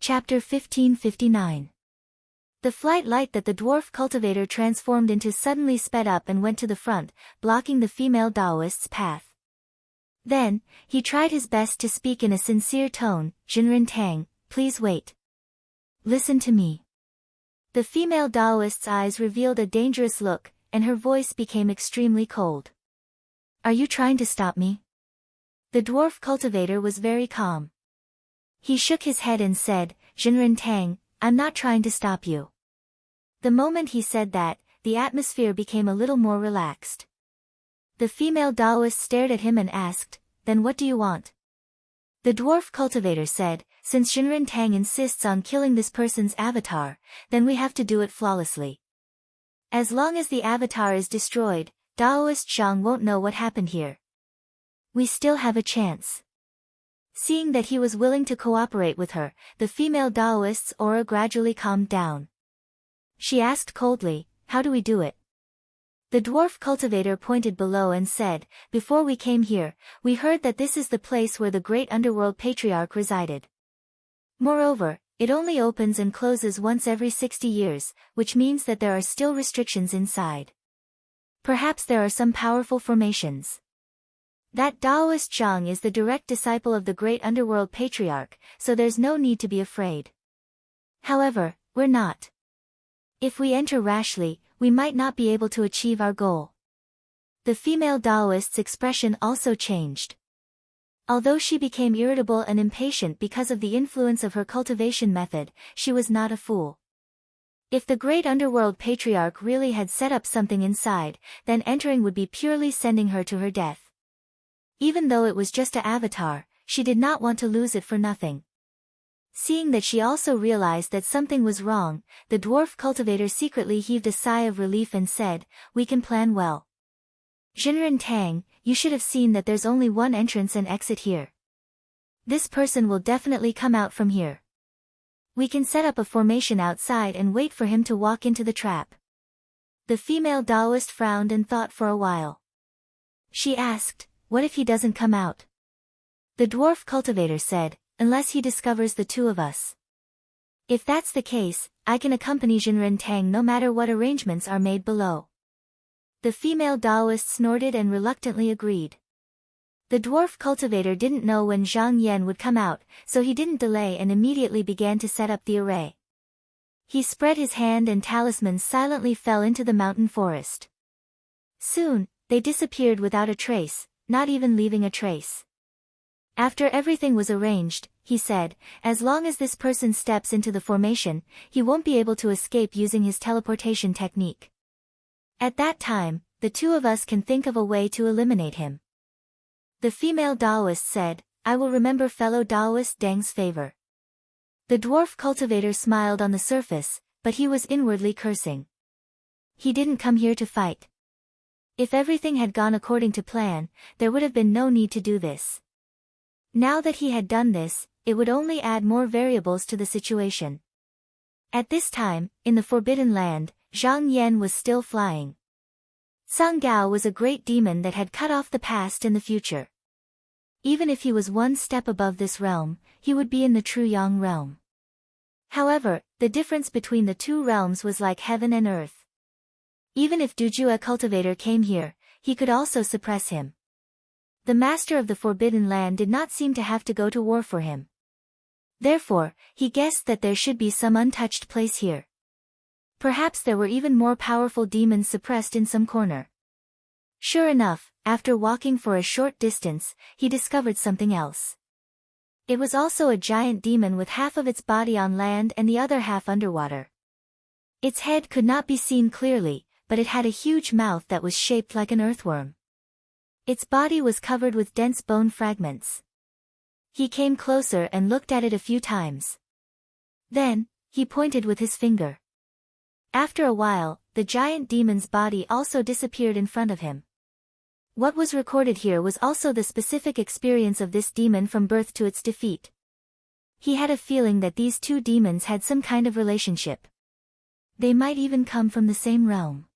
Chapter 1559. The flight light that the dwarf cultivator transformed into suddenly sped up and went to the front, blocking the female Taoist's path. Then, he tried his best to speak in a sincere tone, "Jinren Tang, please wait. Listen to me." The female Taoist's eyes revealed a dangerous look, and her voice became extremely cold. "Are you trying to stop me?" The dwarf cultivator was very calm. He shook his head and said, "Jinren Tang, I'm not trying to stop you." The moment he said that, the atmosphere became a little more relaxed. The female Taoist stared at him and asked, "Then what do you want?" The dwarf cultivator said, "Since Jinren Tang insists on killing this person's avatar, then we have to do it flawlessly. As long as the avatar is destroyed, Taoist Zhang won't know what happened here. We still have a chance." Seeing that he was willing to cooperate with her, the female Taoist's aura gradually calmed down. She asked coldly, "How do we do it?" The dwarf cultivator pointed below and said, "Before we came here, we heard that this is the place where the great underworld patriarch resided. Moreover, it only opens and closes once every 60 years, which means that there are still restrictions inside. Perhaps there are some powerful formations. That Taoist Zhang is the direct disciple of the great underworld patriarch, so there's no need to be afraid. However, we're not. If we enter rashly, we might not be able to achieve our goal." The female Taoist's expression also changed. Although she became irritable and impatient because of the influence of her cultivation method, she was not a fool. If the great underworld patriarch really had set up something inside, then entering would be purely sending her to her death. Even though it was just an avatar, she did not want to lose it for nothing. Seeing that she also realized that something was wrong, the dwarf cultivator secretly heaved a sigh of relief and said, "We can plan well. Jinren Tang, you should have seen that there's only one entrance and exit here. This person will definitely come out from here. We can set up a formation outside and wait for him to walk into the trap." The female Taoist frowned and thought for a while. She asked, "What if he doesn't come out?" The dwarf cultivator said, "Unless he discovers the two of us. If that's the case, I can accompany Jinren Tang no matter what arrangements are made below." The female Taoist snorted and reluctantly agreed. The dwarf cultivator didn't know when Zhang Yan would come out, so he didn't delay and immediately began to set up the array. He spread his hand and talismans silently fell into the mountain forest. Soon, they disappeared without a trace, not even leaving a trace. After everything was arranged, he said, "As long as this person steps into the formation, he won't be able to escape using his teleportation technique. At that time, the two of us can think of a way to eliminate him." The female Taoist said, "I will remember fellow Taoist Deng's favor." The dwarf cultivator smiled on the surface, but he was inwardly cursing. He didn't come here to fight. If everything had gone according to plan, there would have been no need to do this. Now that he had done this, it would only add more variables to the situation. At this time, in the Forbidden Land, Zhang Yan was still flying. Song Gao was a great demon that had cut off the past and the future. Even if he was one step above this realm, he would be in the true Yang realm. However, the difference between the two realms was like heaven and earth. Even if Dujua cultivator came here, he could also suppress him. The master of the Forbidden Land did not seem to have to go to war for him. Therefore, he guessed that there should be some untouched place here. Perhaps there were even more powerful demons suppressed in some corner. Sure enough, after walking for a short distance, he discovered something else. It was also a giant demon with half of its body on land and the other half underwater. Its head could not be seen clearly, but it had a huge mouth that was shaped like an earthworm. Its body was covered with dense bone fragments. He came closer and looked at it a few times. Then, he pointed with his finger. After a while, the giant demon's body also disappeared in front of him. What was recorded here was also the specific experience of this demon from birth to its defeat. He had a feeling that these two demons had some kind of relationship. They might even come from the same realm.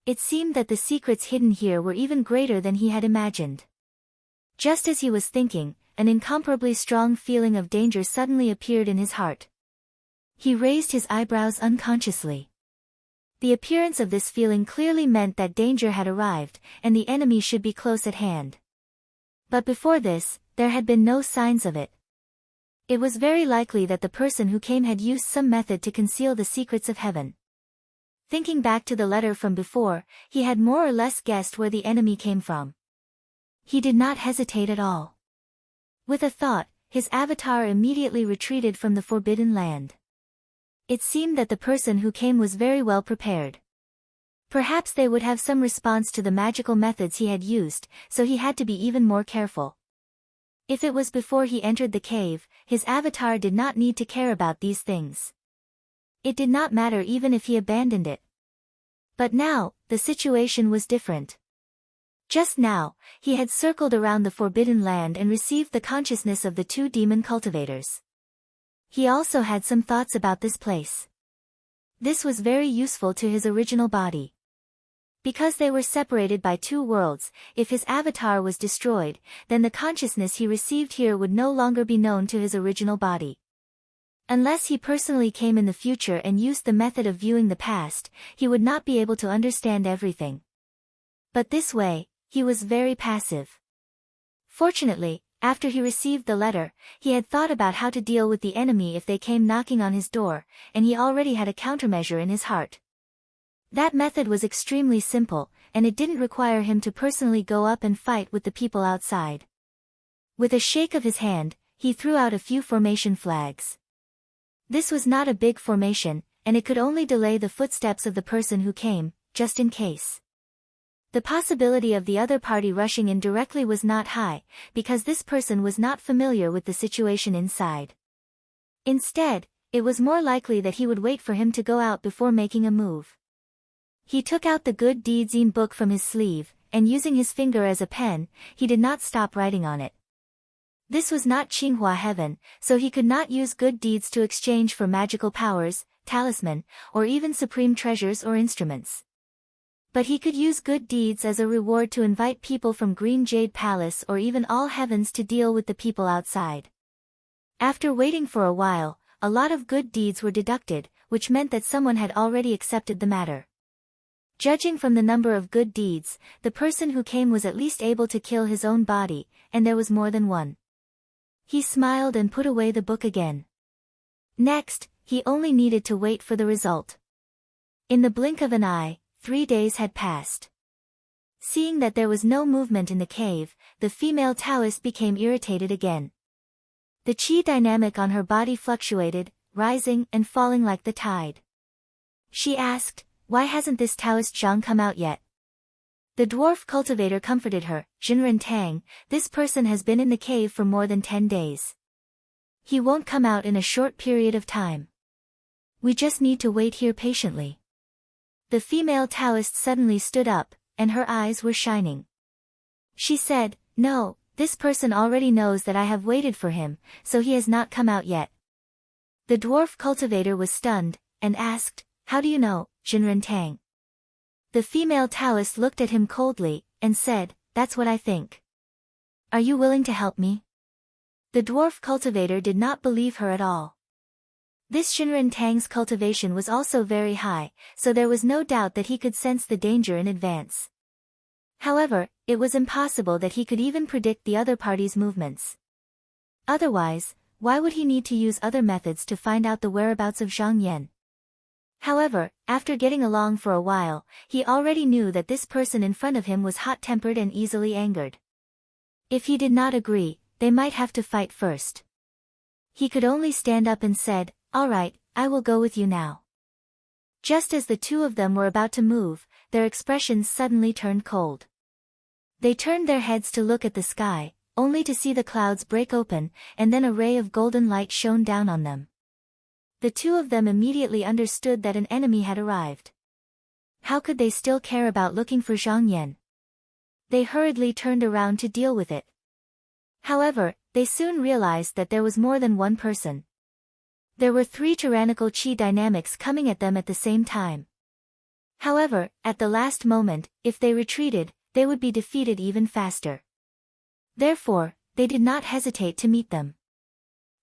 It seemed that the secrets hidden here were even greater than he had imagined. Just as he was thinking, an incomparably strong feeling of danger suddenly appeared in his heart. He raised his eyebrows unconsciously. The appearance of this feeling clearly meant that danger had arrived, and the enemy should be close at hand. But before this, there had been no signs of it. It was very likely that the person who came had used some method to conceal the secrets of heaven. Thinking back to the letter from before, he had more or less guessed where the enemy came from. He did not hesitate at all. With a thought, his avatar immediately retreated from the forbidden land. It seemed that the person who came was very well prepared. Perhaps they would have some response to the magical methods he had used, so he had to be even more careful. If it was before he entered the cave, his avatar did not need to care about these things. It did not matter even if he abandoned it. But now, the situation was different. Just now, he had circled around the forbidden land and received the consciousness of the two demon cultivators. He also had some thoughts about this place. This was very useful to his original body. Because they were separated by two worlds, if his avatar was destroyed, then the consciousness he received here would no longer be known to his original body. Unless he personally came in the future and used the method of viewing the past, he would not be able to understand everything. But this way, he was very passive. Fortunately, after he received the letter, he had thought about how to deal with the enemy if they came knocking on his door, and he already had a countermeasure in his heart. That method was extremely simple, and it didn't require him to personally go up and fight with the people outside. With a shake of his hand, he threw out a few formation flags. This was not a big formation, and it could only delay the footsteps of the person who came, just in case. The possibility of the other party rushing in directly was not high, because this person was not familiar with the situation inside. Instead, it was more likely that he would wait for him to go out before making a move. He took out the Good Deeds book from his sleeve, and using his finger as a pen, he did not stop writing on it. This was not Qinghua heaven, so he could not use good deeds to exchange for magical powers, talisman, or even supreme treasures or instruments. But he could use good deeds as a reward to invite people from Green Jade Palace or even all heavens to deal with the people outside. After waiting for a while, a lot of good deeds were deducted, which meant that someone had already accepted the matter. Judging from the number of good deeds, the person who came was at least able to kill his own body, and there was more than one. He smiled and put away the book again. Next, he only needed to wait for the result. In the blink of an eye, 3 days had passed. Seeing that there was no movement in the cave, the female Taoist became irritated again. The qi dynamic on her body fluctuated, rising and falling like the tide. She asked, "Why hasn't this Taoist Zhang come out yet?" The dwarf cultivator comforted her, "Jinren Tang, this person has been in the cave for more than 10 days. He won't come out in a short period of time. We just need to wait here patiently." The female Taoist suddenly stood up, and her eyes were shining. She said, "No, this person already knows that I have waited for him, so he has not come out yet." The dwarf cultivator was stunned, and asked, "How do you know, Jinren Tang?" The female Taoist looked at him coldly, and said, "That's what I think. Are you willing to help me?" The dwarf cultivator did not believe her at all. This Jinren Tang's cultivation was also very high, so there was no doubt that he could sense the danger in advance. However, it was impossible that he could even predict the other party's movements. Otherwise, why would he need to use other methods to find out the whereabouts of Zhang Yan? However, after getting along for a while, he already knew that this person in front of him was hot-tempered and easily angered. If he did not agree, they might have to fight first. He could only stand up and said, "All right, I will go with you now." Just as the two of them were about to move, their expressions suddenly turned cold. They turned their heads to look at the sky, only to see the clouds break open, and then a ray of golden light shone down on them. The two of them immediately understood that an enemy had arrived. How could they still care about looking for Zhang Yan? They hurriedly turned around to deal with it. However, they soon realized that there was more than one person. There were 3 tyrannical qi dynamics coming at them at the same time. However, at the last moment, if they retreated, they would be defeated even faster. Therefore, they did not hesitate to meet them.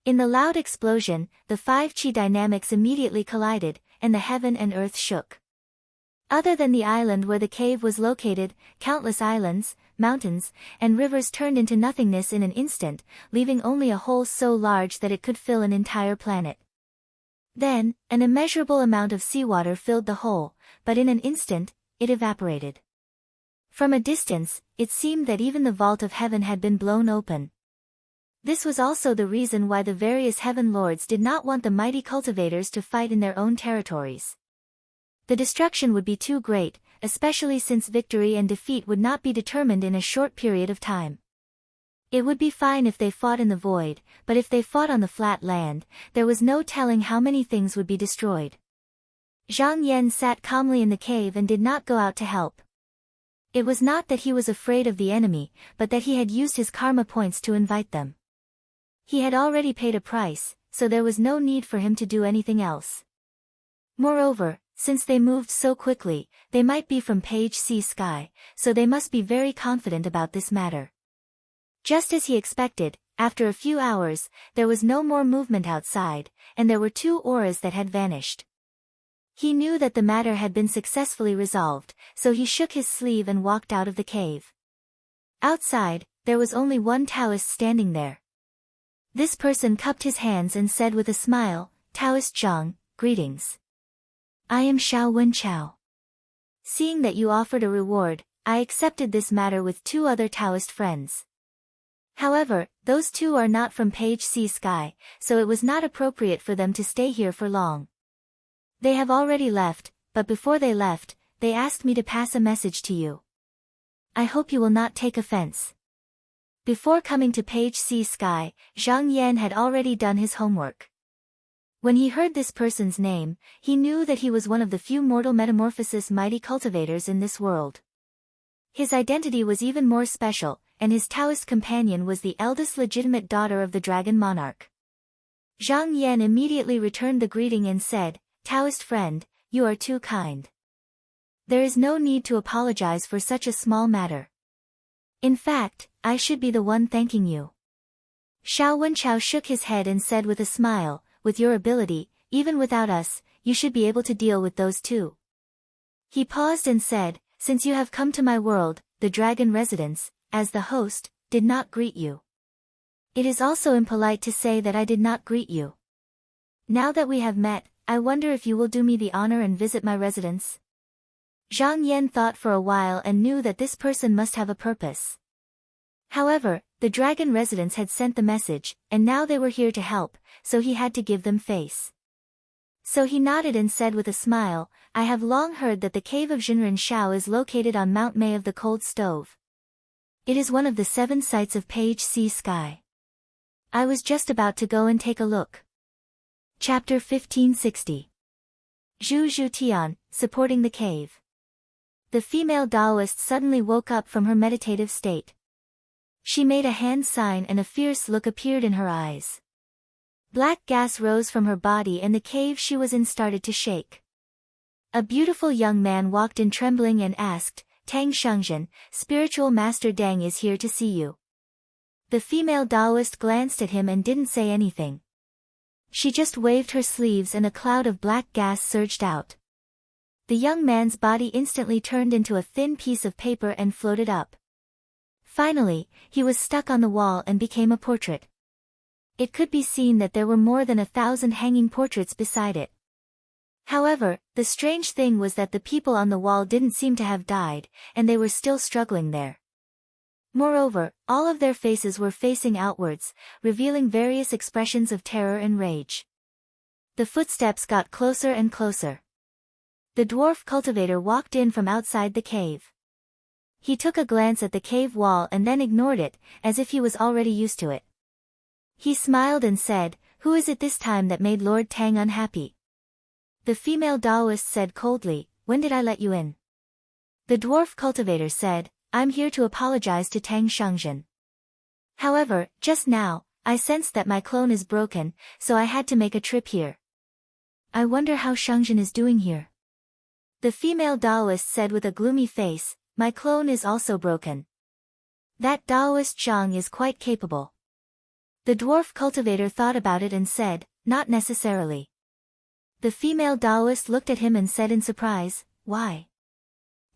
In the loud explosion, the 5 chi dynamics immediately collided, and the heaven and earth shook. Other than the island where the cave was located, countless islands, mountains, and rivers turned into nothingness in an instant, leaving only a hole so large that it could fill an entire planet. Then, an immeasurable amount of seawater filled the hole, but in an instant, it evaporated. From a distance, it seemed that even the vault of heaven had been blown open. This was also the reason why the various heaven lords did not want the mighty cultivators to fight in their own territories. The destruction would be too great, especially since victory and defeat would not be determined in a short period of time. It would be fine if they fought in the void, but if they fought on the flat land, there was no telling how many things would be destroyed. Zhang Yan sat calmly in the cave and did not go out to help. It was not that he was afraid of the enemy, but that he had used his karma points to invite them. He had already paid a price, so there was no need for him to do anything else. Moreover, since they moved so quickly, they might be from Page C Sky, so they must be very confident about this matter. Just as he expected, after a few hours, there was no more movement outside, and there were 2 auras that had vanished. He knew that the matter had been successfully resolved, so he shook his sleeve and walked out of the cave. Outside, there was only one Taoist standing there. This person cupped his hands and said with a smile, "Taoist Zhang, greetings. I am Xiao Wenchao. Seeing that you offered a reward, I accepted this matter with 2 other Taoist friends. However, those 2 are not from Page C Sky, so it was not appropriate for them to stay here for long. They have already left, but before they left, they asked me to pass a message to you. I hope you will not take offense." Before coming to Page C Sky, Zhang Yan had already done his homework. When he heard this person's name, he knew that he was one of the few mortal metamorphosis mighty cultivators in this world. His identity was even more special, and his Taoist companion was the eldest legitimate daughter of the Dragon Monarch. Zhang Yan immediately returned the greeting and said, "Taoist friend, you are too kind. There is no need to apologize for such a small matter. In fact, I should be the one thanking you." Xiao Wenchao shook his head and said with a smile, "With your ability, even without us, you should be able to deal with those 2. He paused and said, "Since you have come to my world, the Dragon Residence, as the host, did not greet you. It is also impolite to say that I did not greet you. Now that we have met, I wonder if you will do me the honor and visit my residence?" Zhang Yan thought for a while and knew that this person must have a purpose. However, the Dragon Residence had sent the message, and now they were here to help, so he had to give them face. So he nodded and said with a smile, "I have long heard that the cave of Jinren Shao is located on Mount Mei of the Cold Stove. It is one of the 7 sites of Page C Sky. I was just about to go and take a look." Chapter 1560. Zhu Zhu Tian, supporting the cave. The female Taoist suddenly woke up from her meditative state. She made a hand sign and a fierce look appeared in her eyes. Black gas rose from her body and the cave she was in started to shake. A beautiful young man walked in trembling and asked, "Tang Shengzhen, spiritual master Dang is here to see you." The female Taoist glanced at him and didn't say anything. She just waved her sleeves and a cloud of black gas surged out. The young man's body instantly turned into a thin piece of paper and floated up. Finally, he was stuck on the wall and became a portrait. It could be seen that there were more than 1,000 hanging portraits beside it. However, the strange thing was that the people on the wall didn't seem to have died, and they were still struggling there. Moreover, all of their faces were facing outwards, revealing various expressions of terror and rage. The footsteps got closer and closer. The dwarf cultivator walked in from outside the cave. He took a glance at the cave wall and then ignored it, as if he was already used to it. He smiled and said, "Who is it this time that made Lord Tang unhappy?" The female Taoist said coldly, "When did I let you in?" The dwarf cultivator said, "I'm here to apologize to Tang Shengzhen. However, just now, I sensed that my clone is broken, so I had to make a trip here. I wonder how Shengzhen is doing here." The female Taoist said with a gloomy face, "My clone is also broken." That Taoist Zhang is quite capable. The dwarf cultivator thought about it and said, not necessarily. The female Taoist looked at him and said in surprise, why?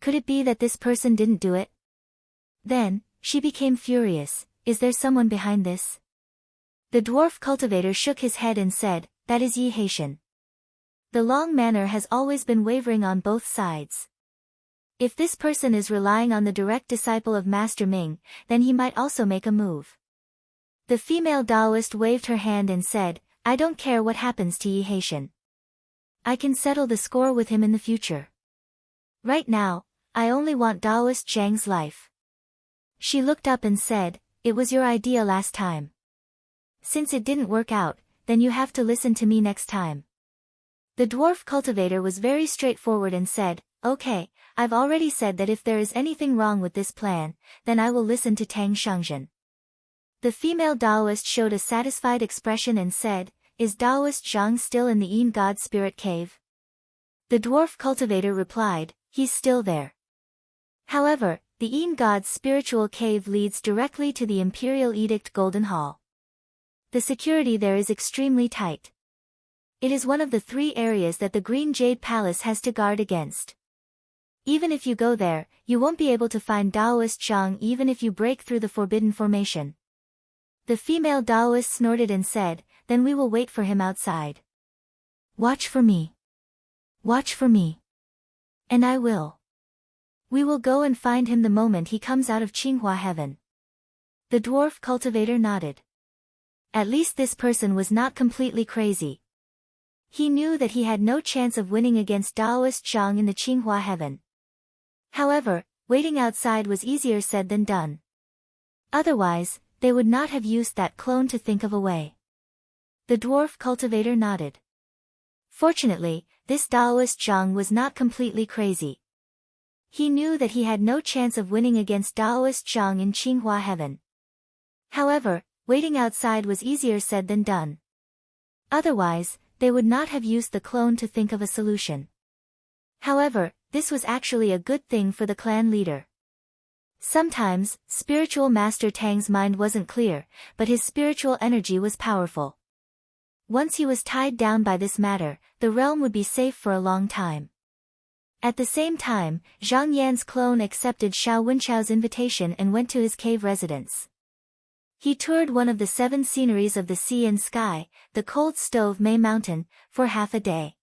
Could it be that this person didn't do it? Then, she became furious, is there someone behind this? The dwarf cultivator shook his head and said, that is Yi Haitian. The long manner has always been wavering on both sides. If this person is relying on the direct disciple of Master Ming, then he might also make a move. The female Taoist waved her hand and said, I don't care what happens to Yi Haitian. I can settle the score with him in the future. Right now, I only want Taoist Zhang's life. She looked up and said, it was your idea last time. Since it didn't work out, then you have to listen to me next time. The dwarf cultivator was very straightforward and said, okay, I've already said that if there is anything wrong with this plan, then I will listen to Tang Shangzhen. The female Taoist showed a satisfied expression and said, is Taoist Zhang still in the Yin God Spirit Cave? The dwarf cultivator replied, he's still there. However, the Yin God's spiritual cave leads directly to the Imperial Edict Golden Hall. The security there is extremely tight. It is one of the 3 areas that the Green Jade Palace has to guard against. Even if you go there, you won't be able to find Taoist Zhang even if you break through the forbidden formation. The female Taoist snorted and said, then we will wait for him outside. Watch for me. Watch for me. And I will. We will go and find him the moment he comes out of Qinghua Heaven. The dwarf cultivator nodded. At least this person was not completely crazy. He knew that he had no chance of winning against Taoist Zhang in the Qinghua Heaven. However, waiting outside was easier said than done. Otherwise, they would not have used that clone to think of a way. The dwarf cultivator nodded. Fortunately, this Taoist Zhang was not completely crazy. He knew that he had no chance of winning against Taoist Zhang in Qinghua Heaven. However, waiting outside was easier said than done. Otherwise, they would not have used the clone to think of a solution. However, this was actually a good thing for the clan leader. Sometimes, spiritual Master Tang's mind wasn't clear, but his spiritual energy was powerful. Once he was tied down by this matter, the realm would be safe for a long time. At the same time, Zhang Yan's clone accepted Xiao Wenchao's invitation and went to his cave residence. He toured one of the 7 sceneries of the sea and sky, the cold stove May Mountain, for half a day.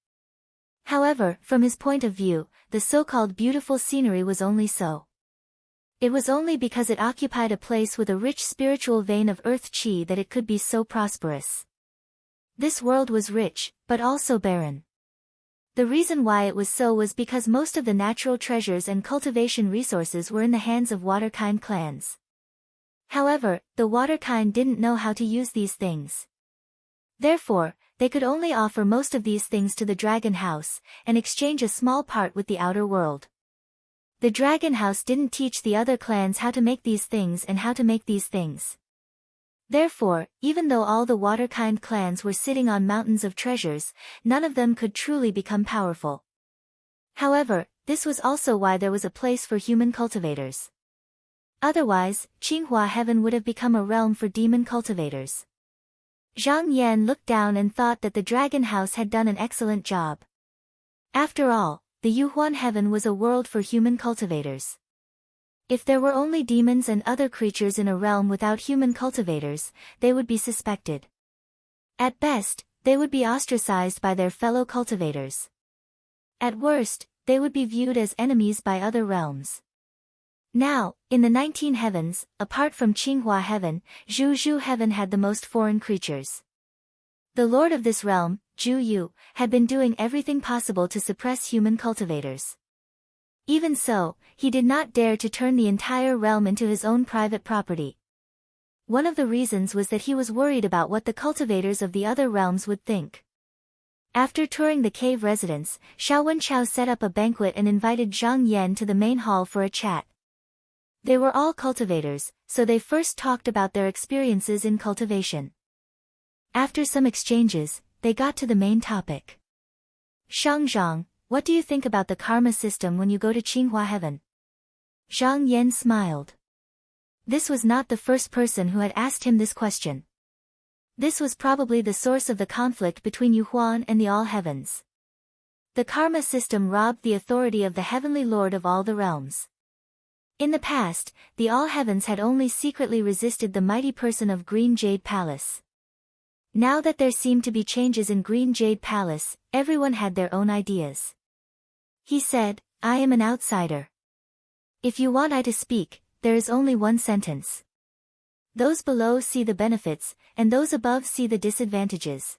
However, from his point of view, the so-called beautiful scenery was only so. It was only because it occupied a place with a rich spiritual vein of earth qi that it could be so prosperous. This world was rich, but also barren. The reason why it was so was because most of the natural treasures and cultivation resources were in the hands of waterkind clans. However, the waterkind didn't know how to use these things. Therefore, they could only offer most of these things to the Dragon House, and exchange a small part with the outer world. The Dragon House didn't teach the other clans how to make these things and how to make these things. Therefore, even though all the waterkind clans were sitting on mountains of treasures, none of them could truly become powerful. However, this was also why there was a place for human cultivators. Otherwise, Qinghua Heaven would have become a realm for demon cultivators. Zhang Yan looked down and thought that the Dragon House had done an excellent job. After all, the Yuhuan Heaven was a world for human cultivators. If there were only demons and other creatures in a realm without human cultivators, they would be suspected. At best, they would be ostracized by their fellow cultivators. At worst, they would be viewed as enemies by other realms. Now, in the 19 heavens, apart from Qinghua Heaven, Zhu Heaven had the most foreign creatures. The lord of this realm, Zhu Yu, had been doing everything possible to suppress human cultivators. Even so, he did not dare to turn the entire realm into his own private property. One of the reasons was that he was worried about what the cultivators of the other realms would think. After touring the cave residence, Xiao Wenchao set up a banquet and invited Zhang Yan to the main hall for a chat. They were all cultivators, so they first talked about their experiences in cultivation. After some exchanges, they got to the main topic. Shangzhang, what do you think about the karma system when you go to Qinghua Heaven? Zhang Yan smiled. this was not the first person who had asked him this question. This was probably the source of the conflict between Yu Huan and the All Heavens. The karma system robbed the authority of the Heavenly Lord of all the realms. In the past, the All Heavens had only secretly resisted the mighty person of Green Jade Palace. Now that there seemed to be changes in Green Jade Palace, everyone had their own ideas. He said, I am an outsider. If you want I to speak, there is only one sentence. Those below see the benefits, and those above see the disadvantages.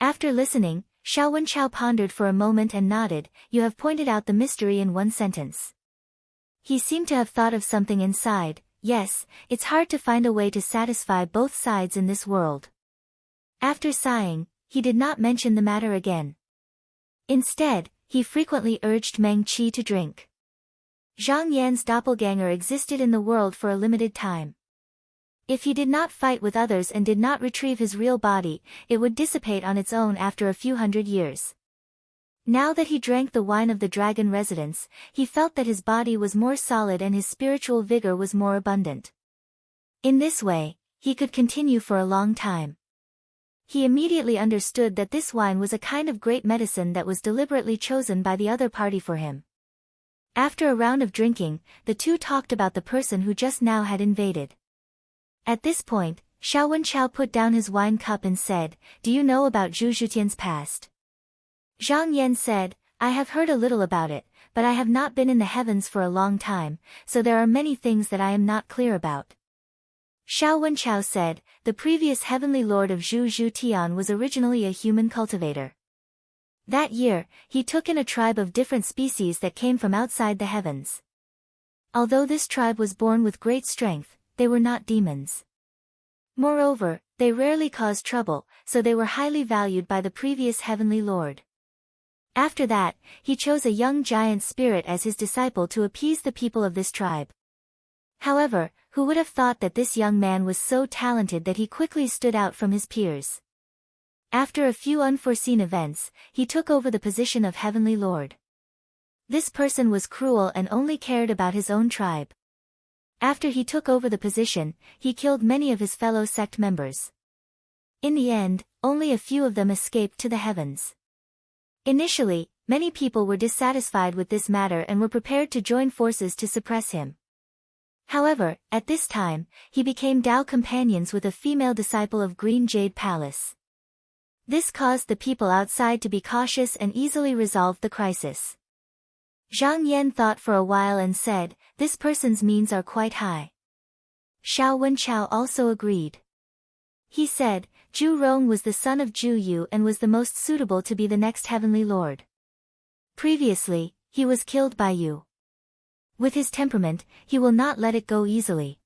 After listening, Xiao Wenchao pondered for a moment and nodded, you have pointed out the mystery in one sentence. He seemed to have thought of something inside, yes, it's hard to find a way to satisfy both sides in this world. After sighing, he did not mention the matter again. Instead, he frequently urged Meng Qi to drink. Zhang Yan's doppelganger existed in the world for a limited time. If he did not fight with others and did not retrieve his real body, it would dissipate on its own after a few hundred years. Now that he drank the wine of the dragon residence, he felt that his body was more solid and his spiritual vigor was more abundant. In this way, he could continue for a long time. He immediately understood that this wine was a kind of great medicine that was deliberately chosen by the other party for him. After a round of drinking, the two talked about the person who just now had invaded. At this point, Xiao Wenchao put down his wine cup and said, do you know about Zhu Zhutian's past? Zhang Yan said, I have heard a little about it, but I have not been in the heavens for a long time, so there are many things that I am not clear about. Xiao Wenchao said, the previous heavenly lord of Zhu Zhutian was originally a human cultivator. That year, he took in a tribe of different species that came from outside the heavens. Although this tribe was born with great strength, they were not demons. Moreover, they rarely caused trouble, so they were highly valued by the previous heavenly lord. After that, he chose a young giant spirit as his disciple to appease the people of this tribe. However, who would have thought that this young man was so talented that he quickly stood out from his peers? After a few unforeseen events, he took over the position of heavenly lord. This person was cruel and only cared about his own tribe. After he took over the position, he killed many of his fellow sect members. In the end, only a few of them escaped to the heavens. Initially, many people were dissatisfied with this matter and were prepared to join forces to suppress him. However, at this time, he became Dao companions with a female disciple of Green Jade Palace. This caused the people outside to be cautious and easily resolved the crisis. Zhang Yan thought for a while and said, this person's means are quite high. Xiao Wenchao also agreed. He said, Zhu Rong was the son of Zhu Yu and was the most suitable to be the next heavenly lord. Previously, he was killed by Yu. With his temperament, he will not let it go easily.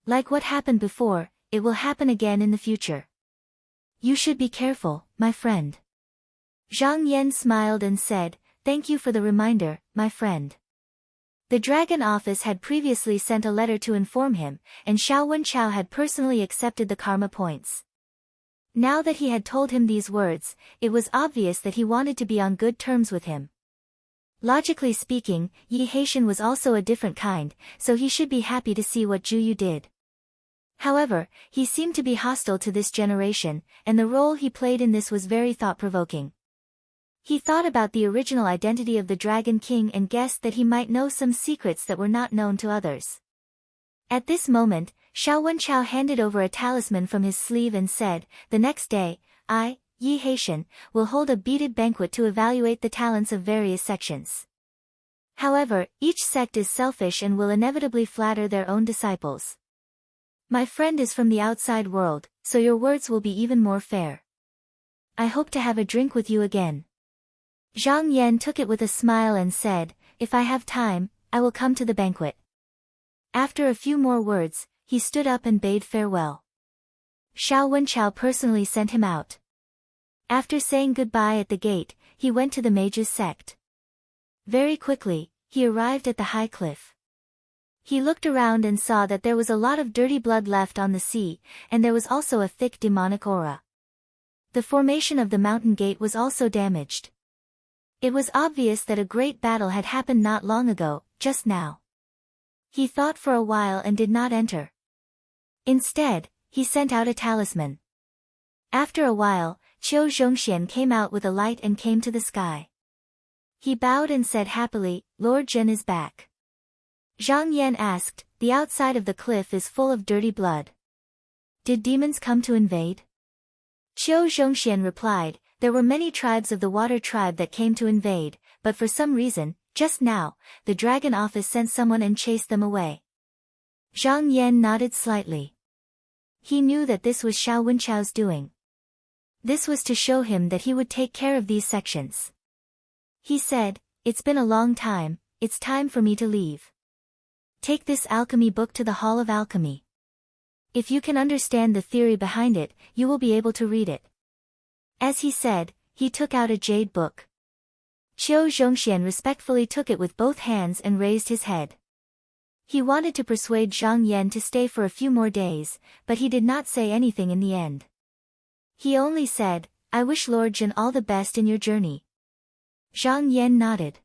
Like what happened before, it will happen again in the future. You should be careful, my friend. Zhang Yan smiled and said, thank you for the reminder, my friend. The Dragon Office had previously sent a letter to inform him, and Xiao Wenchao had personally accepted the karma points. Now that he had told him these words, it was obvious that he wanted to be on good terms with him. Logically speaking, Yi Haitian was also a different kind, so he should be happy to see what Zhu Yu did. However, he seemed to be hostile to this generation, and the role he played in this was very thought-provoking. He thought about the original identity of the Dragon King and guessed that he might know some secrets that were not known to others. At this moment, Xiao Wenchao handed over a talisman from his sleeve and said, the next day, I, Yi Haitian, will hold a beaded banquet to evaluate the talents of various sections. However, each sect is selfish and will inevitably flatter their own disciples. My friend is from the outside world, so your words will be even more fair. I hope to have a drink with you again. Zhang Yan took it with a smile and said, if I have time, I will come to the banquet. After a few more words, he stood up and bade farewell. Xiao Wenchao personally sent him out. After saying goodbye at the gate, he went to the mage's sect. Very quickly, he arrived at the high cliff. He looked around and saw that there was a lot of dirty blood left on the sea, and there was also a thick demonic aura. The formation of the mountain gate was also damaged. It was obvious that a great battle had happened not long ago, just now. He thought for a while and did not enter. Instead, he sent out a talisman. After a while, Qiu Zhongxian came out with a light and came to the sky. He bowed and said happily, "Lord Zhen is back." Zhang Yan asked, "The outside of the cliff is full of dirty blood. Did demons come to invade?" Qiu Zhongxian replied, "There were many tribes of the water tribe that came to invade, but for some reason, just now, the dragon office sent someone and chased them away." Zhang Yan nodded slightly. He knew that this was Xiao Wenchao's doing. This was to show him that he would take care of these sections. He said, "It's been a long time, it's time for me to leave. Take this alchemy book to the Hall of Alchemy. If you can understand the theory behind it, you will be able to read it." As he said, he took out a jade book. Qiu Zhongxian respectfully took it with both hands and raised his head. He wanted to persuade Zhang Yan to stay for a few more days, but he did not say anything in the end. He only said, "I wish Lord Zhen all the best in your journey." Zhang Yan nodded.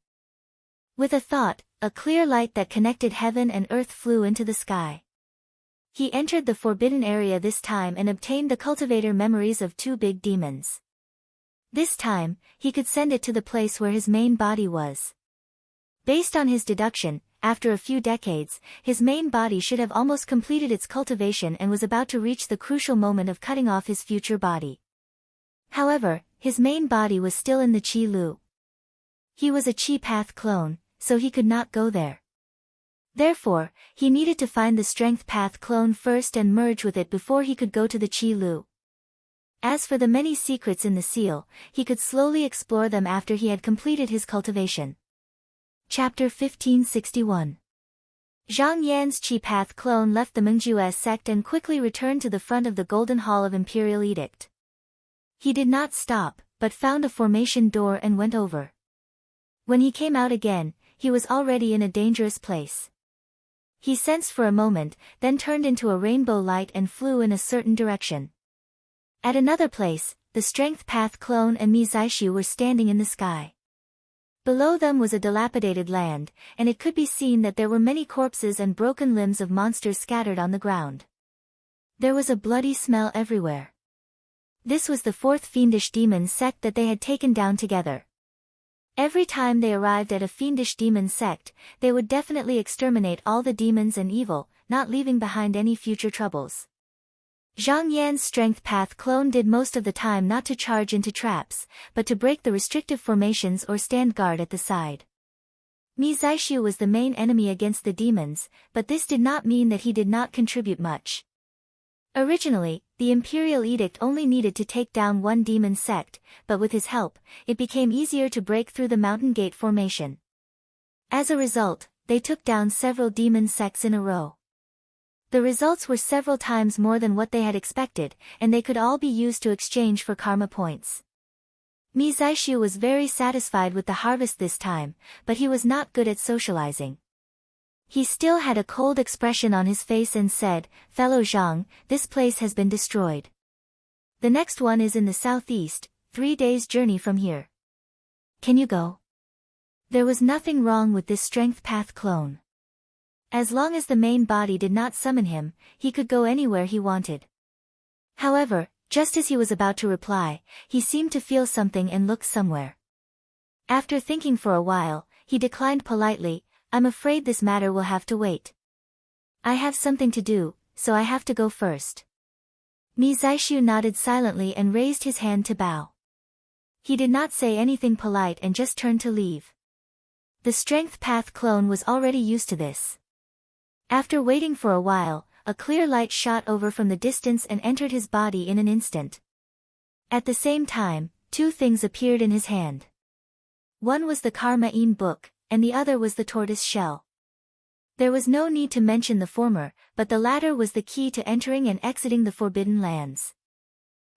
With a thought, a clear light that connected heaven and earth flew into the sky. He entered the forbidden area this time and obtained the cultivator memories of 2 big demons. This time, he could send it to the place where his main body was. Based on his deduction, after a few decades, his main body should have almost completed its cultivation and was about to reach the crucial moment of cutting off his future body. However, his main body was still in the Qi Lu. He was a Qi Path clone, so he could not go there. Therefore, he needed to find the Strength Path clone first and merge with it before he could go to the Qi Lu. As for the many secrets in the seal, he could slowly explore them after he had completed his cultivation. Chapter 1561. Zhang Yan's Qi Path clone left the Mengju's sect and quickly returned to the front of the Golden Hall of Imperial Edict. He did not stop, but found a formation door and went over. When he came out again, he was already in a dangerous place. He sensed for a moment, then turned into a rainbow light and flew in a certain direction. At another place, the Strength Path clone and Mi Zaishu were standing in the sky. Below them was a dilapidated land, and it could be seen that there were many corpses and broken limbs of monsters scattered on the ground. There was a bloody smell everywhere. This was the 4th fiendish demon sect that they had taken down together. Every time they arrived at a fiendish demon sect, they would definitely exterminate all the demons and evil, not leaving behind any future troubles. Zhang Yan's Strength Path clone did most of the time not to charge into traps, but to break the restrictive formations or stand guard at the side. Mi Zaishu was the main enemy against the demons, but this did not mean that he did not contribute much. Originally, the Imperial Edict only needed to take down 1 demon sect, but with his help, it became easier to break through the Mountain Gate formation. As a result, they took down several demon sects in a row. The results were several times more than what they had expected, and they could all be used to exchange for karma points. Mi Zaishu was very satisfied with the harvest this time, but he was not good at socializing. He still had a cold expression on his face and said, "Fellow Zhang, this place has been destroyed. The next one is in the southeast, 3 days' journey from here. Can you go?" There was nothing wrong with this Strength Path clone. As long as the main body did not summon him, he could go anywhere he wanted. However, just as he was about to reply, he seemed to feel something and looked somewhere. After thinking for a while, he declined politely, "I'm afraid this matter will have to wait. I have something to do, so I have to go first." Mi Zaishu nodded silently and raised his hand to bow. He did not say anything polite and just turned to leave. The Strength Path clone was already used to this. After waiting for a while, a clear light shot over from the distance and entered his body in an instant. At the same time, 2 things appeared in his hand. One was the Karma-in book, and the other was the tortoise shell. There was no need to mention the former, but the latter was the key to entering and exiting the Forbidden Lands.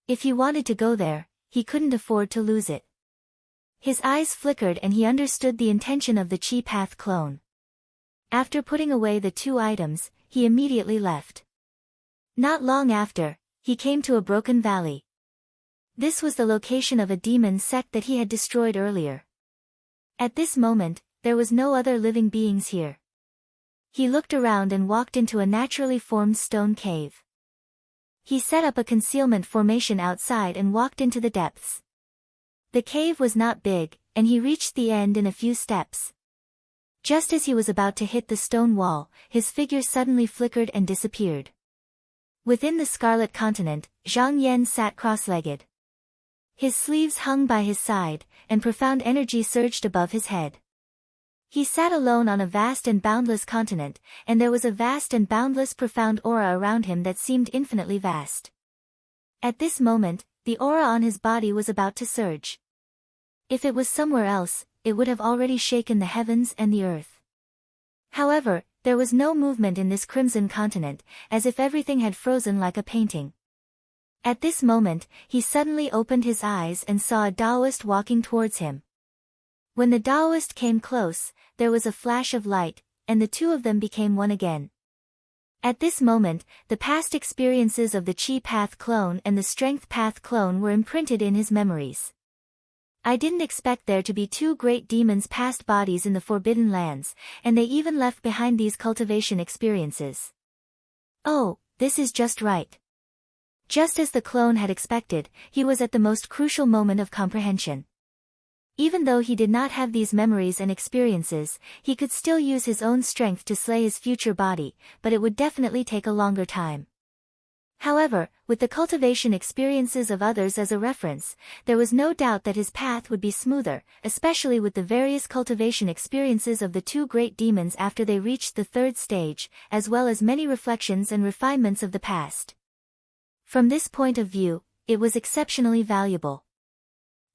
If he wanted to go there, he couldn't afford to lose it. His eyes flickered and he understood the intention of the Qi Path clone. After putting away the 2 items, he immediately left. Not long after, he came to a broken valley. This was the location of a demon sect that he had destroyed earlier. At this moment, there was no other living beings here. He looked around and walked into a naturally formed stone cave. He set up a concealment formation outside and walked into the depths. The cave was not big, and he reached the end in a few steps. Just as he was about to hit the stone wall, his figure suddenly flickered and disappeared. Within the Scarlet Continent, Zhang Yan sat cross-legged. His sleeves hung by his side, and profound energy surged above his head. He sat alone on a vast and boundless continent, and there was a vast and boundless profound aura around him that seemed infinitely vast. At this moment, the aura on his body was about to surge. If it was somewhere else, it would have already shaken the heavens and the earth. However, there was no movement in this crimson continent, as if everything had frozen like a painting. At this moment, he suddenly opened his eyes and saw a Taoist walking towards him. When the Taoist came close, there was a flash of light, and the two of them became one again. At this moment, the past experiences of the Chi Path clone and the Strength Path clone were imprinted in his memories. I didn't expect there to be two great demons' past bodies in the Forbidden Lands, and they even left behind these cultivation experiences. Oh, this is just right. Just as the clone had expected, he was at the most crucial moment of comprehension. Even though he did not have these memories and experiences, he could still use his own strength to slay his future body, but it would definitely take a longer time. However, with the cultivation experiences of others as a reference, there was no doubt that his path would be smoother, especially with the various cultivation experiences of the two great demons after they reached the third stage, as well as many reflections and refinements of the past. From this point of view, it was exceptionally valuable.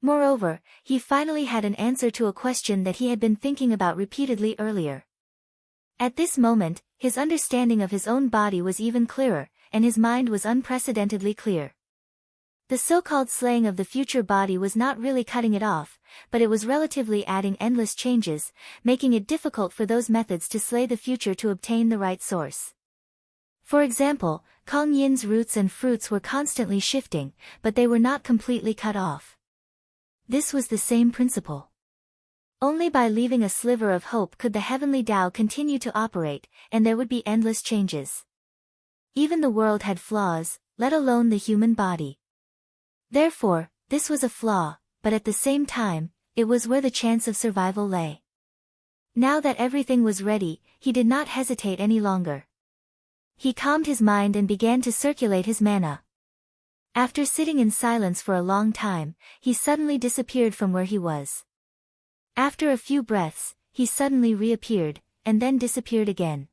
Moreover, he finally had an answer to a question that he had been thinking about repeatedly earlier. At this moment, his understanding of his own body was even clearer, and his mind was unprecedentedly clear. The so-called slaying of the future body was not really cutting it off, but it was relatively adding endless changes, making it difficult for those methods to slay the future to obtain the right source. For example, Kong Yin's roots and fruits were constantly shifting, but they were not completely cut off. This was the same principle. Only by leaving a sliver of hope could the heavenly Tao continue to operate, and there would be endless changes. Even the world had flaws, let alone the human body. Therefore, this was a flaw, but at the same time, it was where the chance of survival lay. Now that everything was ready, he did not hesitate any longer. He calmed his mind and began to circulate his mana. After sitting in silence for a long time, he suddenly disappeared from where he was. After a few breaths, he suddenly reappeared, and then disappeared again.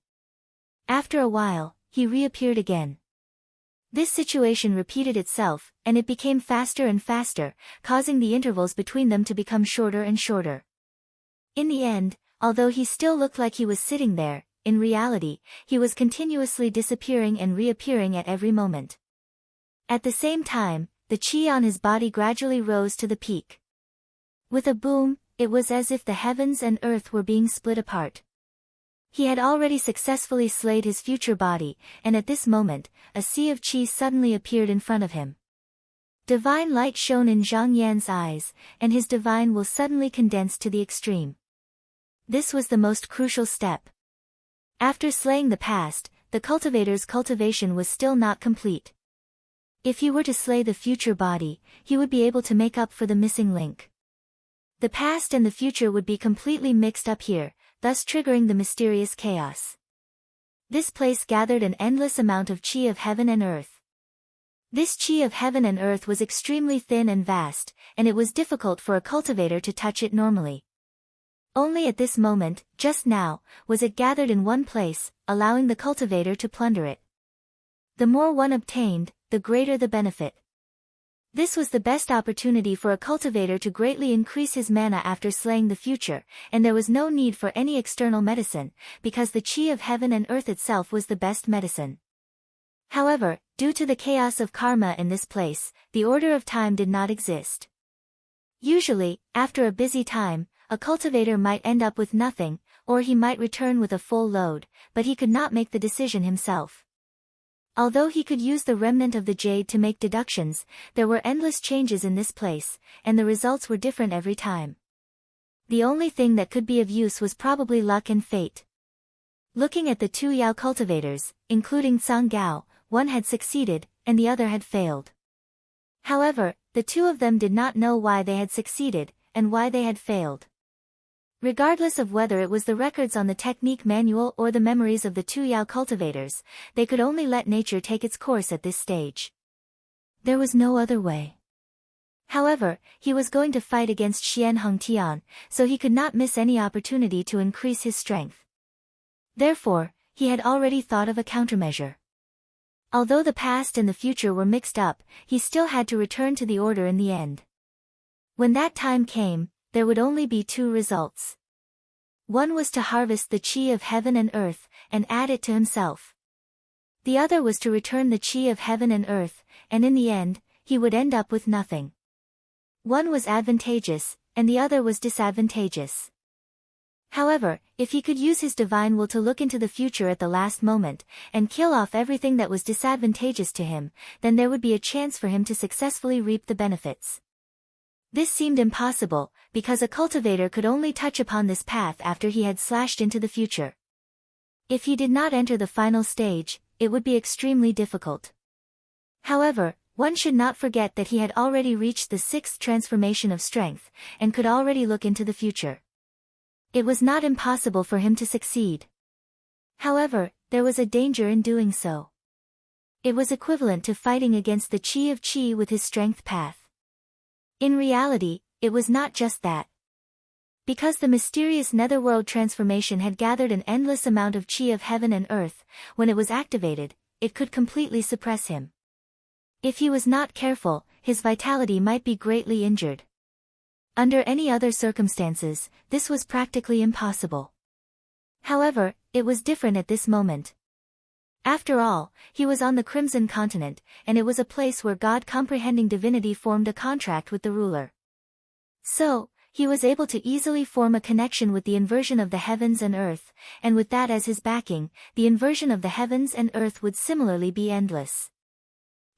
After a while, he reappeared again. This situation repeated itself, and it became faster and faster, causing the intervals between them to become shorter and shorter. In the end, although he still looked like he was sitting there, in reality, he was continuously disappearing and reappearing at every moment. At the same time, the chi on his body gradually rose to the peak. With a boom, it was as if the heavens and earth were being split apart. He had already successfully slayed his future body, and at this moment, a sea of chi suddenly appeared in front of him. Divine light shone in Zhang Yan's eyes, and his divine will suddenly condensed to the extreme. This was the most crucial step. After slaying the past, the cultivator's cultivation was still not complete. If he were to slay the future body, he would be able to make up for the missing link. The past and the future would be completely mixed up here, thus triggering the mysterious chaos. This place gathered an endless amount of chi of heaven and earth. This chi of heaven and earth was extremely thin and vast, and it was difficult for a cultivator to touch it normally. Only at this moment, just now, was it gathered in one place, allowing the cultivator to plunder it. The more one obtained, the greater the benefit. This was the best opportunity for a cultivator to greatly increase his mana after slaying the future, and there was no need for any external medicine, because the chi of heaven and earth itself was the best medicine. However, due to the chaos of karma in this place, the order of time did not exist. Usually, after a busy time, a cultivator might end up with nothing, or he might return with a full load, but he could not make the decision himself. Although he could use the remnant of the jade to make deductions, there were endless changes in this place, and the results were different every time. The only thing that could be of use was probably luck and fate. Looking at the two Yao cultivators, including Song Gao, one had succeeded, and the other had failed. However, the two of them did not know why they had succeeded, and why they had failed. Regardless of whether it was the records on the technique manual or the memories of the two Yao cultivators, they could only let nature take its course at this stage. There was no other way. However, he was going to fight against Xian Hongtian, so he could not miss any opportunity to increase his strength. Therefore, he had already thought of a countermeasure. Although the past and the future were mixed up, he still had to return to the order in the end. When that time came, there would only be two results. One was to harvest the qi of heaven and earth, and add it to himself. The other was to return the qi of heaven and earth, and in the end, he would end up with nothing. One was advantageous, and the other was disadvantageous. However, if he could use his divine will to look into the future at the last moment, and kill off everything that was disadvantageous to him, then there would be a chance for him to successfully reap the benefits. This seemed impossible, because a cultivator could only touch upon this path after he had slashed into the future. If he did not enter the final stage, it would be extremely difficult. However, one should not forget that he had already reached the sixth transformation of strength, and could already look into the future. It was not impossible for him to succeed. However, there was a danger in doing so. It was equivalent to fighting against the qi of qi with his strength path. In reality, it was not just that. Because the mysterious netherworld transformation had gathered an endless amount of qi of heaven and earth, when it was activated, it could completely suppress him. If he was not careful, his vitality might be greatly injured. Under any other circumstances, this was practically impossible. However, it was different at this moment. After all, he was on the Crimson Continent, and it was a place where God-comprehending divinity formed a contract with the ruler. So, he was able to easily form a connection with the inversion of the heavens and earth, and with that as his backing, the inversion of the heavens and earth would similarly be endless.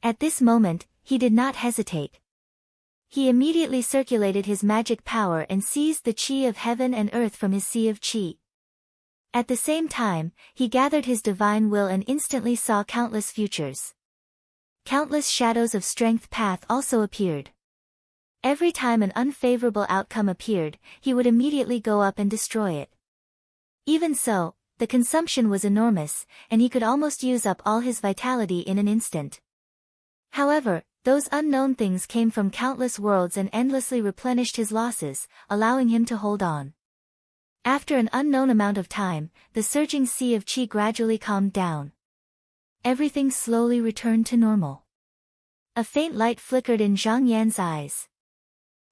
At this moment, he did not hesitate. He immediately circulated his magic power and seized the qi of heaven and earth from his sea of qi. At the same time, he gathered his divine will and instantly saw countless futures. Countless shadows of strength path also appeared. Every time an unfavorable outcome appeared, he would immediately go up and destroy it. Even so, the consumption was enormous, and he could almost use up all his vitality in an instant. However, those unknown things came from countless worlds and endlessly replenished his losses, allowing him to hold on. After an unknown amount of time, the surging sea of qi gradually calmed down. Everything slowly returned to normal. A faint light flickered in Zhang Yan's eyes.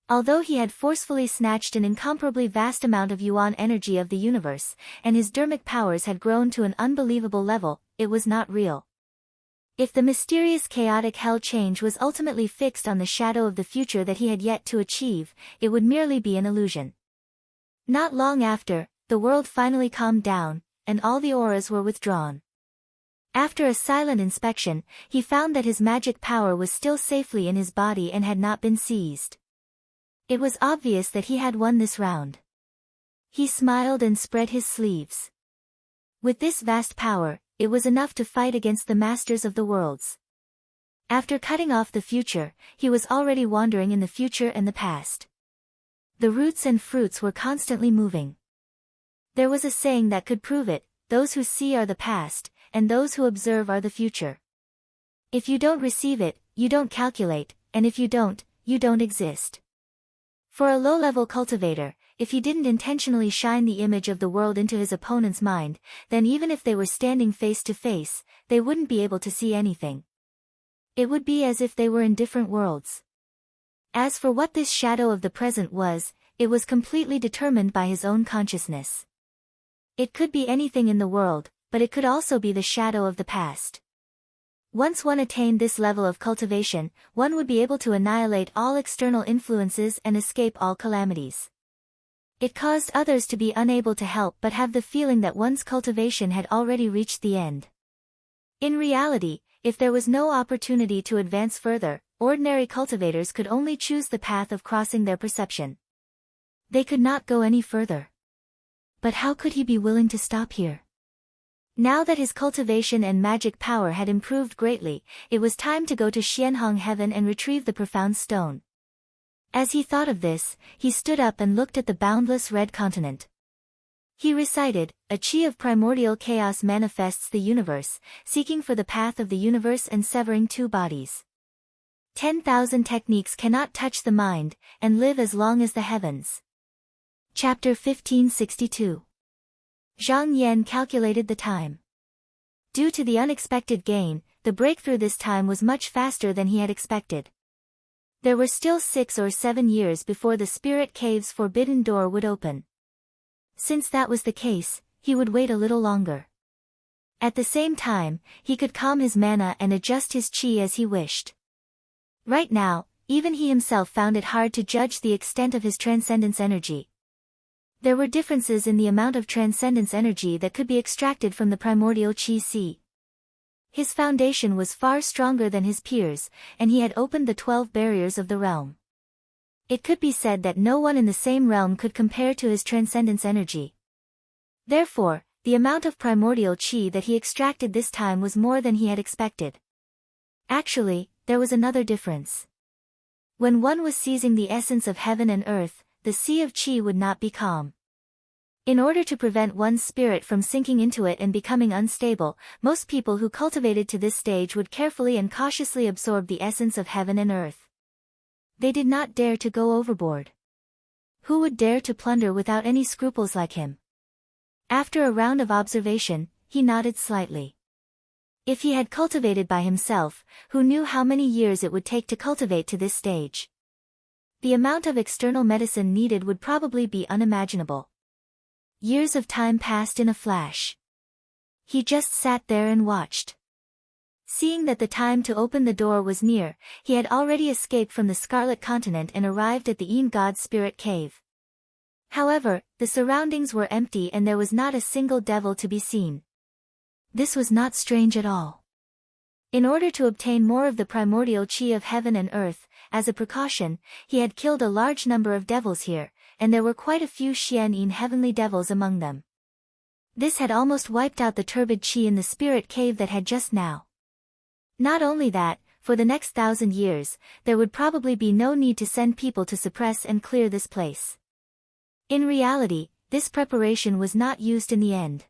Although he had forcefully snatched an incomparably vast amount of yuan energy of the universe, and his dermic powers had grown to an unbelievable level, it was not real. If the mysterious chaotic hell change was ultimately fixed on the shadow of the future that he had yet to achieve, it would merely be an illusion. Not long after, the world finally calmed down, and all the auras were withdrawn. After a silent inspection, he found that his magic power was still safely in his body and had not been seized. It was obvious that he had won this round. He smiled and spread his sleeves. With this vast power, it was enough to fight against the masters of the worlds. After cutting off the future, he was already wandering in the future and the past. The roots and fruits were constantly moving. There was a saying that could prove it: those who see are the past, and those who observe are the future. If you don't receive it, you don't calculate, and if you don't exist. For a low-level cultivator, if he didn't intentionally shine the image of the world into his opponent's mind, then even if they were standing face to face, they wouldn't be able to see anything. It would be as if they were in different worlds. As for what this shadow of the present was, it was completely determined by his own consciousness. It could be anything in the world, but it could also be the shadow of the past. Once one attained this level of cultivation, one would be able to annihilate all external influences and escape all calamities. It caused others to be unable to help but have the feeling that one's cultivation had already reached the end. In reality, if there was no opportunity to advance further, ordinary cultivators could only choose the path of crossing their perception. They could not go any further. But how could he be willing to stop here? Now that his cultivation and magic power had improved greatly, it was time to go to Xianhong Heaven and retrieve the profound stone. As he thought of this, he stood up and looked at the boundless red continent. He recited, "A chi of primordial chaos manifests the universe, seeking for the path of the universe and severing two bodies. 10,000 techniques cannot touch the mind, and live as long as the heavens." Chapter 1562. Zhang Yan calculated the time. Due to the unexpected gain, the breakthrough this time was much faster than he had expected. There were still 6 or 7 years before the spirit cave's forbidden door would open. Since that was the case, he would wait a little longer. At the same time, he could calm his mana and adjust his chi as he wished. Right now, even he himself found it hard to judge the extent of his transcendence energy. There were differences in the amount of transcendence energy that could be extracted from the primordial chi sea. His foundation was far stronger than his peers, and he had opened the 12 barriers of the realm. It could be said that no one in the same realm could compare to his transcendence energy. Therefore, the amount of primordial chi that he extracted this time was more than he had expected. Actually, there was another difference. When one was seizing the essence of heaven and earth, the sea of chi would not be calm. In order to prevent one's spirit from sinking into it and becoming unstable, most people who cultivated to this stage would carefully and cautiously absorb the essence of heaven and earth. They did not dare to go overboard. Who would dare to plunder without any scruples like him? After a round of observation, he nodded slightly. If he had cultivated by himself, who knew how many years it would take to cultivate to this stage? The amount of external medicine needed would probably be unimaginable. Years of time passed in a flash. He just sat there and watched. Seeing that the time to open the door was near, he had already escaped from the Scarlet Continent and arrived at the Yin God Spirit Cave. However, the surroundings were empty and there was not a single devil to be seen. This was not strange at all. In order to obtain more of the primordial chi of heaven and earth, as a precaution, he had killed a large number of devils here, and there were quite a few Xian-Yin heavenly devils among them. This had almost wiped out the turbid chi in the spirit cave that had just now. Not only that, for the next 1,000 years, there would probably be no need to send people to suppress and clear this place. In reality, this preparation was not used in the end.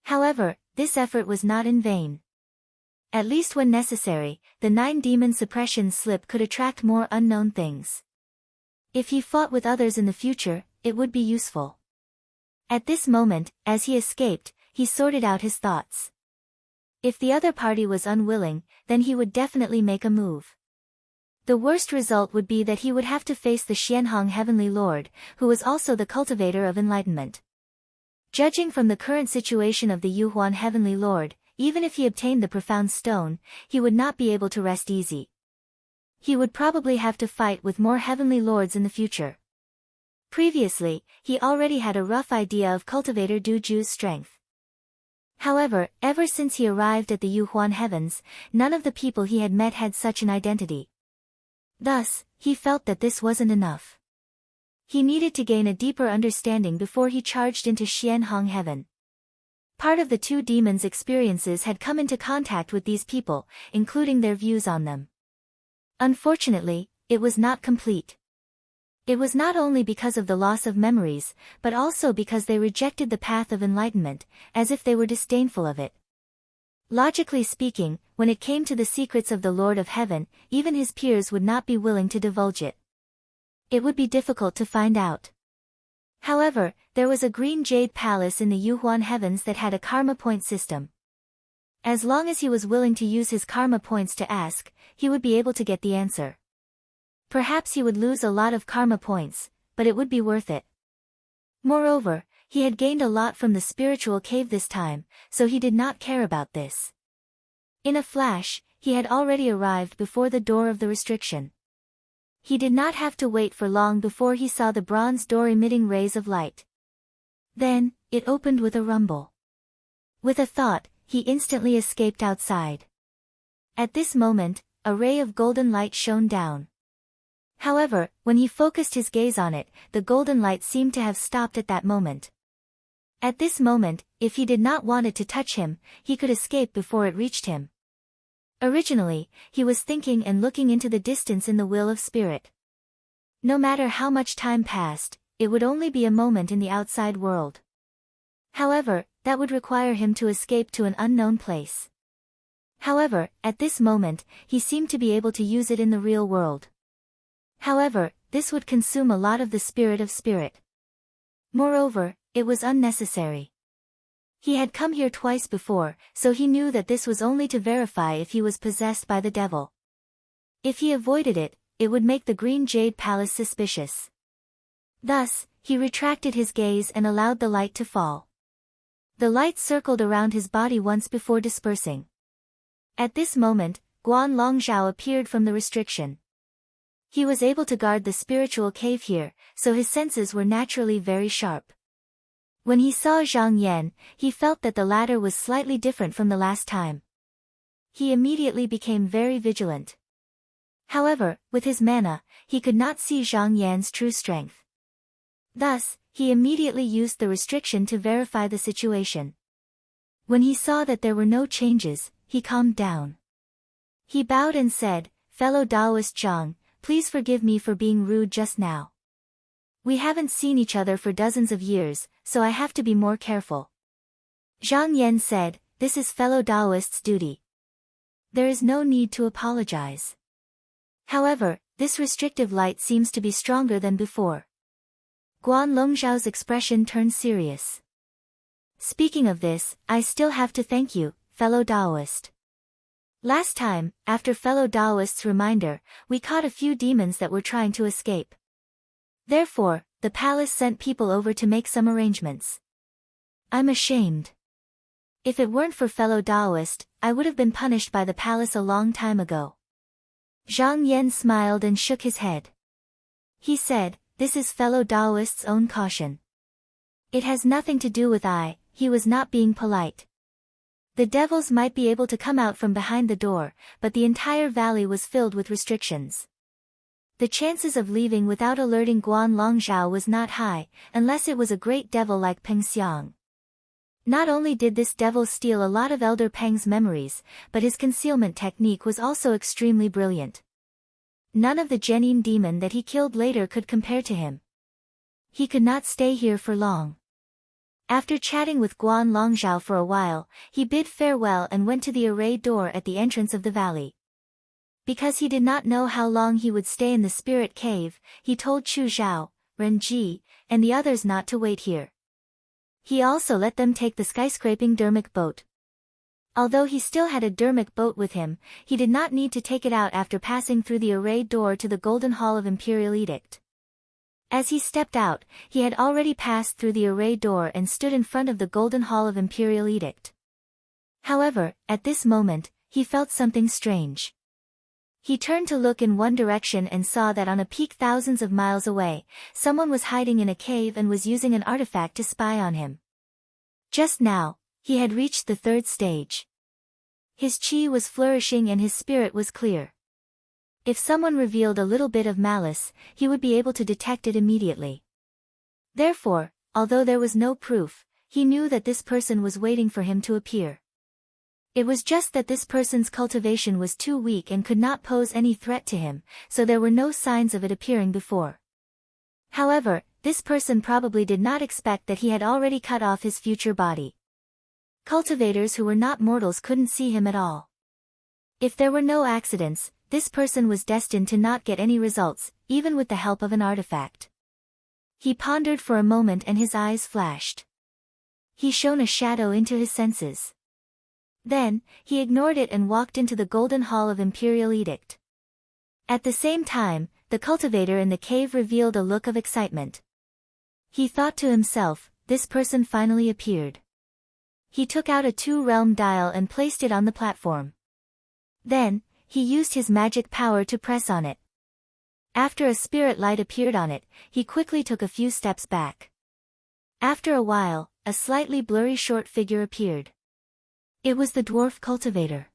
However, this effort was not in vain. At least when necessary, the 9-demon suppression slip could attract more unknown things. If he fought with others in the future, it would be useful. At this moment, as he escaped, he sorted out his thoughts. If the other party was unwilling, then he would definitely make a move. The worst result would be that he would have to face the Xianhong Heavenly Lord, who was also the cultivator of enlightenment. Judging from the current situation of the Yuhuan Heavenly Lord, even if he obtained the profound stone, he would not be able to rest easy. He would probably have to fight with more heavenly lords in the future. Previously, he already had a rough idea of cultivator Du Ju's strength. However, ever since he arrived at the Yuhuan Heavens, none of the people he had met had such an identity. Thus, he felt that this wasn't enough. He needed to gain a deeper understanding before he charged into Xianhong Heaven. Part of the 2 demons' experiences had come into contact with these people, including their views on them. Unfortunately, it was not complete. It was not only because of the loss of memories, but also because they rejected the path of enlightenment, as if they were disdainful of it. Logically speaking, when it came to the secrets of the Lord of Heaven, even his peers would not be willing to divulge it. It would be difficult to find out. However, there was a green jade palace in the Yuhuan Heavens that had a karma point system. As long as he was willing to use his karma points to ask, he would be able to get the answer. Perhaps he would lose a lot of karma points, but it would be worth it. Moreover, he had gained a lot from the spiritual cave this time, so he did not care about this. In a flash, he had already arrived before the door of the restriction. He did not have to wait for long before he saw the bronze door emitting rays of light. Then, it opened with a rumble. With a thought, he instantly escaped outside. At this moment, a ray of golden light shone down. However, when he focused his gaze on it, the golden light seemed to have stopped at that moment. At this moment, if he did not want it to touch him, he could escape before it reached him. Originally, he was thinking and looking into the distance in the will of spirit. No matter how much time passed, it would only be a moment in the outside world. However, that would require him to escape to an unknown place. However, at this moment, he seemed to be able to use it in the real world. However, this would consume a lot of the spirit of spirit. Moreover, it was unnecessary. He had come here twice before, so he knew that this was only to verify if he was possessed by the devil. If he avoided it, it would make the Green Jade Palace suspicious. Thus, he retracted his gaze and allowed the light to fall. The light circled around his body once before dispersing. At this moment, Guan Longzhao appeared from the restriction. He was able to guard the spiritual cave here, so his senses were naturally very sharp. When he saw Zhang Yan, he felt that the latter was slightly different from the last time. He immediately became very vigilant. However, with his mana, he could not see Zhang Yan's true strength. Thus, he immediately used the restriction to verify the situation. When he saw that there were no changes, he calmed down. He bowed and said, "Fellow Taoist Zhang, please forgive me for being rude just now. We haven't seen each other for dozens of years, so I have to be more careful." Zhang Yan said, "This is fellow Taoist's duty. There is no need to apologize." However, this restrictive light seems to be stronger than before. Guan Longzhao's expression turned serious. "Speaking of this, I still have to thank you, fellow Taoist. Last time, after fellow Taoist's reminder, we caught a few demons that were trying to escape. Therefore, the palace sent people over to make some arrangements. I'm ashamed. If it weren't for fellow Taoist, I would have been punished by the palace a long time ago." Zhang Yan smiled and shook his head. He said, "This is fellow Taoist's own caution. It has nothing to do with he was not being polite. The devils might be able to come out from behind the door, but the entire valley was filled with restrictions. The chances of leaving without alerting Guan Longzhao was not high, unless it was a great devil like Peng Xiang. Not only did this devil steal a lot of Elder Peng's memories, but his concealment technique was also extremely brilliant. None of the Genin demon that he killed later could compare to him. He could not stay here for long. After chatting with Guan Longzhao for a while, he bid farewell and went to the array door at the entrance of the valley. Because he did not know how long he would stay in the spirit cave, he told Chu Zhao, Ren Ji, and the others not to wait here. He also let them take the skyscraping dermic boat. Although he still had a dermic boat with him, he did not need to take it out after passing through the array door to the Golden Hall of Imperial Edict. As he stepped out, he had already passed through the array door and stood in front of the Golden Hall of Imperial Edict. However, at this moment, he felt something strange. He turned to look in one direction and saw that on a peak thousands of miles away, someone was hiding in a cave and was using an artifact to spy on him. Just now, he had reached the third stage. His chi was flourishing and his spirit was clear. If someone revealed a little bit of malice, he would be able to detect it immediately. Therefore, although there was no proof, he knew that this person was waiting for him to appear. It was just that this person's cultivation was too weak and could not pose any threat to him, so there were no signs of it appearing before. However, this person probably did not expect that he had already cut off his future body. Cultivators who were not mortals couldn't see him at all. If there were no accidents, this person was destined to not get any results, even with the help of an artifact. He pondered for a moment and his eyes flashed. He shone a shadow into his senses. Then, he ignored it and walked into the Golden Hall of Imperial Edict. At the same time, the cultivator in the cave revealed a look of excitement. He thought to himself, this person finally appeared. He took out a 2-realm dial and placed it on the platform. Then, he used his magic power to press on it. After a spirit light appeared on it, he quickly took a few steps back. After a while, a slightly blurry short figure appeared. It was the dwarf cultivator.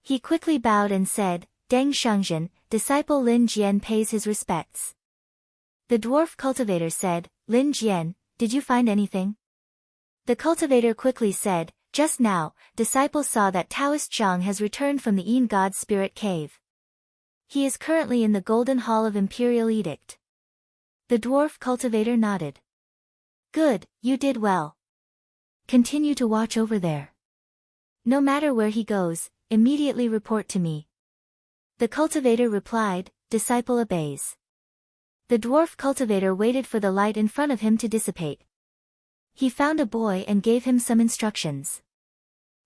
He quickly bowed and said, "Deng Shangzhen, disciple Lin Jian pays his respects." The dwarf cultivator said, "Lin Jian, did you find anything?" The cultivator quickly said, "Just now, disciple saw that Taoist Zhang has returned from the Yin God Spirit Cave. He is currently in the Golden Hall of Imperial Edict." The dwarf cultivator nodded. "Good, you did well. Continue to watch over there. No matter where he goes, immediately report to me." The cultivator replied, "Disciple obeys." The dwarf cultivator waited for the light in front of him to dissipate. He found a boy and gave him some instructions.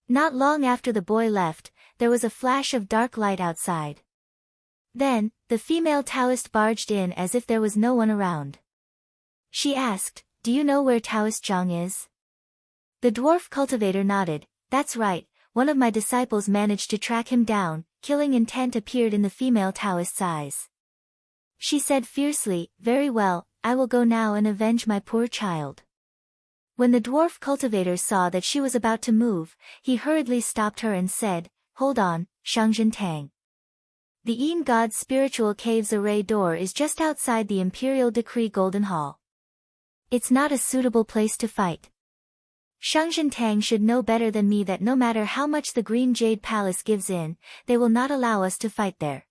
Not long after the boy left, there was a flash of dark light outside. Then, the female Taoist barged in as if there was no one around. She asked, "Do you know where Taoist Zhang is?" The dwarf cultivator nodded. "That's right, one of my disciples managed to track him down." Killing intent appeared in the female Taoist's eyes. She said fiercely, "Very well, I will go now and avenge my poor child." When the dwarf cultivator saw that she was about to move, he hurriedly stopped her and said, "Hold on, Shangzhen Tang. The Yin God's spiritual cave's array door is just outside the Imperial Decree Golden Hall. It's not a suitable place to fight. Shangzhen Tang should know better than me that no matter how much the Green Jade Palace gives in, they will not allow us to fight there."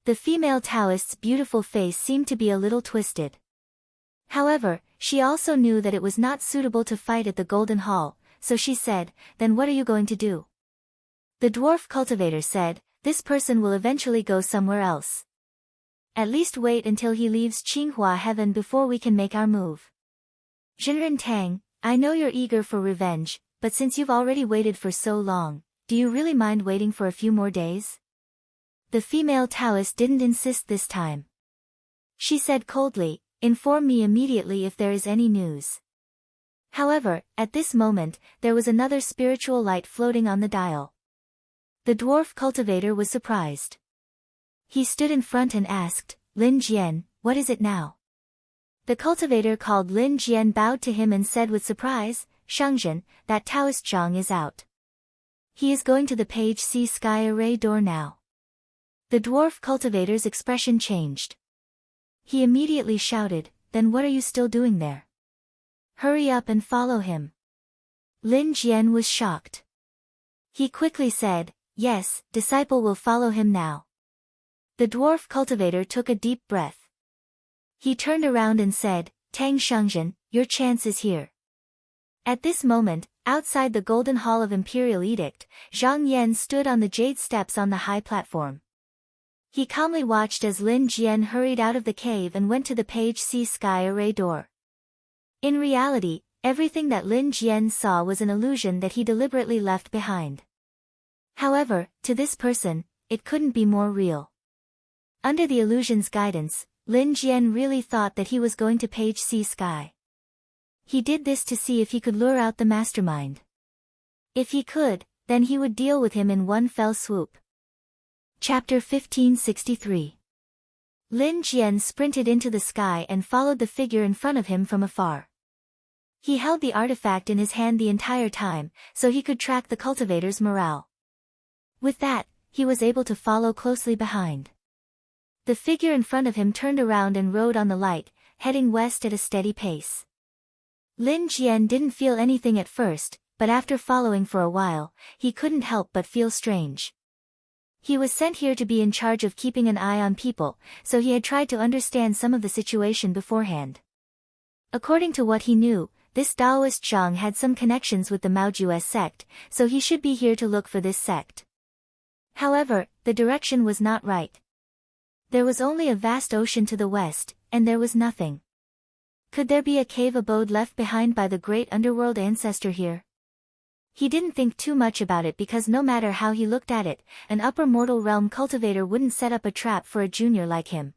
The female Taoist's beautiful face seemed to be a little twisted. However, she also knew that it was not suitable to fight at the Golden Hall, so she said, "Then what are you going to do?" The dwarf cultivator said, "This person will eventually go somewhere else. At least wait until he leaves Qinghua Heaven before we can make our move. Zhenren Tang, I know you're eager for revenge, but since you've already waited for so long, do you really mind waiting for a few more days?" The female Taoist didn't insist this time. She said coldly, "Inform me immediately if there is any news." However, at this moment, there was another spiritual light floating on the dial. The dwarf cultivator was surprised. He stood in front and asked, "Lin Jian, what is it now?" The cultivator called Lin Jian bowed to him and said with surprise, "Shangzhen, that Taoist Zhang is out. He is going to the Page C Sky Array door now." The dwarf cultivator's expression changed. He immediately shouted, "Then what are you still doing there? Hurry up and follow him." Lin Jian was shocked. He quickly said, "Yes, disciple will follow him now." The dwarf cultivator took a deep breath. He turned around and said, "Tang Shangzhen, your chance is here." At this moment, outside the Golden Hall of Imperial Edict, Zhang Yan stood on the jade steps on the high platform. He calmly watched as Lin Jian hurried out of the cave and went to the Page C Sky Array door. In reality, everything that Lin Jian saw was an illusion that he deliberately left behind. However, to this person, it couldn't be more real. Under the illusion's guidance, Lin Jian really thought that he was going to Page C Sky. He did this to see if he could lure out the mastermind. If he could, then he would deal with him in one fell swoop. Chapter 1563. Lin Jian sprinted into the sky and followed the figure in front of him from afar. He held the artifact in his hand the entire time, so he could track the cultivator's morale. With that, he was able to follow closely behind. The figure in front of him turned around and rode on the light, heading west at a steady pace. Lin Jian didn't feel anything at first, but after following for a while, he couldn't help but feel strange. He was sent here to be in charge of keeping an eye on people, so he had tried to understand some of the situation beforehand. According to what he knew, this Taoist Zhang had some connections with the Maojues sect, so he should be here to look for this sect. However, the direction was not right. There was only a vast ocean to the west, and there was nothing. Could there be a cave abode left behind by the great underworld ancestor here? He didn't think too much about it because no matter how he looked at it, an upper mortal realm cultivator wouldn't set up a trap for a junior like him.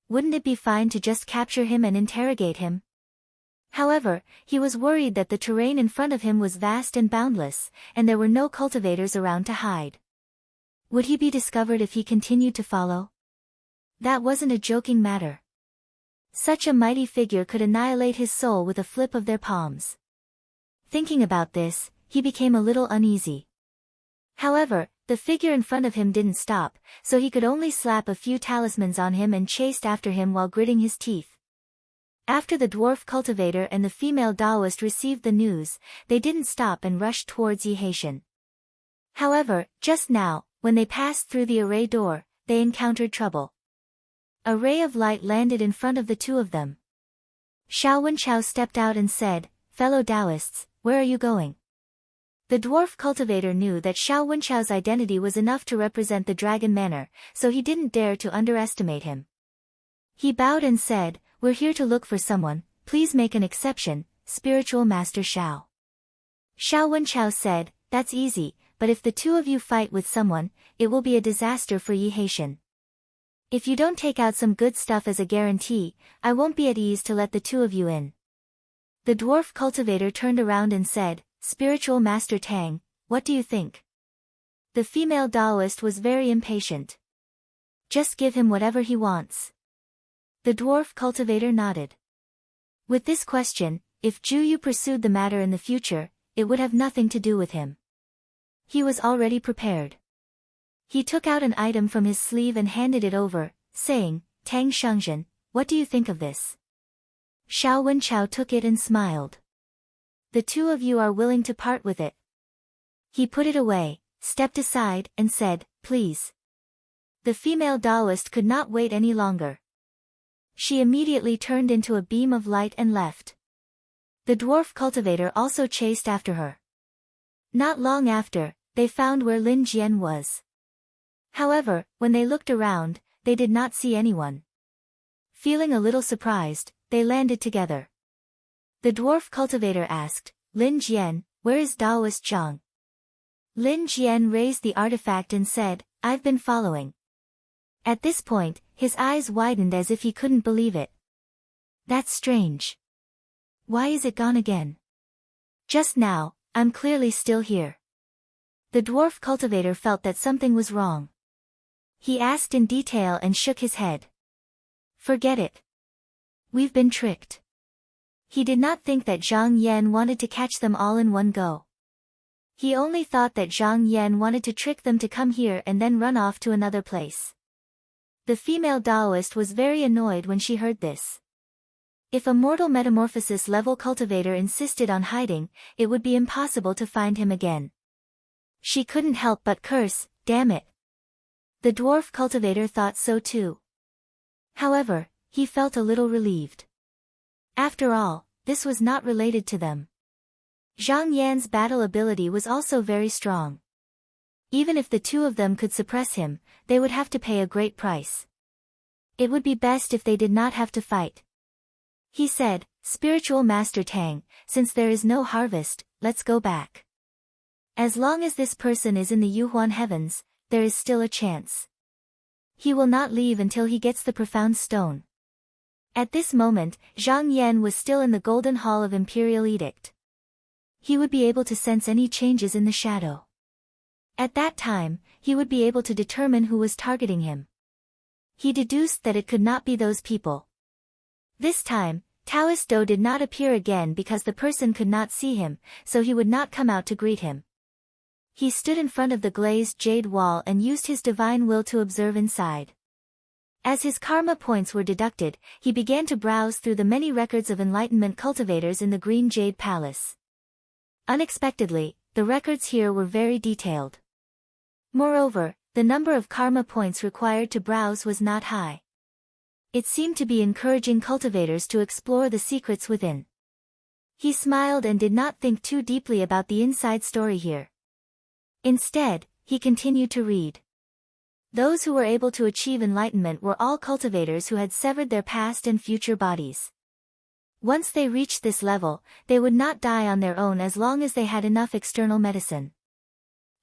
Wouldn't it be fine to just capture him and interrogate him? However, he was worried that the terrain in front of him was vast and boundless, and there were no cultivators around to hide. Would he be discovered if he continued to follow? That wasn't a joking matter. Such a mighty figure could annihilate his soul with a flip of their palms. Thinking about this, he became a little uneasy. However, the figure in front of him didn't stop, so he could only slap a few talismans on him and chased after him while gritting his teeth. After the dwarf cultivator and the female Taoist received the news, they didn't stop and rushed towards Yi Haitian. However, just now, when they passed through the array door, they encountered trouble. A ray of light landed in front of the two of them. Xiao Wenchao stepped out and said, "Fellow Taoists, where are you going?" The dwarf cultivator knew that Xiao Wenchao's identity was enough to represent the dragon manor, so he didn't dare to underestimate him. He bowed and said, "We're here to look for someone, please make an exception, spiritual master Xiao." Xiao Wenchao said, "That's easy, but if the two of you fight with someone, it will be a disaster for Yi Haitian. If you don't take out some good stuff as a guarantee, I won't be at ease to let the two of you in." The dwarf cultivator turned around and said, "Spiritual Master Tang, what do you think?" The female Taoist was very impatient. "Just give him whatever he wants." The dwarf cultivator nodded. With this question, if Zhu Yu pursued the matter in the future, it would have nothing to do with him. He was already prepared. He took out an item from his sleeve and handed it over, saying, "Tang Shengzhen, what do you think of this?" Xiao Wenchao took it and smiled. "The two of you are willing to part with it." He put it away, stepped aside, and said, "Please." The female Taoist could not wait any longer. She immediately turned into a beam of light and left. The dwarf cultivator also chased after her. Not long after, they found where Lin Jian was. However, when they looked around, they did not see anyone. Feeling a little surprised, they landed together. The dwarf cultivator asked, "Lin Jian, where is Taoist Zhang?" Lin Jian raised the artifact and said, "I've been following." At this point, his eyes widened as if he couldn't believe it. "That's strange. Why is it gone again? Just now, I'm clearly still here." The dwarf cultivator felt that something was wrong. He asked in detail and shook his head. "Forget it. We've been tricked." He did not think that Zhang Yan wanted to catch them all in one go. He only thought that Zhang Yan wanted to trick them to come here and then run off to another place. The female Taoist was very annoyed when she heard this. If a mortal metamorphosis level cultivator insisted on hiding, it would be impossible to find him again. She couldn't help but curse, "Damn it." The dwarf cultivator thought so too. However, he felt a little relieved. After all, this was not related to them. Zhang Yan's battle ability was also very strong. Even if the two of them could suppress him, they would have to pay a great price. It would be best if they did not have to fight. He said, "Spiritual Master Tang, since there is no harvest, let's go back. As long as this person is in the Yuhuan heavens, there is still a chance. He will not leave until he gets the profound stone." At this moment, Zhang Yan was still in the Golden Hall of Imperial Edict. He would be able to sense any changes in the shadow. At that time, he would be able to determine who was targeting him. He deduced that it could not be those people. This time, Taoist Do did not appear again because the person could not see him, so he would not come out to greet him. He stood in front of the glazed jade wall and used his divine will to observe inside. As his karma points were deducted, he began to browse through the many records of enlightenment cultivators in the Green Jade Palace. Unexpectedly, the records here were very detailed. Moreover, the number of karma points required to browse was not high. It seemed to be encouraging cultivators to explore the secrets within. He smiled and did not think too deeply about the inside story here. Instead, he continued to read. Those who were able to achieve enlightenment were all cultivators who had severed their past and future bodies. Once they reached this level, they would not die on their own as long as they had enough external medicine.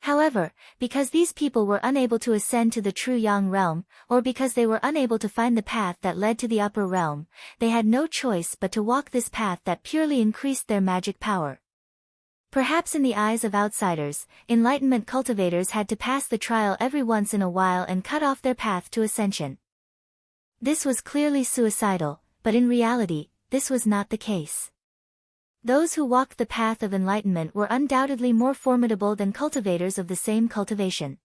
However, because these people were unable to ascend to the true Yang realm, or because they were unable to find the path that led to the upper realm, they had no choice but to walk this path that purely increased their magic power. Perhaps in the eyes of outsiders, enlightenment cultivators had to pass the trial every once in a while and cut off their path to ascension. This was clearly suicidal, but in reality, this was not the case. Those who walked the path of enlightenment were undoubtedly more formidable than cultivators of the same cultivation.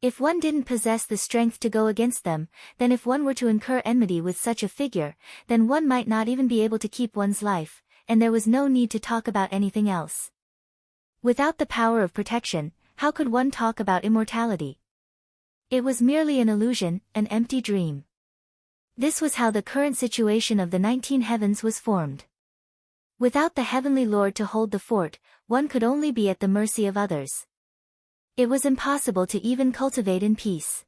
If one didn't possess the strength to go against them, then if one were to incur enmity with such a figure, then one might not even be able to keep one's life, and there was no need to talk about anything else. Without the power of protection, how could one talk about immortality? It was merely an illusion, an empty dream. This was how the current situation of the 19 heavens was formed. Without the Heavenly Lord to hold the fort, one could only be at the mercy of others. It was impossible to even cultivate in peace.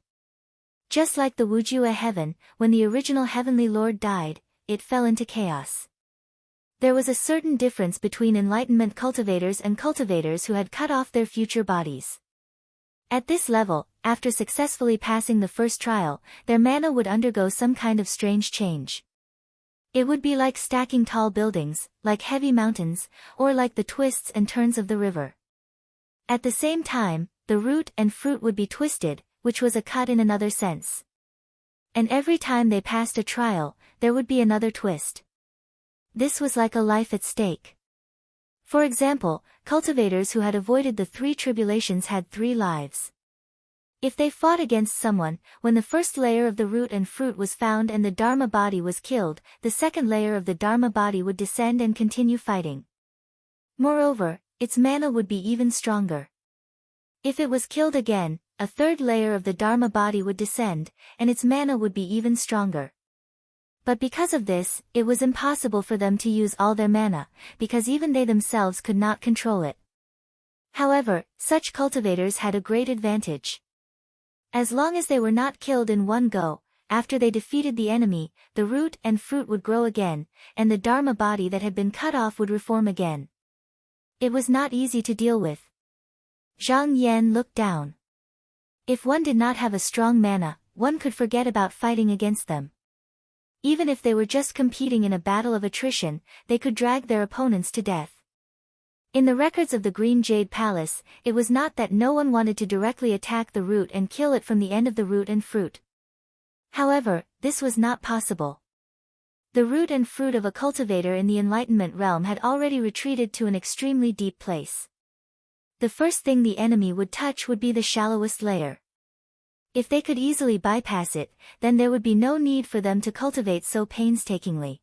Just like the Wujue heaven, when the original Heavenly Lord died, it fell into chaos. There was a certain difference between enlightenment cultivators and cultivators who had cut off their future bodies. At this level, after successfully passing the first trial, their mana would undergo some kind of strange change. It would be like stacking tall buildings, like heavy mountains, or like the twists and turns of the river. At the same time, the root and fruit would be twisted, which was a cut in another sense. And every time they passed a trial, there would be another twist. This was like a life at stake. For example, cultivators who had avoided the 3 tribulations had 3 lives. If they fought against someone, when the first layer of the root and fruit was found and the Dharma body was killed, the second layer of the Dharma body would descend and continue fighting. Moreover, its mana would be even stronger. If it was killed again, a third layer of the Dharma body would descend, and its mana would be even stronger. But because of this, it was impossible for them to use all their mana, because even they themselves could not control it. However, such cultivators had a great advantage. As long as they were not killed in one go, after they defeated the enemy, the root and fruit would grow again, and the Dharma body that had been cut off would reform again. It was not easy to deal with. Zhang Yan looked down. If one did not have a strong mana, one could forget about fighting against them. Even if they were just competing in a battle of attrition, they could drag their opponents to death. In the records of the Green Jade Palace, it was not that no one wanted to directly attack the root and kill it from the end of the root and fruit. However, this was not possible. The root and fruit of a cultivator in the Enlightenment realm had already retreated to an extremely deep place. The first thing the enemy would touch would be the shallowest layer. If they could easily bypass it, then there would be no need for them to cultivate so painstakingly.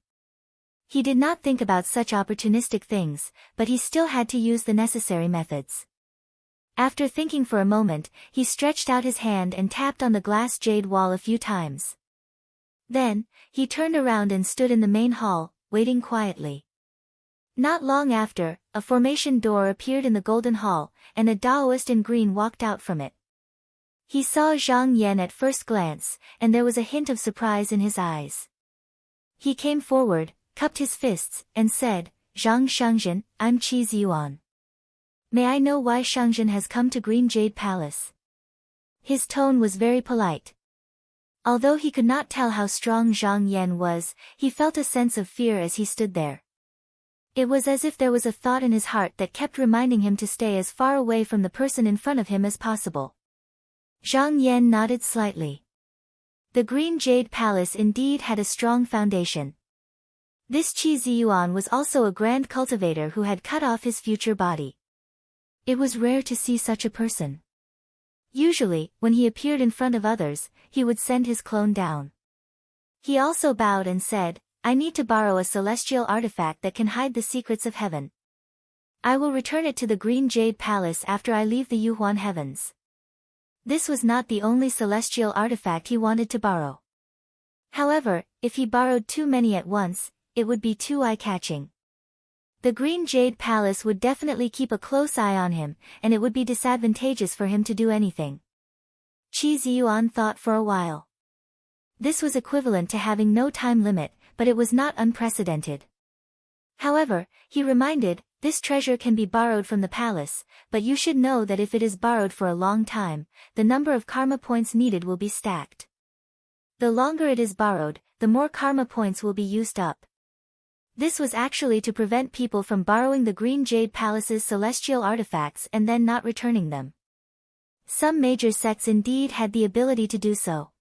He did not think about such opportunistic things, but he still had to use the necessary methods. After thinking for a moment, he stretched out his hand and tapped on the glass jade wall a few times. Then, he turned around and stood in the main hall, waiting quietly. Not long after, a formation door appeared in the Golden Hall, and a Taoist in green walked out from it. He saw Zhang Yan at first glance, and there was a hint of surprise in his eyes. He came forward, cupped his fists, and said, "Zhang Shangzhen, I'm Qi Ziyuan. May I know why Shangzhen has come to Green Jade Palace?" His tone was very polite. Although he could not tell how strong Zhang Yan was, he felt a sense of fear as he stood there. It was as if there was a thought in his heart that kept reminding him to stay as far away from the person in front of him as possible. Zhang Yan nodded slightly. The Green Jade Palace indeed had a strong foundation. This Qi Ziyuan was also a grand cultivator who had cut off his future body. It was rare to see such a person. Usually, when he appeared in front of others, he would send his clone down. He also bowed and said, "I need to borrow a celestial artifact that can hide the secrets of heaven. I will return it to the Green Jade Palace after I leave the Yuhuan Heavens." This was not the only celestial artifact he wanted to borrow. However, if he borrowed too many at once, it would be too eye-catching. The Green Jade Palace would definitely keep a close eye on him, and it would be disadvantageous for him to do anything. Qi Ziyuan thought for a while. This was equivalent to having no time limit, but it was not unprecedented. However, he reminded, "This treasure can be borrowed from the palace, but you should know that if it is borrowed for a long time, the number of karma points needed will be stacked. The longer it is borrowed, the more karma points will be used up." This was actually to prevent people from borrowing the Green Jade Palace's celestial artifacts and then not returning them. Some major sects indeed had the ability to do so.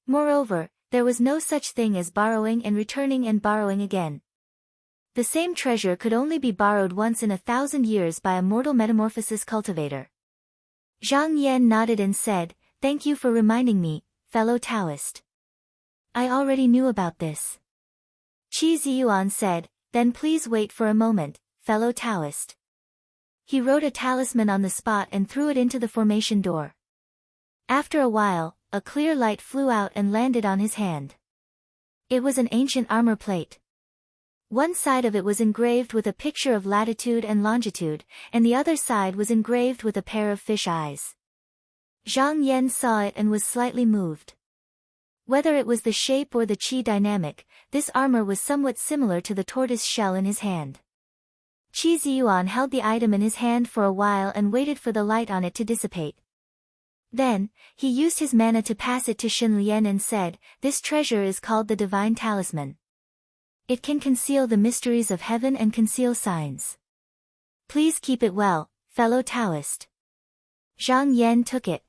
Moreover, there was no such thing as borrowing and returning and borrowing again. The same treasure could only be borrowed once in 1,000 years by a mortal metamorphosis cultivator. Zhang Yan nodded and said, Thank you for reminding me, fellow Taoist. I already knew about this. Qi Ziyuan said, then please wait for a moment, fellow Taoist. He wrote a talisman on the spot and threw it into the formation door. After a while, a clear light flew out and landed on his hand. It was an ancient armor plate. One side of it was engraved with a picture of latitude and longitude, and the other side was engraved with a pair of fish eyes. Zhang Yan saw it and was slightly moved. Whether it was the shape or the qi dynamic, this armor was somewhat similar to the tortoise shell in his hand. Qi Ziyuan held the item in his hand for a while and waited for the light on it to dissipate. Then, he used his mana to pass it to Shen Lian and said, this treasure is called the Divine Talisman. It can conceal the mysteries of heaven and conceal signs. Please keep it well, fellow Taoist. Zhang Yan took it.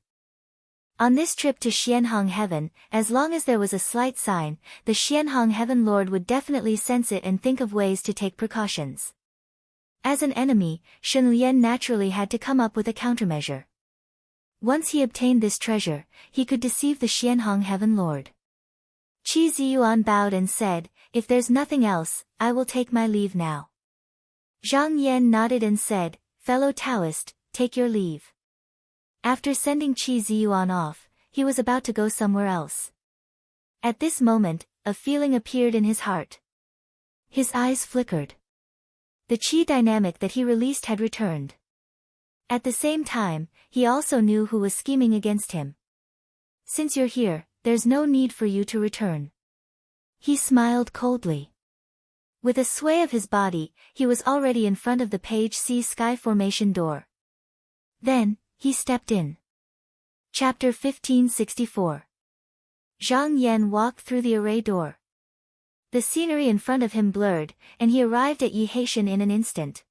On this trip to Xianhong Heaven, as long as there was a slight sign, the Xianhong Heaven Lord would definitely sense it and think of ways to take precautions. As an enemy, Shen Lian naturally had to come up with a countermeasure. Once he obtained this treasure, he could deceive the Xianhong Heaven Lord. Qi Ziyuan bowed and said, if there's nothing else, I will take my leave now. Zhang Yan nodded and said, fellow Taoist, take your leave. After sending Qi Ziyuan off, he was about to go somewhere else. At this moment, a feeling appeared in his heart. His eyes flickered. The qi dynamic that he released had returned. At the same time, he also knew who was scheming against him. Since you're here, there's no need for you to return. He smiled coldly. With a sway of his body, he was already in front of the page C sky formation door. Then, he stepped in. Chapter 1564. Zhang Yan walked through the array door. The scenery in front of him blurred, and he arrived at Yi Heishan in an instant.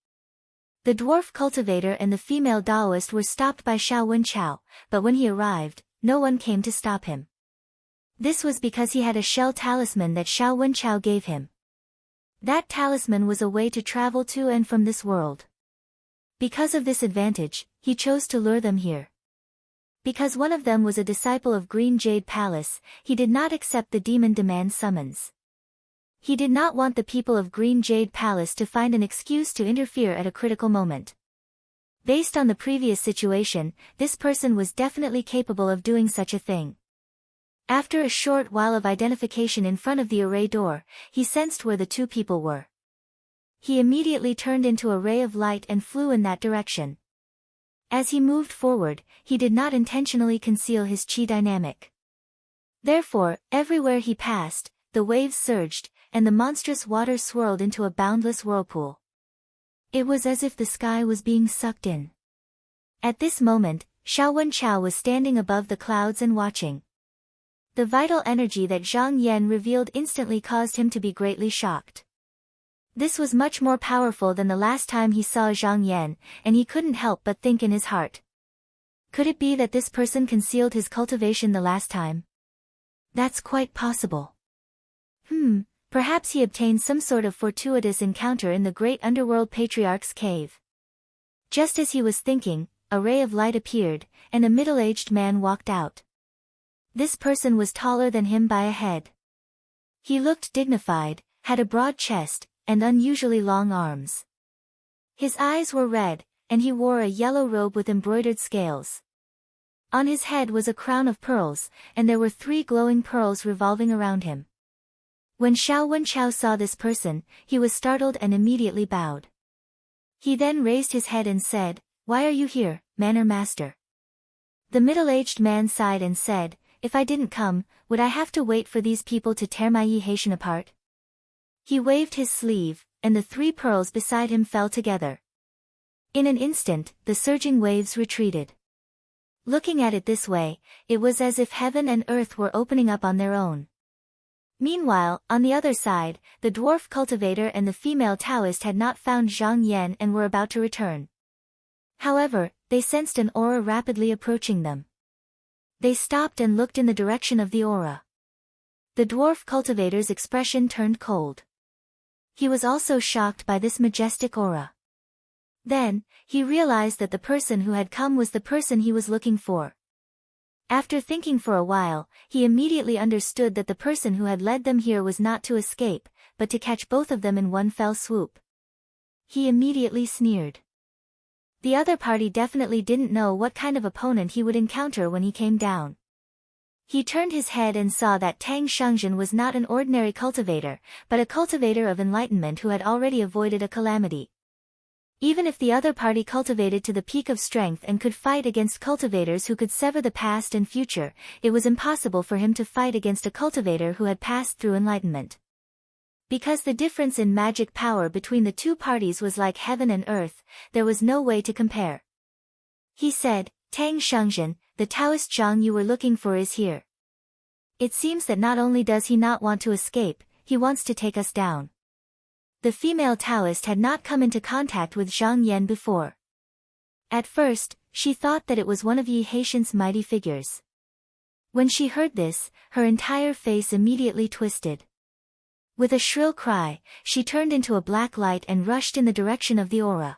The dwarf cultivator and the female Taoist were stopped by Xiao Wenchao, but when he arrived, no one came to stop him. This was because he had a shell talisman that Xiao Wenchao gave him. That talisman was a way to travel to and from this world. Because of this advantage, he chose to lure them here. Because one of them was a disciple of Green Jade Palace, he did not accept the demon demand summons. He did not want the people of Green Jade Palace to find an excuse to interfere at a critical moment. Based on the previous situation, this person was definitely capable of doing such a thing. After a short while of identification in front of the array door, he sensed where the two people were. He immediately turned into a ray of light and flew in that direction. As he moved forward, he did not intentionally conceal his qi dynamic. Therefore, everywhere he passed, the waves surged, and the monstrous water swirled into a boundless whirlpool. It was as if the sky was being sucked in. At this moment, Xiao Wenchao was standing above the clouds and watching. The vital energy that Zhang Yan revealed instantly caused him to be greatly shocked. This was much more powerful than the last time he saw Zhang Yan, and he couldn't help but think in his heart. Could it be that this person concealed his cultivation the last time? That's quite possible. Perhaps he obtained some sort of fortuitous encounter in the great underworld patriarch's cave. Just as he was thinking, a ray of light appeared, and a middle-aged man walked out. This person was taller than him by a head. He looked dignified, had a broad chest, and unusually long arms. His eyes were red, and he wore a yellow robe with embroidered scales. On his head was a crown of pearls, and there were 3 glowing pearls revolving around him. When Xiao Wenchao saw this person, he was startled and immediately bowed. He then raised his head and said, "Why are you here, Manor Master?" The middle-aged man sighed and said, "If I didn't come, would I have to wait for these people to tear my Yi Heishan apart?" He waved his sleeve, and the 3 pearls beside him fell together. In an instant, the surging waves retreated. Looking at it this way, it was as if heaven and earth were opening up on their own. Meanwhile, on the other side, the dwarf cultivator and the female Taoist had not found Zhang Yan and were about to return. However, they sensed an aura rapidly approaching them. They stopped and looked in the direction of the aura. The dwarf cultivator's expression turned cold. He was also shocked by this majestic aura. Then, he realized that the person who had come was the person he was looking for. After thinking for a while, he immediately understood that the person who had led them here was not to escape, but to catch both of them in one fell swoop. He immediately sneered. The other party definitely didn't know what kind of opponent he would encounter when he came down. He turned his head and saw that Tang Shengzhen was not an ordinary cultivator, but a cultivator of enlightenment who had already avoided a calamity. Even if the other party cultivated to the peak of strength and could fight against cultivators who could sever the past and future, it was impossible for him to fight against a cultivator who had passed through enlightenment. Because the difference in magic power between the two parties was like heaven and earth, there was no way to compare. He said, "Tang Shengzhen, the Taoist Zhang you were looking for is here. It seems that not only does he not want to escape, he wants to take us down." The female Taoist had not come into contact with Zhang Yan before. At first, she thought that it was one of Yi Haitian's mighty figures. When she heard this, her entire face immediately twisted. With a shrill cry, she turned into a black light and rushed in the direction of the aura.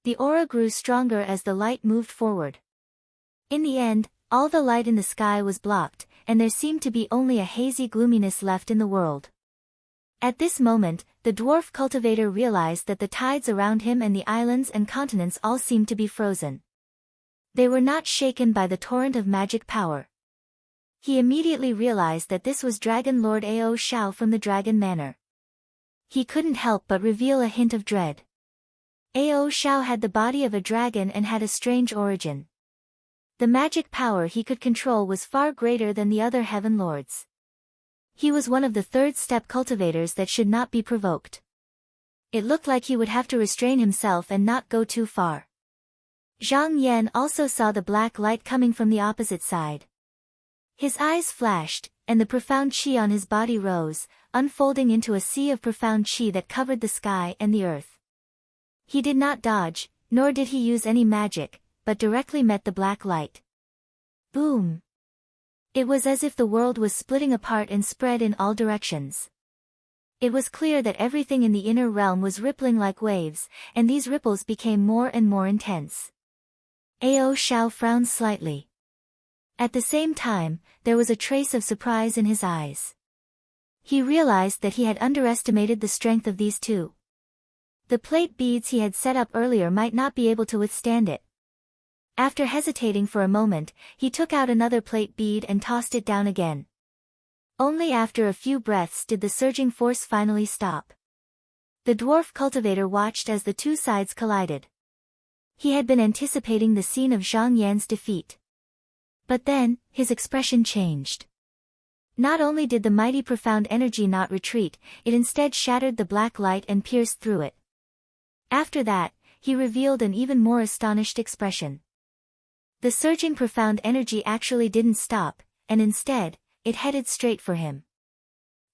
The aura grew stronger as the light moved forward. In the end, all the light in the sky was blocked, and there seemed to be only a hazy gloominess left in the world. At this moment, the dwarf cultivator realized that the tides around him and the islands and continents all seemed to be frozen. They were not shaken by the torrent of magic power. He immediately realized that this was Dragon Lord Ao Shao from the Dragon Manor. He couldn't help but reveal a hint of dread. Ao Shao had the body of a dragon and had a strange origin. The magic power he could control was far greater than the other heaven lords. He was one of the third-step cultivators that should not be provoked. It looked like he would have to restrain himself and not go too far. Zhang Yan also saw the black light coming from the opposite side. His eyes flashed, and the profound qi on his body rose, unfolding into a sea of profound qi that covered the sky and the earth. He did not dodge, nor did he use any magic, but directly met the black light. Boom! It was as if the world was splitting apart and spread in all directions. It was clear that everything in the inner realm was rippling like waves, and these ripples became more and more intense. Ao Shao frowned slightly. At the same time, there was a trace of surprise in his eyes. He realized that he had underestimated the strength of these two. The plate beads he had set up earlier might not be able to withstand it. After hesitating for a moment, he took out another plate bead and tossed it down again. Only after a few breaths did the surging force finally stop. The dwarf cultivator watched as the two sides collided. He had been anticipating the scene of Zhang Yan's defeat. But then, his expression changed. Not only did the mighty profound energy not retreat, it instead shattered the black light and pierced through it. After that, he revealed an even more astonished expression. The surging profound energy actually didn't stop, and instead, it headed straight for him.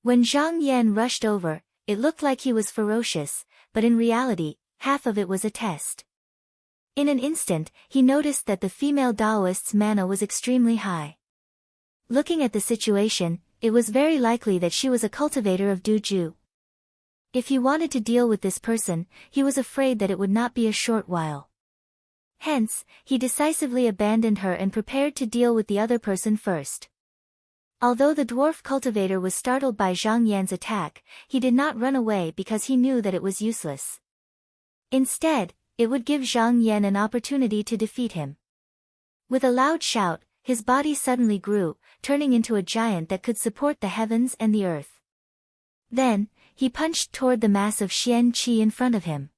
When Zhang Yan rushed over, it looked like he was ferocious, but in reality, half of it was a test. In an instant, he noticed that the female Taoist's mana was extremely high. Looking at the situation, it was very likely that she was a cultivator of Duju. If he wanted to deal with this person, he was afraid that it would not be a short while. Hence, he decisively abandoned her and prepared to deal with the other person first. Although the dwarf cultivator was startled by Zhang Yan's attack, he did not run away because he knew that it was useless. Instead, it would give Zhang Yan an opportunity to defeat him. With a loud shout, his body suddenly grew, turning into a giant that could support the heavens and the earth. Then, he punched toward the mass of Xian Qi in front of him.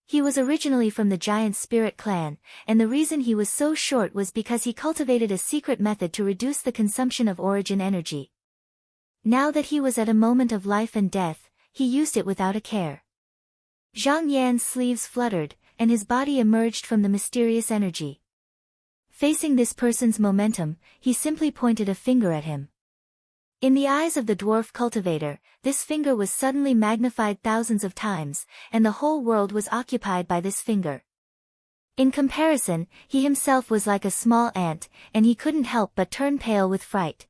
He was originally from the giant spirit clan, and the reason he was so short was because he cultivated a secret method to reduce the consumption of origin energy. Now that he was at a moment of life and death, he used it without a care. Zhang Yan's sleeves fluttered, and his body emerged from the mysterious energy. Facing this person's momentum, he simply pointed a finger at him. In the eyes of the dwarf cultivator, this finger was suddenly magnified thousands of times, and the whole world was occupied by this finger. In comparison, he himself was like a small ant, and he couldn't help but turn pale with fright.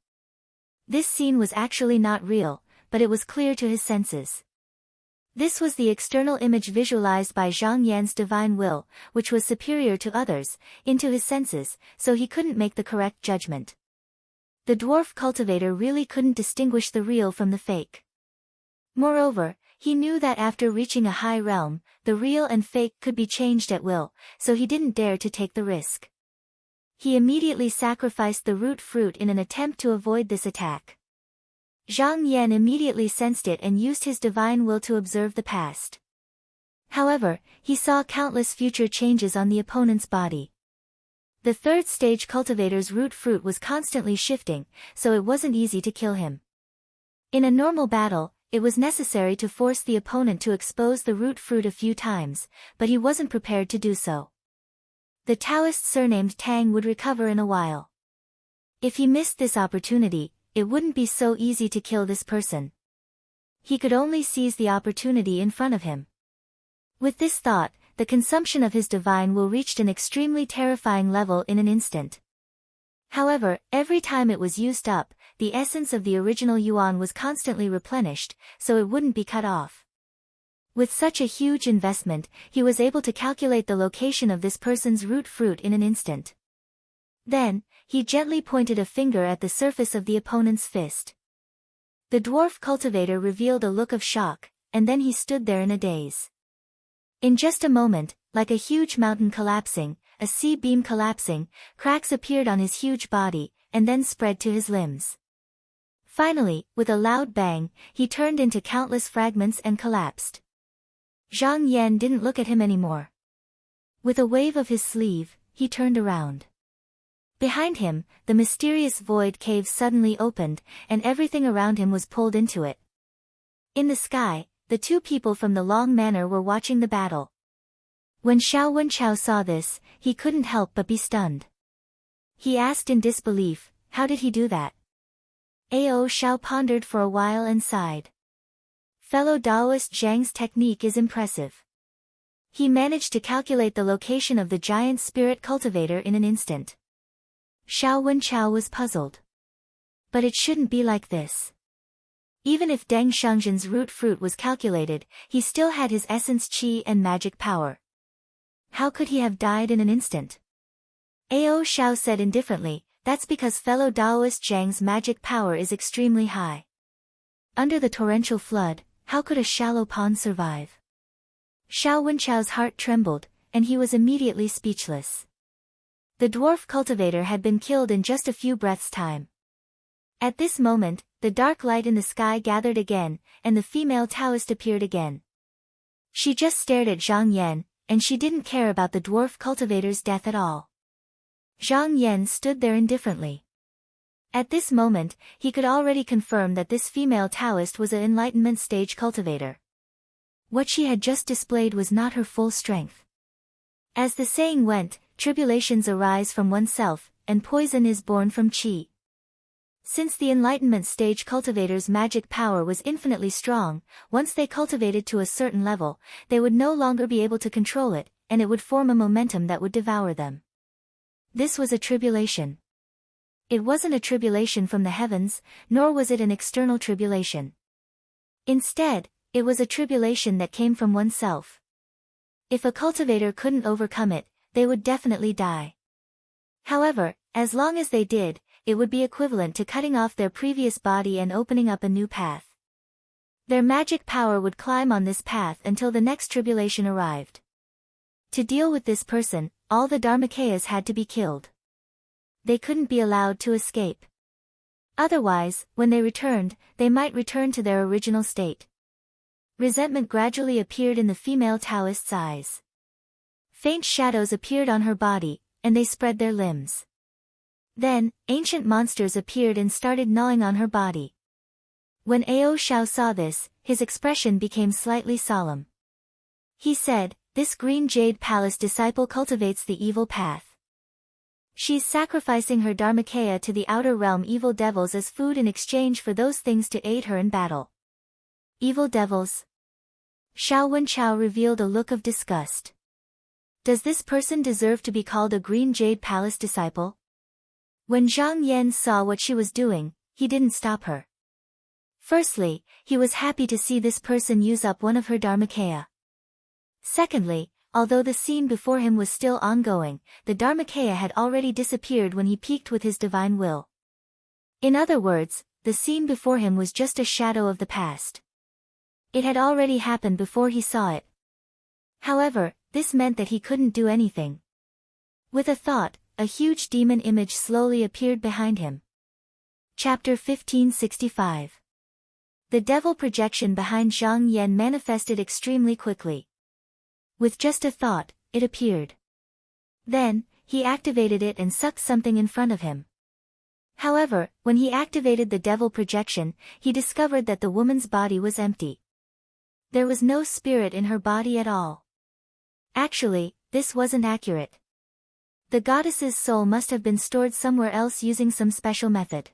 This scene was actually not real, but it was clear to his senses. This was the external image visualized by Zhang Yan's divine will, which was superior to others, into his senses, so he couldn't make the correct judgment. The dwarf cultivator really couldn't distinguish the real from the fake. Moreover, he knew that after reaching a high realm, the real and fake could be changed at will, so he didn't dare to take the risk. He immediately sacrificed the root fruit in an attempt to avoid this attack. Zhang Yan immediately sensed it and used his divine will to observe the past. However, he saw countless future changes on the opponent's body. The third stage cultivator's root fruit was constantly shifting, so it wasn't easy to kill him. In a normal battle, it was necessary to force the opponent to expose the root fruit a few times, but he wasn't prepared to do so. The Taoist surnamed Tang would recover in a while. If he missed this opportunity, it wouldn't be so easy to kill this person. He could only seize the opportunity in front of him. With this thought, the consumption of his divine will reached an extremely terrifying level in an instant. However, every time it was used up, the essence of the original yuan was constantly replenished, so it wouldn't be cut off. With such a huge investment, he was able to calculate the location of this person's root fruit in an instant. Then, he gently pointed a finger at the surface of the opponent's fist. The dwarf cultivator revealed a look of shock, and then he stood there in a daze. In just a moment, like a huge mountain collapsing, a sea beam collapsing, cracks appeared on his huge body, and then spread to his limbs. Finally, with a loud bang, he turned into countless fragments and collapsed. Zhang Yan didn't look at him anymore. With a wave of his sleeve, he turned around. Behind him, the mysterious void cave suddenly opened, and everything around him was pulled into it. In the sky, the two people from the Long Manor were watching the battle. When Xiao Wenchao saw this, he couldn't help but be stunned. He asked in disbelief, how did he do that? Ao Xiao pondered for a while and sighed. Fellow Taoist Zhang's technique is impressive. He managed to calculate the location of the giant spirit cultivator in an instant. Xiao Wenchao was puzzled. But it shouldn't be like this. Even if Deng Shengzhen's root fruit was calculated, he still had his essence qi and magic power. How could he have died in an instant? Ao Xiao said indifferently, that's because fellow Taoist Zhang's magic power is extremely high. Under the torrential flood, how could a shallow pond survive? Xiao Wenchao's heart trembled, and he was immediately speechless. The dwarf cultivator had been killed in just a few breaths' time. At this moment, the dark light in the sky gathered again, and the female Taoist appeared again. She just stared at Zhang Yan, and she didn't care about the dwarf cultivator's death at all. Zhang Yan stood there indifferently. At this moment, he could already confirm that this female Taoist was an enlightenment stage cultivator. What she had just displayed was not her full strength. As the saying went, tribulations arise from oneself, and poison is born from qi. Since the enlightenment stage cultivator's magic power was infinitely strong, once they cultivated to a certain level, they would no longer be able to control it, and it would form a momentum that would devour them. This was a tribulation. It wasn't a tribulation from the heavens, nor was it an external tribulation. Instead, it was a tribulation that came from oneself. If a cultivator couldn't overcome it, they would definitely die. However, as long as they did, it would be equivalent to cutting off their previous body and opening up a new path. Their magic power would climb on this path until the next tribulation arrived. To deal with this person, all the Dharmakayas had to be killed. They couldn't be allowed to escape. Otherwise, when they returned, they might return to their original state. Resentment gradually appeared in the female Taoist's eyes. Faint shadows appeared on her body, and they spread their limbs. Then, ancient monsters appeared and started gnawing on her body. When Ao Xiao saw this, his expression became slightly solemn. He said, "This green jade palace disciple cultivates the evil path. She's sacrificing her Dharmakaya to the outer realm evil devils as food in exchange for those things to aid her in battle." Evil devils? Xiao Wenchao revealed a look of disgust. Does this person deserve to be called a green jade palace disciple? When Zhang Yan saw what she was doing, he didn't stop her. Firstly, he was happy to see this person use up one of her Dharmakaya. Secondly, although the scene before him was still ongoing, the Dharmakaya had already disappeared when he peaked with his divine will. In other words, the scene before him was just a shadow of the past. It had already happened before he saw it. However, this meant that he couldn't do anything. With a thought, a huge demon image slowly appeared behind him. Chapter 1565. The devil projection behind Zhang Yan manifested extremely quickly. With just a thought, it appeared. Then, he activated it and sucked something in front of him. However, when he activated the devil projection, he discovered that the woman's body was empty. There was no spirit in her body at all. Actually, this wasn't accurate. The goddess's soul must have been stored somewhere else using some special method.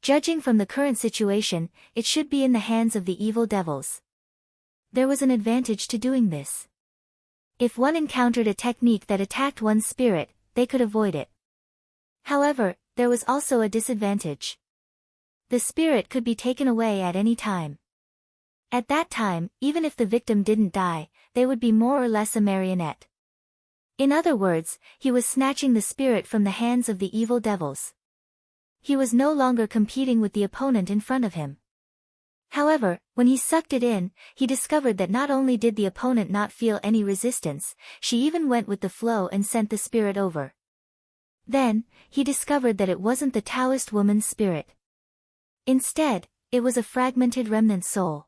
Judging from the current situation, it should be in the hands of the evil devils. There was an advantage to doing this. If one encountered a technique that attacked one's spirit, they could avoid it. However, there was also a disadvantage. The spirit could be taken away at any time. At that time, even if the victim didn't die, they would be more or less a marionette. In other words, he was snatching the spirit from the hands of the evil devils. He was no longer competing with the opponent in front of him. However, when he sucked it in, he discovered that not only did the opponent not feel any resistance, she even went with the flow and sent the spirit over. Then, he discovered that it wasn't the Taoist woman's spirit. Instead, it was a fragmented remnant soul.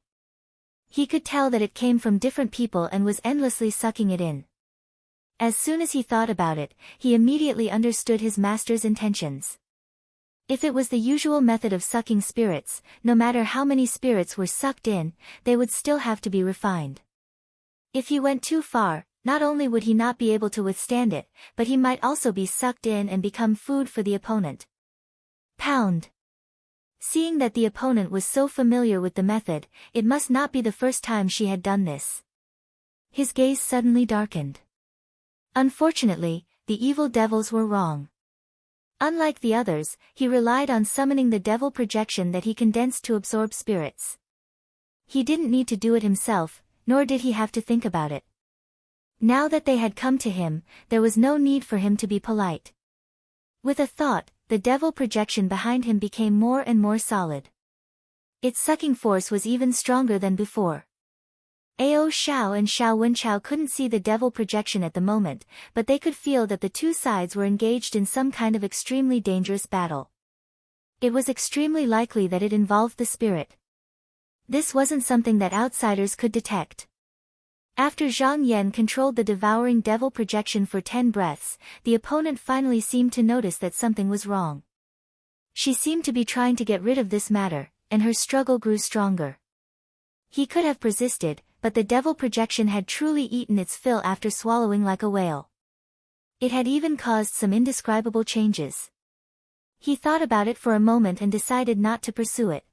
He could tell that it came from different people and was endlessly sucking it in. As soon as he thought about it, he immediately understood his master's intentions. If it was the usual method of sucking spirits, no matter how many spirits were sucked in, they would still have to be refined. If he went too far, not only would he not be able to withstand it, but he might also be sucked in and become food for the opponent. Pound. Seeing that the opponent was so familiar with the method, it must not be the first time she had done this. His gaze suddenly darkened. Unfortunately, the evil devils were wrong. Unlike the others, he relied on summoning the devil projection that he condensed to absorb spirits. He didn't need to do it himself, nor did he have to think about it. Now that they had come to him, there was no need for him to be polite. With a thought, the devil projection behind him became more and more solid. Its sucking force was even stronger than before. Ao Xiao and Xiao Wenchao couldn't see the devil projection at the moment, but they could feel that the two sides were engaged in some kind of extremely dangerous battle. It was extremely likely that it involved the spirit. This wasn't something that outsiders could detect. After Zhang Yan controlled the devouring devil projection for 10 breaths, the opponent finally seemed to notice that something was wrong. She seemed to be trying to get rid of this matter, and her struggle grew stronger. He could have persisted, but the devil projection had truly eaten its fill after swallowing like a whale. It had even caused some indescribable changes. He thought about it for a moment and decided not to pursue it.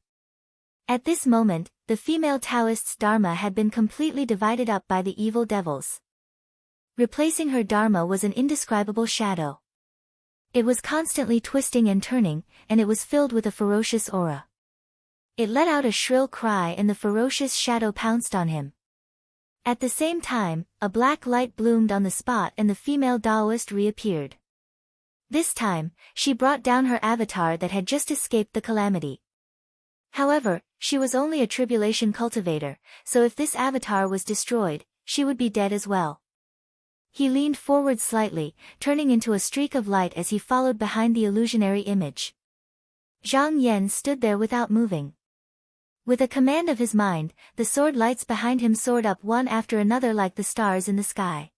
At this moment, the female Taoist's Dharma had been completely divided up by the evil devils. Replacing her Dharma was an indescribable shadow. It was constantly twisting and turning, and it was filled with a ferocious aura. It let out a shrill cry and the ferocious shadow pounced on him. At the same time, a black light bloomed on the spot and the female Taoist reappeared. This time, she brought down her avatar that had just escaped the calamity. However, she was only a tribulation cultivator, so if this avatar was destroyed, she would be dead as well. He leaned forward slightly, turning into a streak of light as he followed behind the illusionary image. Zhang Yan stood there without moving. With a command of his mind, the sword lights behind him soared up one after another like the stars in the sky.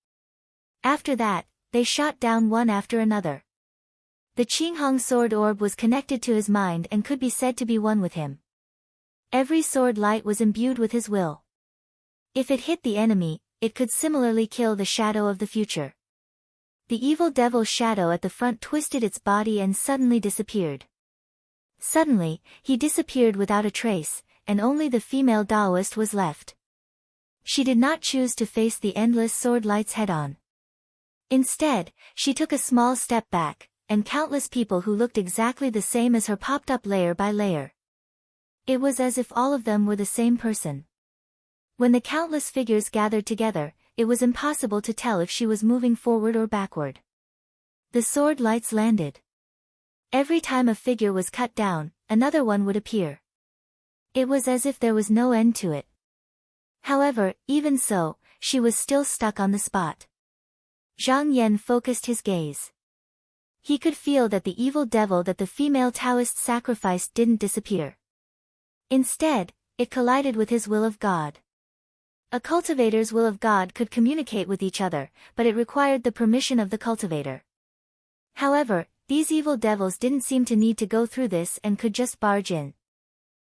After that, they shot down one after another. The Qinghong sword orb was connected to his mind and could be said to be one with him. Every sword light was imbued with his will. If it hit the enemy, it could similarly kill the shadow of the future. The evil devil's shadow at the front twisted its body and suddenly disappeared. Suddenly, he disappeared without a trace, and only the female Taoist was left. She did not choose to face the endless sword lights head-on. Instead, she took a small step back, and countless people who looked exactly the same as her popped up layer by layer. It was as if all of them were the same person. When the countless figures gathered together, it was impossible to tell if she was moving forward or backward. The sword lights landed. Every time a figure was cut down, another one would appear. It was as if there was no end to it. However, even so, she was still stuck on the spot. Zhang Yan focused his gaze. He could feel that the evil devil that the female Taoist sacrificed didn't disappear. Instead, it collided with his will of God. A cultivator's will of God could communicate with each other, but it required the permission of the cultivator. However, these evil devils didn't seem to need to go through this and could just barge in.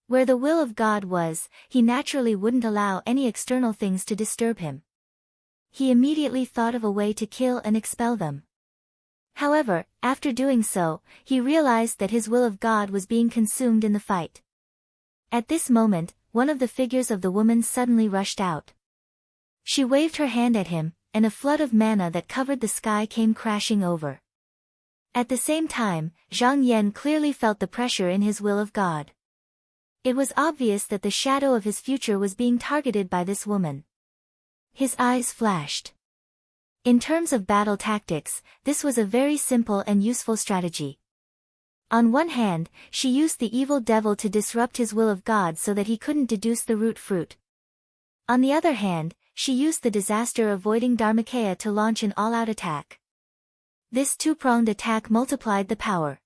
Where the will of God was, he naturally wouldn't allow any external things to disturb him. He immediately thought of a way to kill and expel them. However, after doing so, he realized that his will of God was being consumed in the fight. At this moment, one of the figures of the woman suddenly rushed out. She waved her hand at him, and a flood of mana that covered the sky came crashing over. At the same time, Zhang Yan clearly felt the pressure in his will of God. It was obvious that the shadow of his future was being targeted by this woman. His eyes flashed. In terms of battle tactics, this was a very simple and useful strategy. On one hand, she used the evil devil to disrupt his will of God so that he couldn't deduce the root fruit. On the other hand, she used the disaster-avoiding Dharmakaya to launch an all-out attack. This two-pronged attack multiplied the power.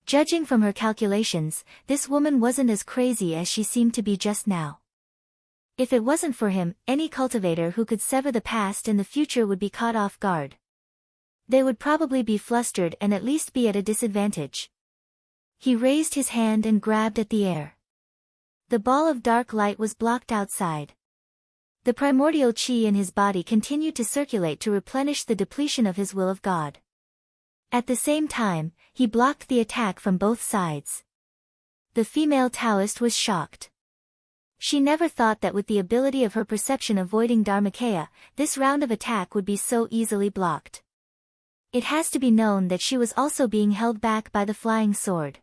Judging from her calculations, this woman wasn't as crazy as she seemed to be just now. If it wasn't for him, any cultivator who could sever the past and the future would be caught off guard. They would probably be flustered and at least be at a disadvantage. He raised his hand and grabbed at the air. The ball of dark light was blocked outside. The primordial chi in his body continued to circulate to replenish the depletion of his will of God. At the same time, he blocked the attack from both sides. The female Taoist was shocked. She never thought that with the ability of her perception avoiding Dharmakaya, this round of attack would be so easily blocked. It has to be known that she was also being held back by the flying sword.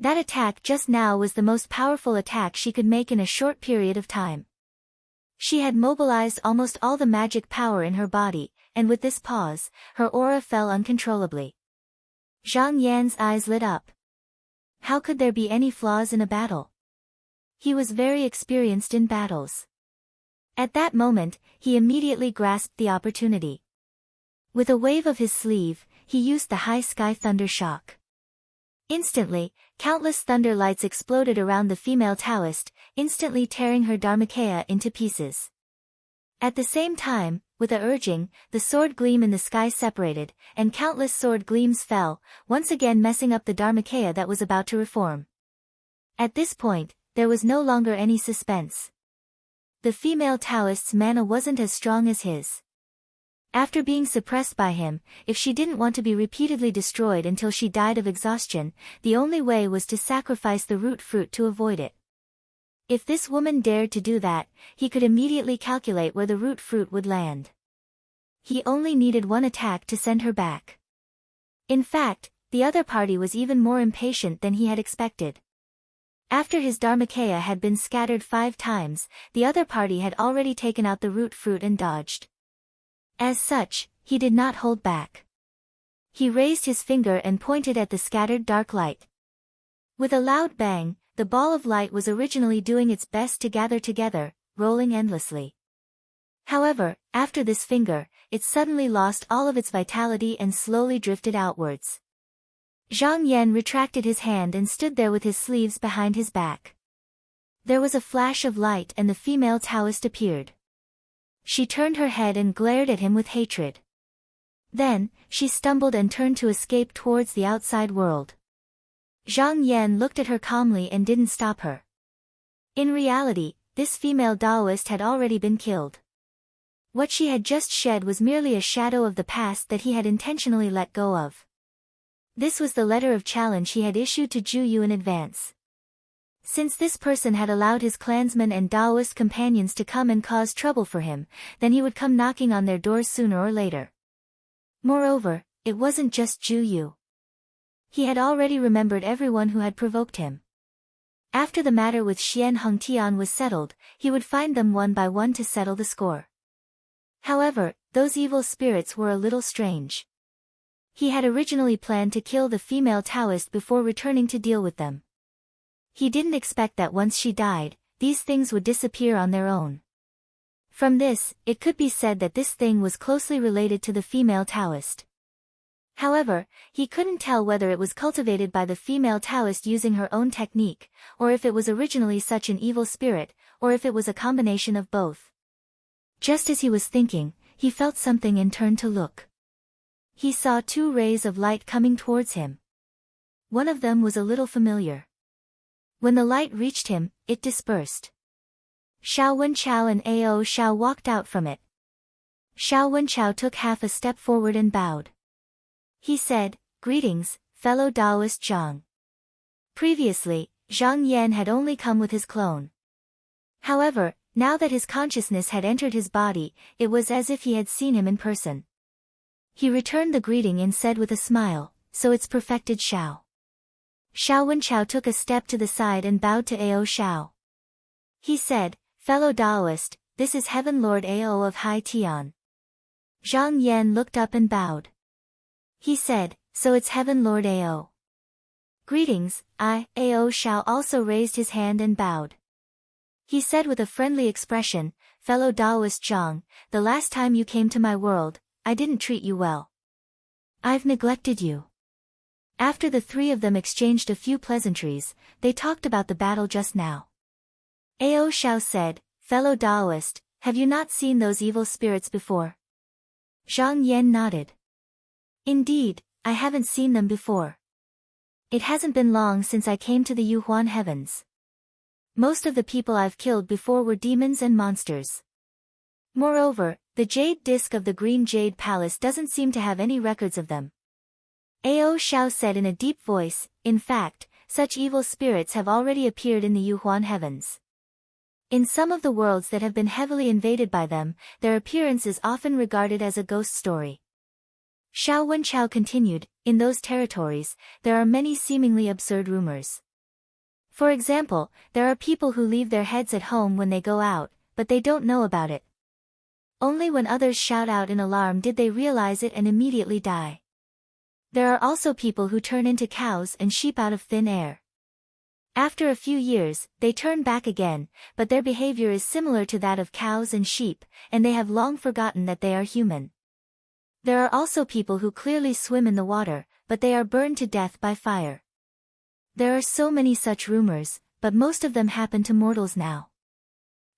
That attack just now was the most powerful attack she could make in a short period of time. She had mobilized almost all the magic power in her body, and with this pause, her aura fell uncontrollably. Zhang Yan's eyes lit up. How could there be any flaws in a battle? He was very experienced in battles. At that moment, he immediately grasped the opportunity. With a wave of his sleeve, he used the high sky thunder shock. Instantly, countless thunder lights exploded around the female Taoist, instantly tearing her Dharmakaya into pieces. At the same time, with a urging, the sword gleam in the sky separated, and countless sword gleams fell, once again messing up the Dharmakaya that was about to reform. At this point, there was no longer any suspense. The female Taoist's mana wasn't as strong as his. After being suppressed by him, if she didn't want to be repeatedly destroyed until she died of exhaustion, the only way was to sacrifice the root fruit to avoid it. If this woman dared to do that, he could immediately calculate where the root fruit would land. He only needed one attack to send her back. In fact, the other party was even more impatient than he had expected. After his Dharmakaya had been scattered 5 times, the other party had already taken out the root fruit and dodged. As such, he did not hold back. He raised his finger and pointed at the scattered dark light. With a loud bang, the ball of light was originally doing its best to gather together, rolling endlessly. However, after this finger, it suddenly lost all of its vitality and slowly drifted outwards. Zhang Yan retracted his hand and stood there with his sleeves behind his back. There was a flash of light and the female Taoist appeared. She turned her head and glared at him with hatred. Then, she stumbled and turned to escape towards the outside world. Zhang Yan looked at her calmly and didn't stop her. In reality, this female Taoist had already been killed. What she had just shed was merely a shadow of the past that he had intentionally let go of. This was the letter of challenge he had issued to Ju Yu in advance. Since this person had allowed his clansmen and Taoist companions to come and cause trouble for him, then he would come knocking on their doors sooner or later. Moreover, it wasn't just Ju Yu. He had already remembered everyone who had provoked him. After the matter with Xian Hengtian was settled, he would find them one by one to settle the score. However, those evil spirits were a little strange. He had originally planned to kill the female Taoist before returning to deal with them. He didn't expect that once she died, these things would disappear on their own. From this, it could be said that this thing was closely related to the female Taoist. However, he couldn't tell whether it was cultivated by the female Taoist using her own technique, or if it was originally such an evil spirit, or if it was a combination of both. Just as he was thinking, he felt something and turned to look. He saw two rays of light coming towards him. One of them was a little familiar. When the light reached him, it dispersed. Xiao Wenchao and Ao Xiao walked out from it. Xiao Wenchao took half a step forward and bowed. He said, "Greetings, fellow Taoist Zhang." Previously, Zhang Yan had only come with his clone. However, now that his consciousness had entered his body, it was as if he had seen him in person. He returned the greeting and said with a smile, "So it's perfected, Xiao." Xiao Wenchao took a step to the side and bowed to Ao Xiao. He said, "Fellow Taoist, this is Heaven Lord Ao of Hai Tian." Zhang Yan looked up and bowed. He said, "So it's Heaven Lord Ao." "Greetings." Ao Xiao also raised his hand and bowed. He said with a friendly expression, "Fellow Taoist Zhang, the last time you came to my world, I didn't treat you well. I've neglected you." After the three of them exchanged a few pleasantries, they talked about the battle just now. Ao Xiao said, "Fellow Taoist, have you not seen those evil spirits before?" Zhang Yan nodded. "Indeed, I haven't seen them before. It hasn't been long since I came to the Yuhuan heavens. Most of the people I've killed before were demons and monsters. Moreover, the jade disk of the Green Jade Palace doesn't seem to have any records of them." Ao Xiao said in a deep voice, "In fact, such evil spirits have already appeared in the Yuhuan heavens. In some of the worlds that have been heavily invaded by them, their appearance is often regarded as a ghost story." Xiao Wenchao continued, "In those territories, there are many seemingly absurd rumors. For example, there are people who leave their heads at home when they go out, but they don't know about it. Only when others shout out in alarm did they realize it and immediately die. There are also people who turn into cows and sheep out of thin air. After a few years, they turn back again, but their behavior is similar to that of cows and sheep, and they have long forgotten that they are human. There are also people who clearly swim in the water, but they are burned to death by fire. There are so many such rumors, but most of them happen to mortals now.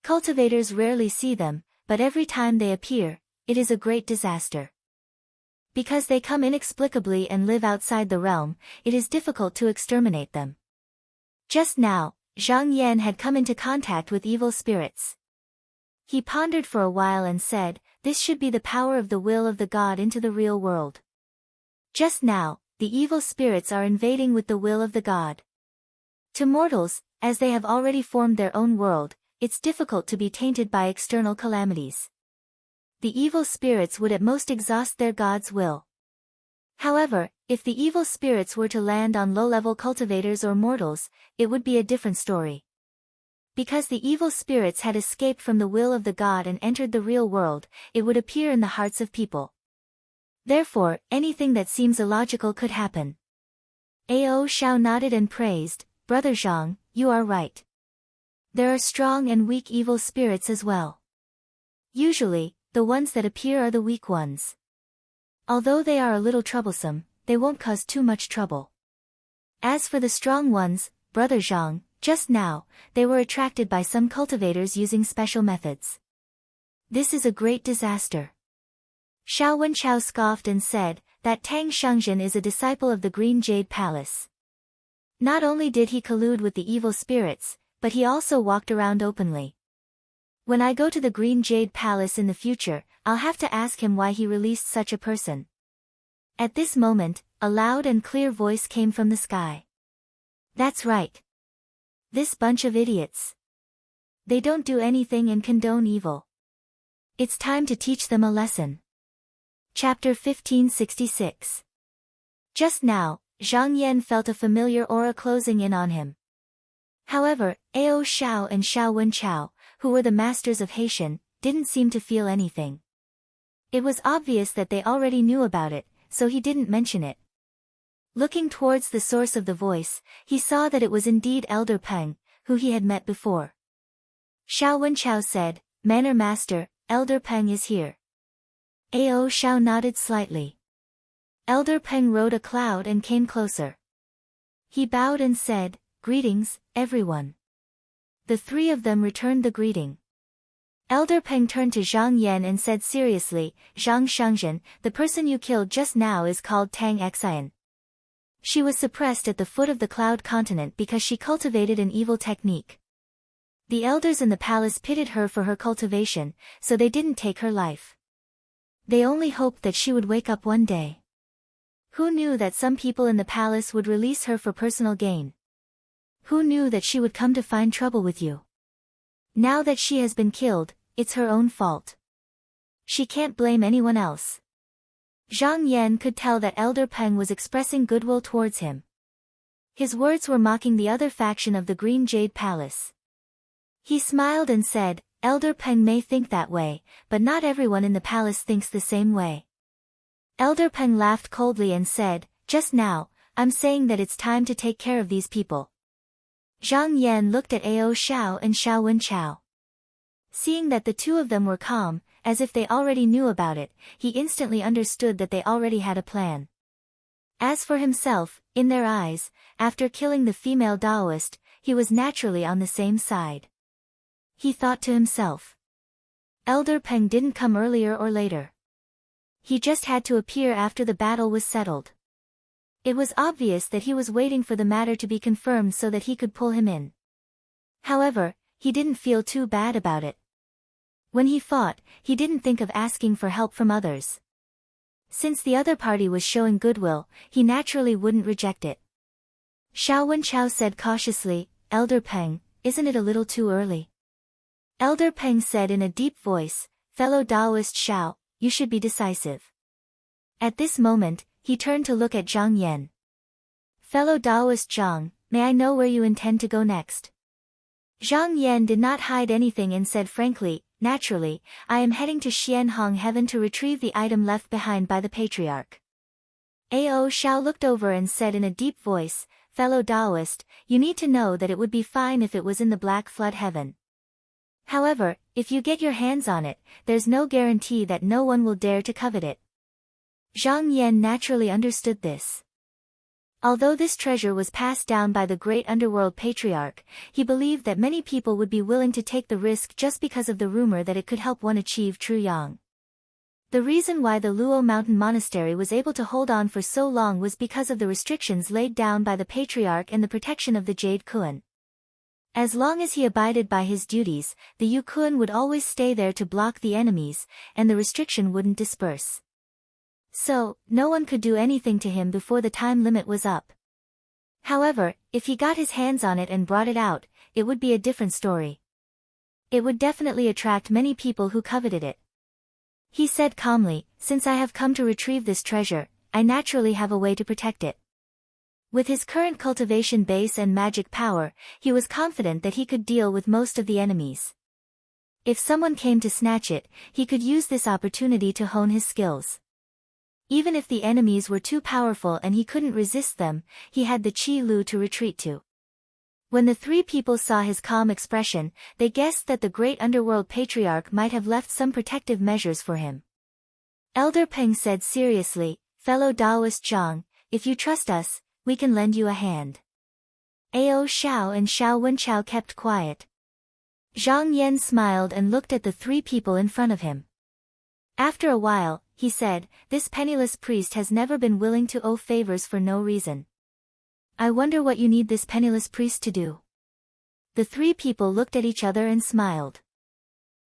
Cultivators rarely see them, but every time they appear, it is a great disaster. Because they come inexplicably and live outside the realm, it is difficult to exterminate them." Just now, Zhang Yan had come into contact with evil spirits. He pondered for a while and said, "This should be the power of the will of the god into the real world. Just now, the evil spirits are invading with the will of the god. To mortals, as they have already formed their own world, it's difficult to be tainted by external calamities. The evil spirits would at most exhaust their god's will. However, if the evil spirits were to land on low-level cultivators or mortals, it would be a different story. Because the evil spirits had escaped from the will of the god and entered the real world, it would appear in the hearts of people. Therefore, anything that seems illogical could happen." Ao Xiao nodded and praised, "Brother Zhang, you are right. There are strong and weak evil spirits as well. Usually, the ones that appear are the weak ones. Although they are a little troublesome, they won't cause too much trouble. As for the strong ones, Brother Zhang, just now, they were attracted by some cultivators using special methods. This is a great disaster." Xiao Wenchao scoffed and said, "That Tang Shengzhen is a disciple of the Green Jade Palace. Not only did he collude with the evil spirits, but he also walked around openly. When I go to the Green Jade Palace in the future, I'll have to ask him why he released such a person." At this moment, a loud and clear voice came from the sky. "That's right. This bunch of idiots. They don't do anything and condone evil. It's time to teach them a lesson." Chapter 1566. Just now, Zhang Yan felt a familiar aura closing in on him. However, Ao Xiao and Xiao Wenchao, who were the masters of Haitian, didn't seem to feel anything. It was obvious that they already knew about it, so he didn't mention it. Looking towards the source of the voice, he saw that it was indeed Elder Peng, who he had met before. Xiao Wenchao said, "Manner Master, Elder Peng is here." Ao Xiao nodded slightly. Elder Peng rode a cloud and came closer. He bowed and said, "Greetings, everyone." The three of them returned the greeting. Elder Peng turned to Zhang Yan and said seriously, "Zhang Shangzhen, the person you killed just now is called Tang Xian. She was suppressed at the foot of the Cloud Continent because she cultivated an evil technique. The elders in the palace pitied her for her cultivation, so they didn't take her life. They only hoped that she would wake up one day. Who knew that some people in the palace would release her for personal gain? Who knew that she would come to find trouble with you? Now that she has been killed, it's her own fault. She can't blame anyone else." Zhang Yan could tell that Elder Peng was expressing goodwill towards him. His words were mocking the other faction of the Green Jade Palace. He smiled and said, "Elder Peng may think that way, but not everyone in the palace thinks the same way." Elder Peng laughed coldly and said, "Just now, I'm saying that it's time to take care of these people." Zhang Yan looked at Ao Xiao and Xiao Wenchao. Seeing that the two of them were calm, as if they already knew about it, he instantly understood that they already had a plan. As for himself, in their eyes, after killing the female Taoist, he was naturally on the same side. He thought to himself. Elder Peng didn't come earlier or later. He just had to appear after the battle was settled. It was obvious that he was waiting for the matter to be confirmed so that he could pull him in. However, he didn't feel too bad about it. When he fought, he didn't think of asking for help from others. Since the other party was showing goodwill, he naturally wouldn't reject it. Xiao Wenchao said cautiously, "Elder Peng, isn't it a little too early?" Elder Peng said in a deep voice, "Fellow Taoist Xiao, you should be decisive." At this moment, he turned to look at Zhang Yan. "Fellow Taoist Zhang, may I know where you intend to go next?" Zhang Yan did not hide anything and said frankly, "Naturally, I am heading to Xianhong Heaven to retrieve the item left behind by the patriarch." Ao Xiao looked over and said in a deep voice, "Fellow Taoist, you need to know that it would be fine if it was in the Black Flood Heaven. However, if you get your hands on it, there's no guarantee that no one will dare to covet it." Zhang Yan naturally understood this. Although this treasure was passed down by the great underworld patriarch, he believed that many people would be willing to take the risk just because of the rumor that it could help one achieve true yang. The reason why the Luo Mountain Monastery was able to hold on for so long was because of the restrictions laid down by the patriarch and the protection of the Jade Kuan. As long as he abided by his duties, the Yu Kuan would always stay there to block the enemies, and the restriction wouldn't disperse. So, no one could do anything to him before the time limit was up. However, if he got his hands on it and brought it out, it would be a different story. It would definitely attract many people who coveted it. He said calmly, "Since I have come to retrieve this treasure, I naturally have a way to protect it." With his current cultivation base and magic power, he was confident that he could deal with most of the enemies. If someone came to snatch it, he could use this opportunity to hone his skills. Even if the enemies were too powerful and he couldn't resist them, he had the Qi Lu to retreat to. When the three people saw his calm expression, they guessed that the great underworld patriarch might have left some protective measures for him. Elder Peng said seriously, "Fellow Taoist Zhang, if you trust us, we can lend you a hand." Ao Xiao and Xiao Wenchao kept quiet. Zhang Yan smiled and looked at the three people in front of him. After a while, he said, "This penniless priest has never been willing to owe favors for no reason. I wonder what you need this penniless priest to do." The three people looked at each other and smiled.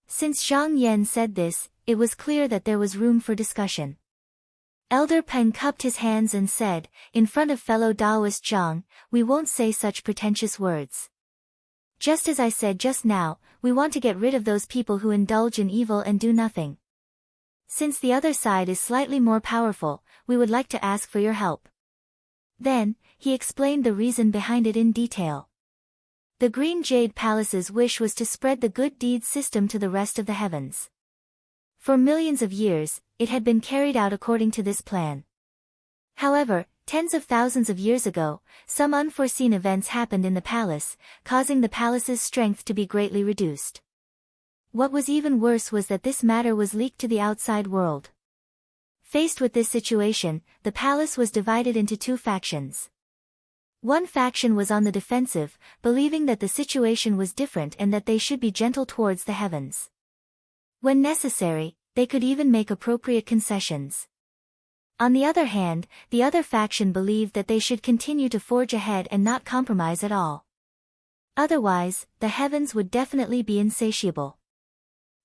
Since Zhang Yan said this, it was clear that there was room for discussion. Elder Peng cupped his hands and said, "In front of fellow Taoist Zhang, we won't say such pretentious words. Just as I said just now, we want to get rid of those people who indulge in evil and do nothing. Since the other side is slightly more powerful, we would like to ask for your help." Then, he explained the reason behind it in detail. The Green Jade Palace's wish was to spread the good deeds system to the rest of the heavens. For millions of years, it had been carried out according to this plan. However, tens of thousands of years ago, some unforeseen events happened in the palace, causing the palace's strength to be greatly reduced. What was even worse was that this matter was leaked to the outside world. Faced with this situation, the palace was divided into two factions. One faction was on the defensive, believing that the situation was different and that they should be gentle towards the heavens. When necessary, they could even make appropriate concessions. On the other hand, the other faction believed that they should continue to forge ahead and not compromise at all. Otherwise, the heavens would definitely be insatiable.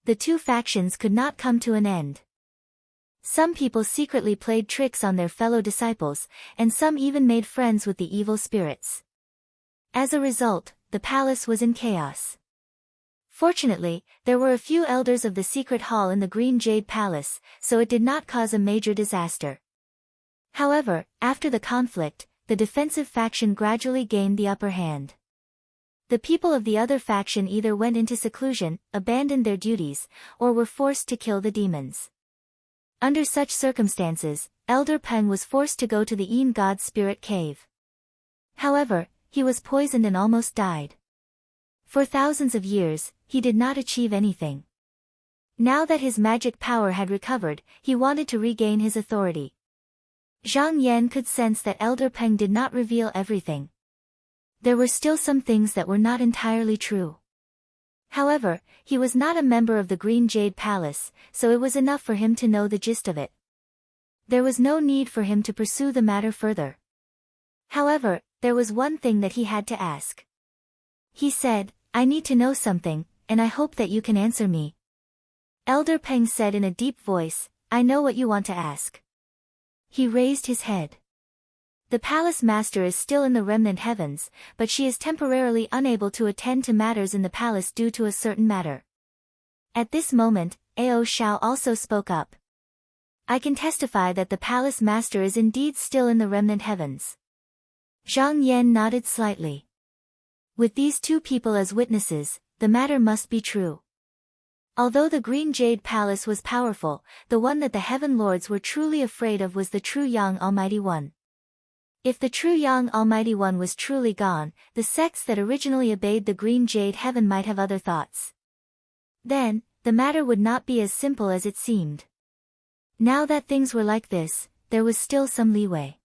The two factions could not come to an end. Some people secretly played tricks on their fellow disciples, and some even made friends with the evil spirits. As a result, the palace was in chaos. Fortunately, there were a few elders of the secret hall in the Green Jade Palace, so it did not cause a major disaster. However, after the conflict, the defensive faction gradually gained the upper hand. The people of the other faction either went into seclusion, abandoned their duties, or were forced to kill the demons. Under such circumstances, Elder Peng was forced to go to the Yin God's spirit cave. However, he was poisoned and almost died. For thousands of years, he did not achieve anything. Now that his magic power had recovered, he wanted to regain his authority. Zhang Yan could sense that Elder Peng did not reveal everything. There were still some things that were not entirely true. However, he was not a member of the Green Jade Palace, so it was enough for him to know the gist of it. There was no need for him to pursue the matter further. However, there was one thing that he had to ask. He said, "I need to know something, and I hope that you can answer me." Elder Peng said in a deep voice, "I know what you want to ask." He raised his head. The palace master is still in the remnant heavens, but she is temporarily unable to attend to matters in the palace due to a certain matter. At this moment, Ao Shao also spoke up. "I can testify that the palace master is indeed still in the remnant heavens." Zhang Yan nodded slightly. With these two people as witnesses, the matter must be true. Although the Green Jade Palace was powerful, the one that the Heaven Lords were truly afraid of was the true Yang Almighty One. If the true Yang Almighty One was truly gone, the sects that originally obeyed the Green Jade Heaven might have other thoughts. Then, the matter would not be as simple as it seemed. Now that things were like this, there was still some leeway.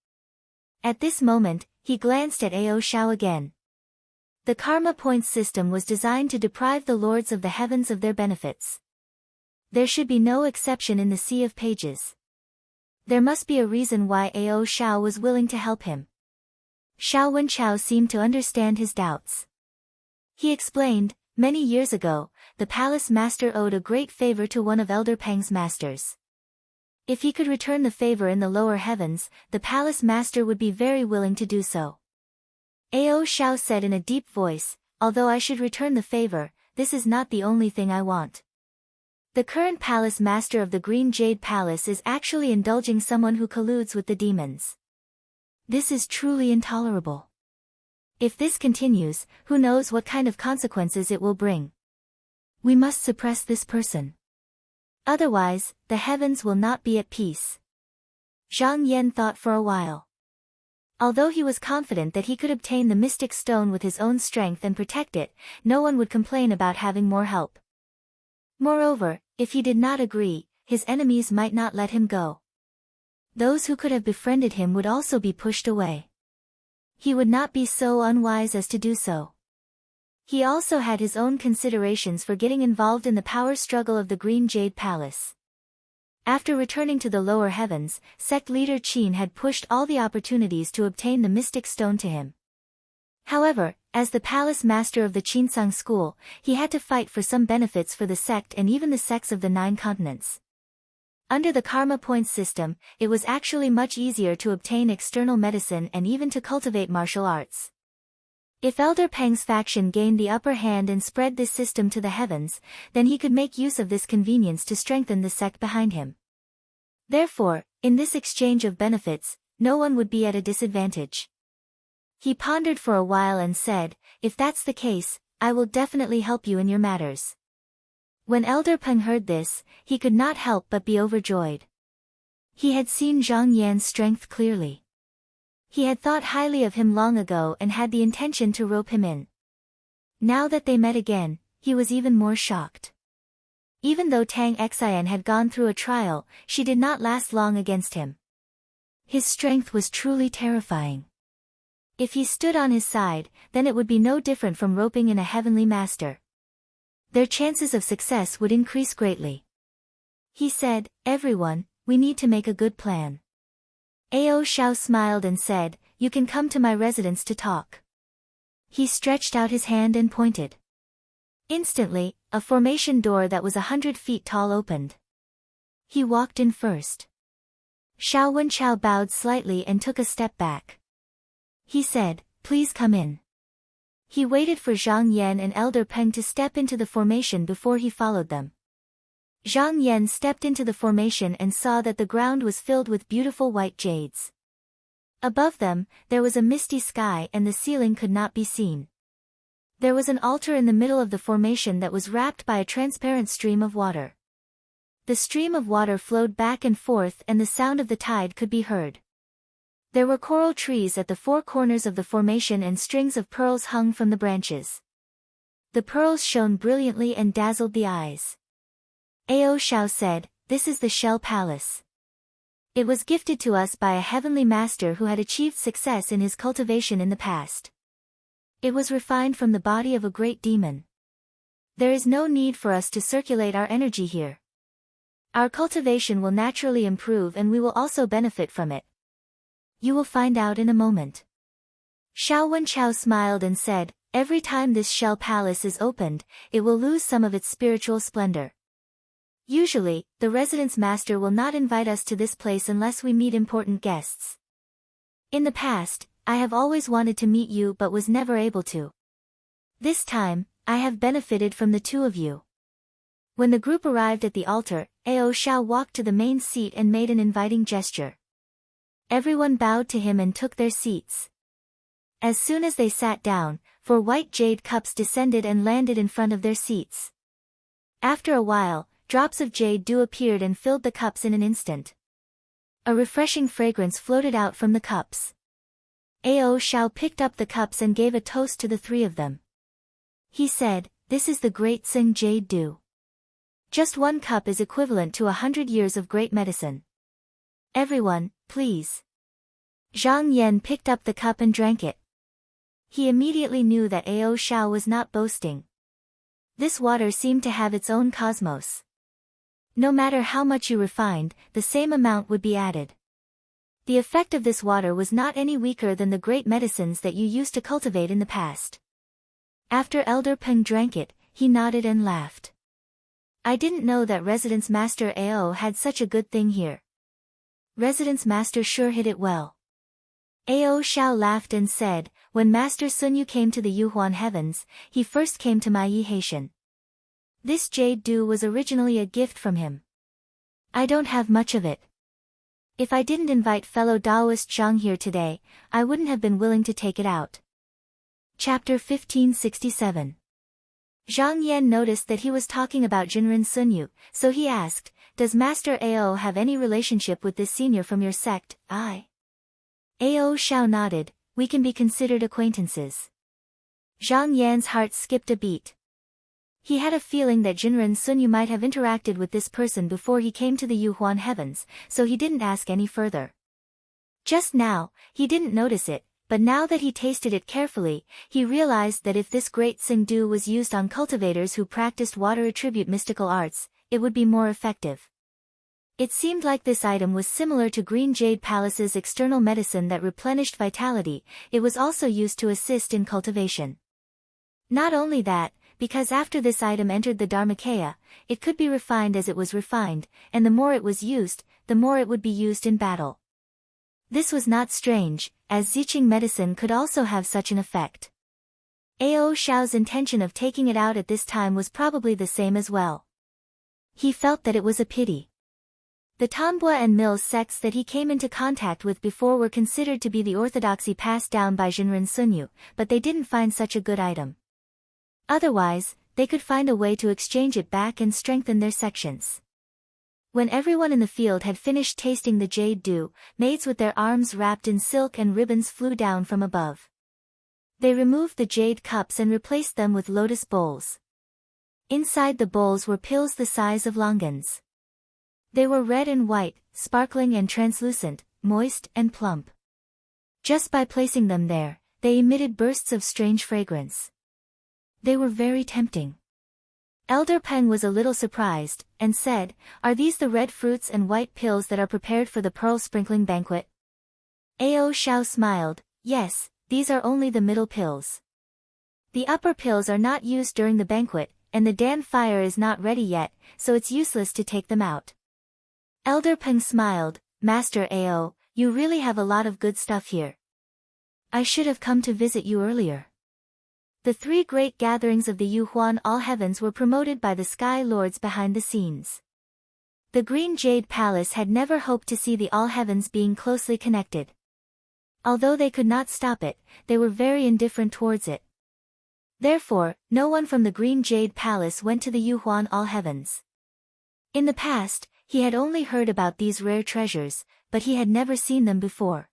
At this moment, he glanced at Ao Shao again. The karma points system was designed to deprive the lords of the heavens of their benefits. There should be no exception in the sea of pages. There must be a reason why Ao Shao was willing to help him. Xiao Wenchao seemed to understand his doubts. He explained, "Many years ago, the palace master owed a great favor to one of Elder Peng's masters. If he could return the favor in the lower heavens, the palace master would be very willing to do so." Ao Shao said in a deep voice, "Although I should return the favor, this is not the only thing I want. The current palace master of the Green Jade Palace is actually indulging someone who colludes with the demons. This is truly intolerable. If this continues, who knows what kind of consequences it will bring. We must suppress this person. Otherwise, the heavens will not be at peace." Zhang Yan thought for a while. Although he was confident that he could obtain the mystic stone with his own strength and protect it, no one would complain about having more help. Moreover, if he did not agree, his enemies might not let him go. Those who could have befriended him would also be pushed away. He would not be so unwise as to do so. He also had his own considerations for getting involved in the power struggle of the Green Jade Palace. After returning to the lower heavens, sect leader Qin had pushed all the opportunities to obtain the mystic stone to him. However, as the palace master of the Qinsang school, he had to fight for some benefits for the sect and even the sects of the 9 continents. Under the karma points system, it was actually much easier to obtain external medicine and even to cultivate martial arts. If Elder Peng's faction gained the upper hand and spread this system to the heavens, then he could make use of this convenience to strengthen the sect behind him. Therefore, in this exchange of benefits, no one would be at a disadvantage. He pondered for a while and said, "If that's the case, I will definitely help you in your matters." When Elder Peng heard this, he could not help but be overjoyed. He had seen Zhang Yan's strength clearly. He had thought highly of him long ago and had the intention to rope him in. Now that they met again, he was even more shocked. Even though Tang Xian had gone through a trial, she did not last long against him. His strength was truly terrifying. If he stood on his side, then it would be no different from roping in a heavenly master. Their chances of success would increase greatly. He said, "Everyone, we need to make a good plan." Ao Shao smiled and said, "You can come to my residence to talk." He stretched out his hand and pointed. Instantly, a formation door that was 100 feet tall opened. He walked in first. Xiao Wenchao bowed slightly and took a step back. He said, "Please come in." He waited for Zhang Yan and Elder Peng to step into the formation before he followed them. Zhang Yan stepped into the formation and saw that the ground was filled with beautiful white jades. Above them, there was a misty sky and the ceiling could not be seen. There was an altar in the middle of the formation that was wrapped by a transparent stream of water. The stream of water flowed back and forth and the sound of the tide could be heard. There were coral trees at the four corners of the formation and strings of pearls hung from the branches. The pearls shone brilliantly and dazzled the eyes. Ao Shao said, "This is the Shell Palace. It was gifted to us by a heavenly master who had achieved success in his cultivation in the past. It was refined from the body of a great demon. There is no need for us to circulate our energy here. Our cultivation will naturally improve and we will also benefit from it. You will find out in a moment." Xiao Wenchao smiled and said, "Every time this Shell Palace is opened, it will lose some of its spiritual splendor. Usually, the residence master will not invite us to this place unless we meet important guests. In the past, I have always wanted to meet you but was never able to. This time, I have benefited from the two of you." When the group arrived at the altar, Ao Shao walked to the main seat and made an inviting gesture. Everyone bowed to him and took their seats. As soon as they sat down, 4 white jade cups descended and landed in front of their seats. After a while, drops of jade dew appeared and filled the cups in an instant. A refreshing fragrance floated out from the cups. Ao Shao picked up the cups and gave a toast to the 3 of them. He said, "This is the Great Sing Jade Dew. Just 1 cup is equivalent to 100 years of great medicine. Everyone, please." Zhang Yan picked up the cup and drank it. He immediately knew that Ao Shao was not boasting. This water seemed to have its own cosmos. No matter how much you refined, the same amount would be added. The effect of this water was not any weaker than the great medicines that you used to cultivate in the past. After Elder Peng drank it, he nodded and laughed. "I didn't know that Residence Master Ao had such a good thing here. Residence Master sure hit it well." Ao Shao laughed and said, "When Master Sun Yu came to the Yuhuan Heavens, he first came to my Yi Haitian. This jade dew was originally a gift from him. I don't have much of it. If I didn't invite fellow Taoist Zhang here today, I wouldn't have been willing to take it out." Chapter 1567. Zhang Yan noticed that he was talking about Jinren Sun Yu, so he asked, "Does Master Ao have any relationship with this senior from your sect?" Ao Shao nodded, "We can be considered acquaintances." Zhang Yan's heart skipped a beat. He had a feeling that Jinren Sun Yu might have interacted with this person before he came to the Yuhuan Heavens, so he didn't ask any further. Just now, he didn't notice it, but now that he tasted it carefully, he realized that if this great Sing Dew was used on cultivators who practiced water attribute mystical arts, it would be more effective. It seemed like this item was similar to Green Jade Palace's external medicine that replenished vitality. It was also used to assist in cultivation. Not only that, because after this item entered the Dharmakaya, it could be refined as it was refined, and the more it was used, the more it would be used in battle. This was not strange, as Ziqing medicine could also have such an effect. Ao Shao's intention of taking it out at this time was probably the same as well. He felt that it was a pity. The Tambua and Mills sects that he came into contact with before were considered to be the orthodoxy passed down by Jinren Sunyu, but they didn't find such a good item. Otherwise, they could find a way to exchange it back and strengthen their sections. When everyone in the field had finished tasting the jade dew, maids with their arms wrapped in silk and ribbons flew down from above. They removed the jade cups and replaced them with lotus bowls. Inside the bowls were pills the size of longans. They were red and white, sparkling and translucent, moist and plump. Just by placing them there, they emitted bursts of strange fragrance. They were very tempting. Elder Peng was a little surprised, and said, "Are these the red fruits and white pills that are prepared for the pearl sprinkling banquet?" Ao Shao smiled, "Yes, these are only the middle pills. The upper pills are not used during the banquet, and the Dan fire is not ready yet, so it's useless to take them out." Elder Peng smiled, "Master Ao, you really have a lot of good stuff here. I should have come to visit you earlier." The three great gatherings of the Yuhuan All Heavens were promoted by the Sky Lords behind the scenes. The Green Jade Palace had never hoped to see the All Heavens being closely connected. Although they could not stop it, they were very indifferent towards it. Therefore, no one from the Green Jade Palace went to the Yuhuan All Heavens. In the past, he had only heard about these rare treasures, but he had never seen them before.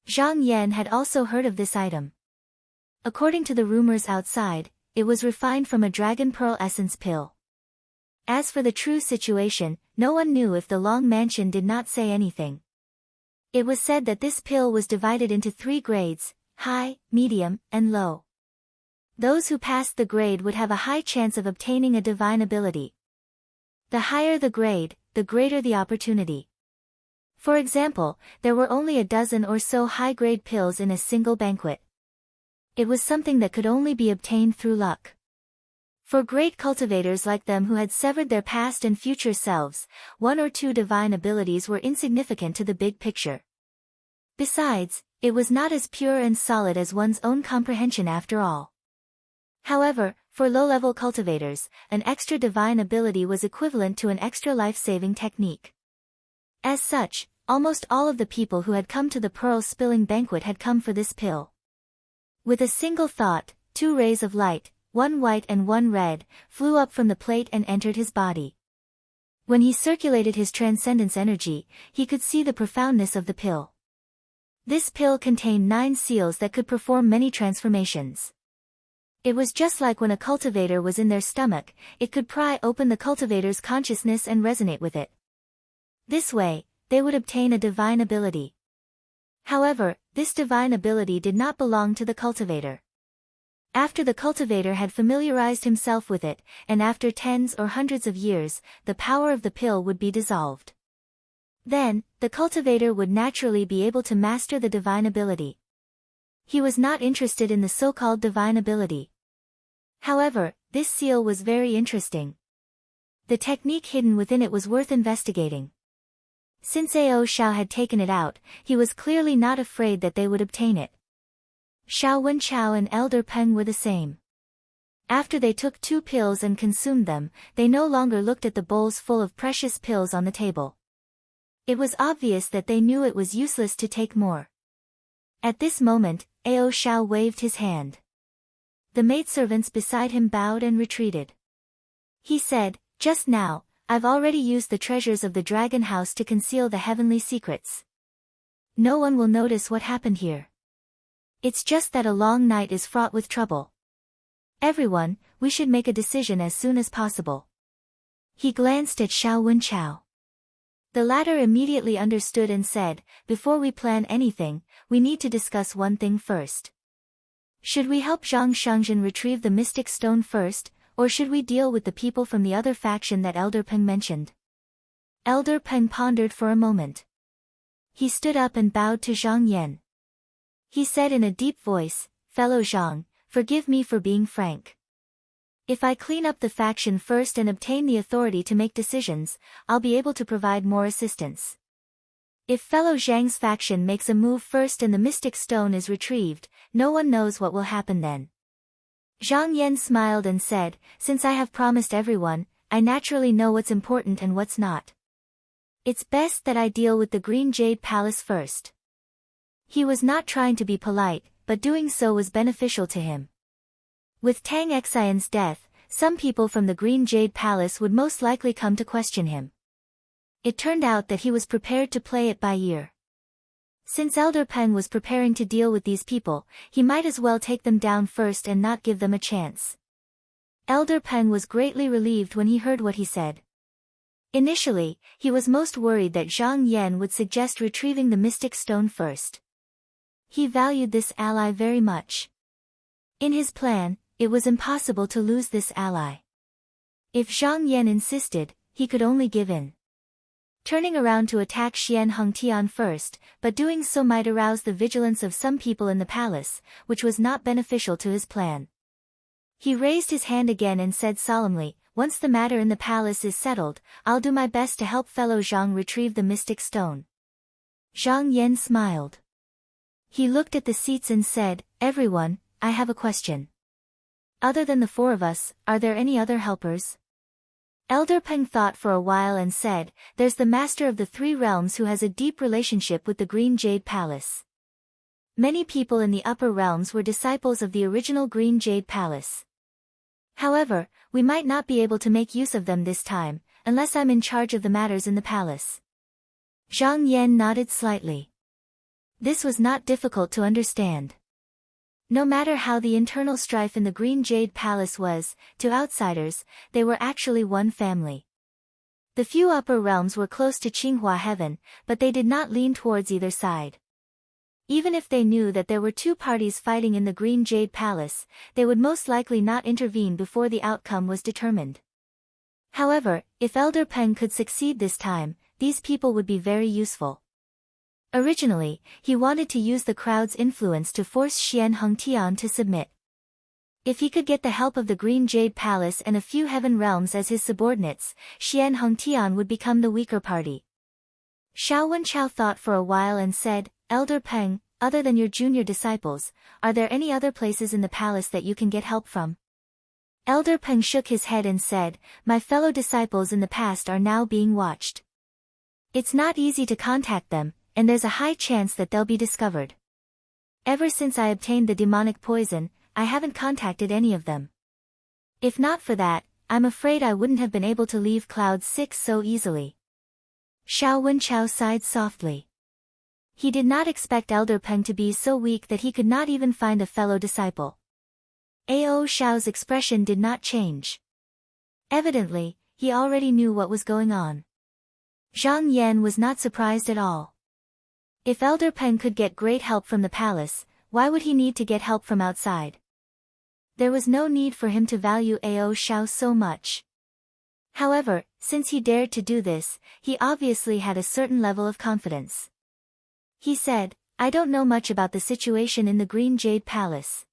Zhang Yan had also heard of this item. According to the rumors outside, it was refined from a dragon pearl essence pill. As for the true situation, no one knew if the Long Mansion did not say anything. It was said that this pill was divided into 3 grades, high, medium, and low. Those who passed the grade would have a high chance of obtaining a divine ability. The higher the grade, the greater the opportunity. For example, there were only a dozen or so high-grade pills in a single banquet. It was something that could only be obtained through luck. For great cultivators like them who had severed their past and future selves, 1 or 2 divine abilities were insignificant to the big picture. Besides, it was not as pure and solid as one's own comprehension after all. However, for low-level cultivators, an extra divine ability was equivalent to an extra life-saving technique. As such, almost all of the people who had come to the pearl spilling banquet had come for this pill. With a single thought, 2 rays of light, 1 white and 1 red, flew up from the plate and entered his body. When he circulated his transcendence energy, he could see the profoundness of the pill. This pill contained 9 seals that could perform many transformations. It was just like when a cultivator was in their stomach, it could pry open the cultivator's consciousness and resonate with it. This way, they would obtain a divine ability. However, this divine ability did not belong to the cultivator. After the cultivator had familiarized himself with it, and after tens or hundreds of years, the power of the pill would be dissolved. Then, the cultivator would naturally be able to master the divine ability. He was not interested in the so-called divine ability. However, this seal was very interesting. The technique hidden within it was worth investigating. Since Ao Shao had taken it out, he was clearly not afraid that they would obtain it. Xiao Wenchao and Elder Peng were the same. After they took 2 pills and consumed them, they no longer looked at the bowls full of precious pills on the table. It was obvious that they knew it was useless to take more. At this moment, Ao Shao waved his hand. The maidservants beside him bowed and retreated. He said, "Just now, I've already used the treasures of the Dragon House to conceal the heavenly secrets. No one will notice what happened here. It's just that a long night is fraught with trouble. Everyone, we should make a decision as soon as possible." He glanced at Xiao Wenchao. The latter immediately understood and said, "Before we plan anything, we need to discuss one thing first. Should we help Zhang Shangjin retrieve the mystic stone first, or should we deal with the people from the other faction that Elder Peng mentioned?" Elder Peng pondered for a moment. He stood up and bowed to Zhang Yan. He said in a deep voice, "Fellow Zhang, forgive me for being frank. If I clean up the faction first and obtain the authority to make decisions, I'll be able to provide more assistance. If fellow Zhang's faction makes a move first and the mystic stone is retrieved, no one knows what will happen then." Zhang Yan smiled and said, "Since I have promised everyone, I naturally know what's important and what's not. It's best that I deal with the Green Jade Palace first. He was not trying to be polite, but doing so was beneficial to him. With Tang Xian's death, some people from the Green Jade Palace would most likely come to question him. It turned out that he was prepared to play it by ear. Since Elder Peng was preparing to deal with these people, he might as well take them down first and not give them a chance. Elder Peng was greatly relieved when he heard what he said. Initially, he was most worried that Zhang Yan would suggest retrieving the mystic stone first. He valued this ally very much. In his plan, it was impossible to lose this ally. If Zhang Yan insisted, he could only give in. Turning around to attack Xian Hongtian first, but doing so might arouse the vigilance of some people in the palace, which was not beneficial to his plan. He raised his hand again and said solemnly, "Once the matter in the palace is settled, I'll do my best to help fellow Zhang retrieve the mystic stone." Zhang Yan smiled. He looked at the seats and said, "Everyone, I have a question. Other than the four of us, are there any other helpers?" Elder Peng thought for a while and said, "There's the master of the three realms who has a deep relationship with the Green Jade Palace." Many people in the upper realms were disciples of the original Green Jade Palace. However, we might not be able to make use of them this time, unless I'm in charge of the matters in the palace. Zhang Yan nodded slightly. This was not difficult to understand. No matter how the internal strife in the Green Jade Palace was, to outsiders, they were actually one family. The few upper realms were close to Qinghua Heaven, but they did not lean towards either side. Even if they knew that there were two parties fighting in the Green Jade Palace, they would most likely not intervene before the outcome was determined. However, if Elder Peng could succeed this time, these people would be very useful. Originally, he wanted to use the crowd's influence to force Xian Hongtian to submit. If he could get the help of the Green Jade Palace and a few heaven realms as his subordinates, Xian Hongtian would become the weaker party. Xiao Wenchao thought for a while and said, "Elder Peng, other than your junior disciples, are there any other places in the palace that you can get help from?" Elder Peng shook his head and said, "My fellow disciples in the past are now being watched. It's not easy to contact them, and there's a high chance that they'll be discovered. Ever since I obtained the demonic poison, I haven't contacted any of them. If not for that, I'm afraid I wouldn't have been able to leave Cloud 6 so easily." Xiao Wenchao sighed softly. He did not expect Elder Peng to be so weak that he could not even find a fellow disciple. Ao Xiao's expression did not change. Evidently, he already knew what was going on. Zhang Yan was not surprised at all. If Elder Peng could get great help from the palace, why would he need to get help from outside? There was no need for him to value Ao Xiao so much. However, since he dared to do this, he obviously had a certain level of confidence. He said, "I don't know much about the situation in the Green Jade Palace.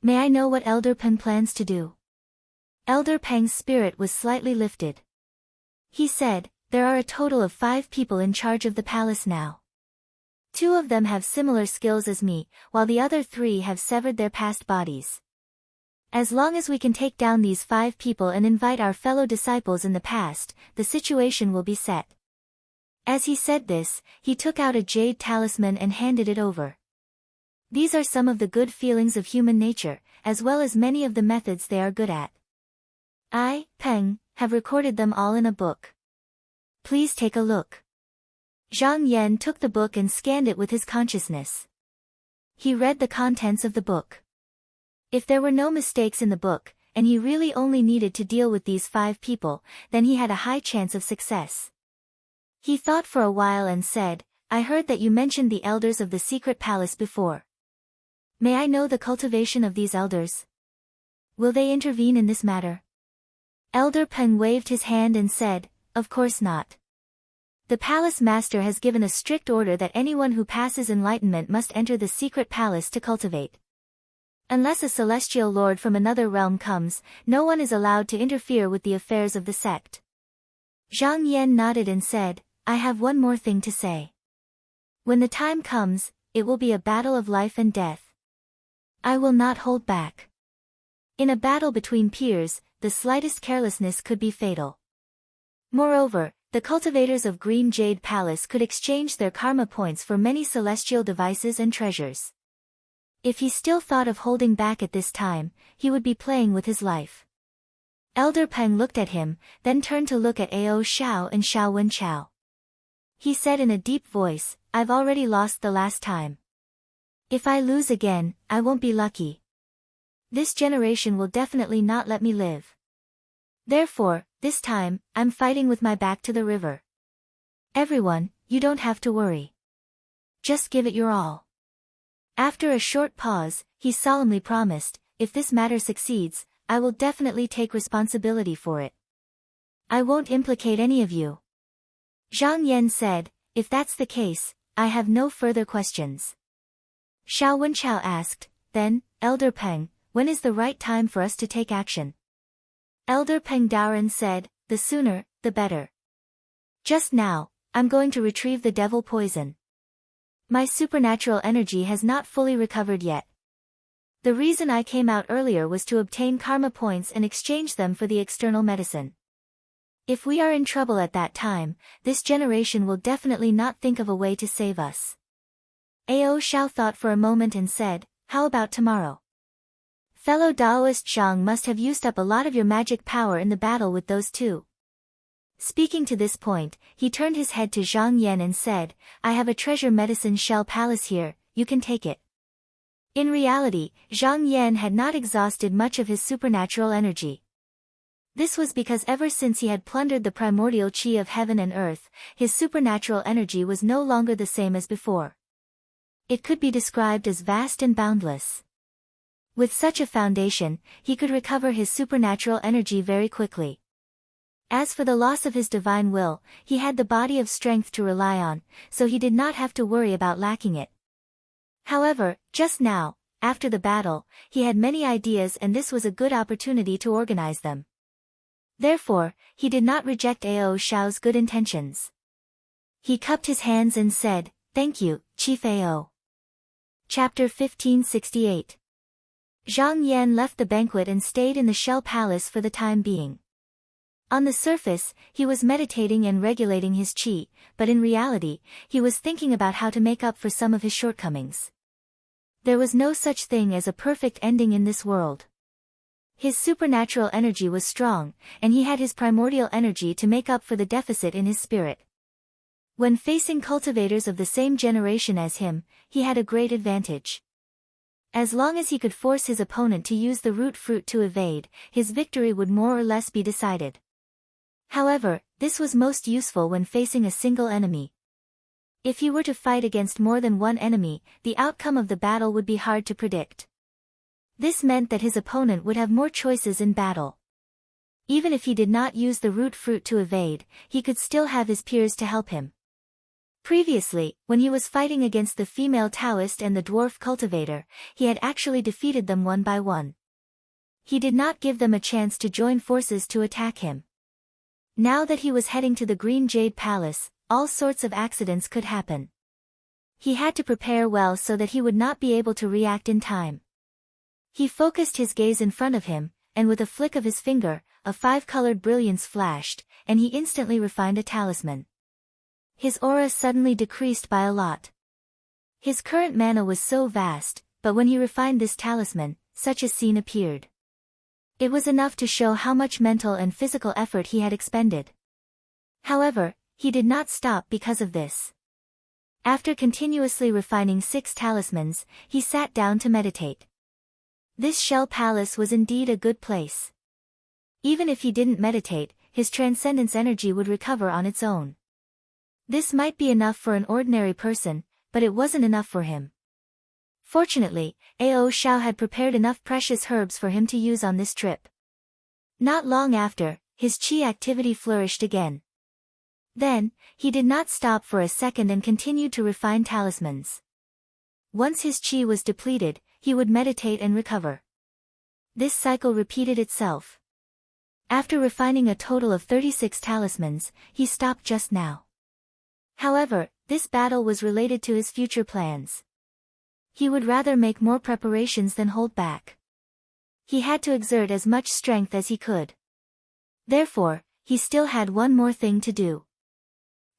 May I know what Elder Peng plans to do?" Elder Peng's spirit was slightly lifted. He said, "There are a total of 5 people in charge of the palace now. 2 of them have similar skills as me, while the other 3 have severed their past bodies. As long as we can take down these 5 people and invite our fellow disciples in the past, the situation will be set." As he said this, he took out a jade talisman and handed it over. These are some of the good feelings of human nature, as well as many of the methods they are good at. I, Peng, have recorded them all in a book. Please take a look. Zhang Yan took the book and scanned it with his consciousness. He read the contents of the book. If there were no mistakes in the book, and he really only needed to deal with these 5 people, then he had a high chance of success. He thought for a while and said, "I heard that you mentioned the elders of the secret palace before. May I know the cultivation of these elders? Will they intervene in this matter?" Elder Peng waved his hand and said, "Of course not. The palace master has given a strict order that anyone who passes enlightenment must enter the secret palace to cultivate. Unless a celestial lord from another realm comes, no one is allowed to interfere with the affairs of the sect." Zhang Yan nodded and said, "I have one more thing to say. When the time comes, it will be a battle of life and death. I will not hold back. In a battle between peers, the slightest carelessness could be fatal. Moreover, the cultivators of Green Jade Palace could exchange their karma points for many celestial devices and treasures. If he still thought of holding back at this time, he would be playing with his life. Elder Peng looked at him, then turned to look at Ao Xiao and Xiao Wenchao. He said in a deep voice, "I've already lost the last time. If I lose again, I won't be lucky. This generation will definitely not let me live. Therefore, this time, I'm fighting with my back to the river. Everyone, you don't have to worry. Just give it your all." After a short pause, he solemnly promised, "If this matter succeeds, I will definitely take responsibility for it. I won't implicate any of you." Zhang Yan said, "If that's the case, I have no further questions." Xiao Wenchao asked, "Then, Elder Peng, when is the right time for us to take action?" Elder Peng Daoren said, "The sooner, the better. Just now, I'm going to retrieve the devil poison. My supernatural energy has not fully recovered yet. The reason I came out earlier was to obtain karma points and exchange them for the external medicine. If we are in trouble at that time, this generation will definitely not think of a way to save us." Ao Xiao thought for a moment and said, "How about tomorrow? Fellow Daoist Zhang must have used up a lot of your magic power in the battle with those two." Speaking to this point, he turned his head to Zhang Yan and said, "I have a treasure medicine shell palace here, you can take it." In reality, Zhang Yan had not exhausted much of his supernatural energy. This was because ever since he had plundered the primordial qi of heaven and earth, his supernatural energy was no longer the same as before. It could be described as vast and boundless. With such a foundation, he could recover his supernatural energy very quickly. As for the loss of his divine will, he had the body of strength to rely on, so he did not have to worry about lacking it. However, just now, after the battle, he had many ideas and this was a good opportunity to organize them. Therefore, he did not reject Ao Xiao's good intentions. He cupped his hands and said, "Thank you, Chief Ao." Chapter 1568. Zhang Yan left the banquet and stayed in the Shell Palace for the time being. On the surface, he was meditating and regulating his qi, but in reality, he was thinking about how to make up for some of his shortcomings. There was no such thing as a perfect ending in this world. His supernatural energy was strong, and he had his primordial energy to make up for the deficit in his spirit. When facing cultivators of the same generation as him, he had a great advantage. As long as he could force his opponent to use the root fruit to evade, his victory would more or less be decided. However, this was most useful when facing a single enemy. If he were to fight against more than one enemy, the outcome of the battle would be hard to predict. This meant that his opponent would have more choices in battle. Even if he did not use the root fruit to evade, he could still have his peers to help him. Previously, when he was fighting against the female Taoist and the dwarf cultivator, he had actually defeated them one by one. He did not give them a chance to join forces to attack him. Now that he was heading to the Green Jade Palace, all sorts of accidents could happen. He had to prepare well so that he would not be able to react in time. He focused his gaze in front of him, and with a flick of his finger, a 5-colored brilliance flashed, and he instantly refined a talisman. His aura suddenly decreased by a lot. His current mana was so vast, but when he refined this talisman, such a scene appeared. It was enough to show how much mental and physical effort he had expended. However, he did not stop because of this. After continuously refining 6 talismans, he sat down to meditate. This Shell Palace was indeed a good place. Even if he didn't meditate, his transcendence energy would recover on its own. This might be enough for an ordinary person, but it wasn't enough for him. Fortunately, Ao Xiao had prepared enough precious herbs for him to use on this trip. Not long after, his qi activity flourished again. Then, he did not stop for a second and continued to refine talismans. Once his qi was depleted, he would meditate and recover. This cycle repeated itself. After refining a total of 36 talismans, he stopped just now. However, this battle was related to his future plans. He would rather make more preparations than hold back. He had to exert as much strength as he could. Therefore, he still had one more thing to do.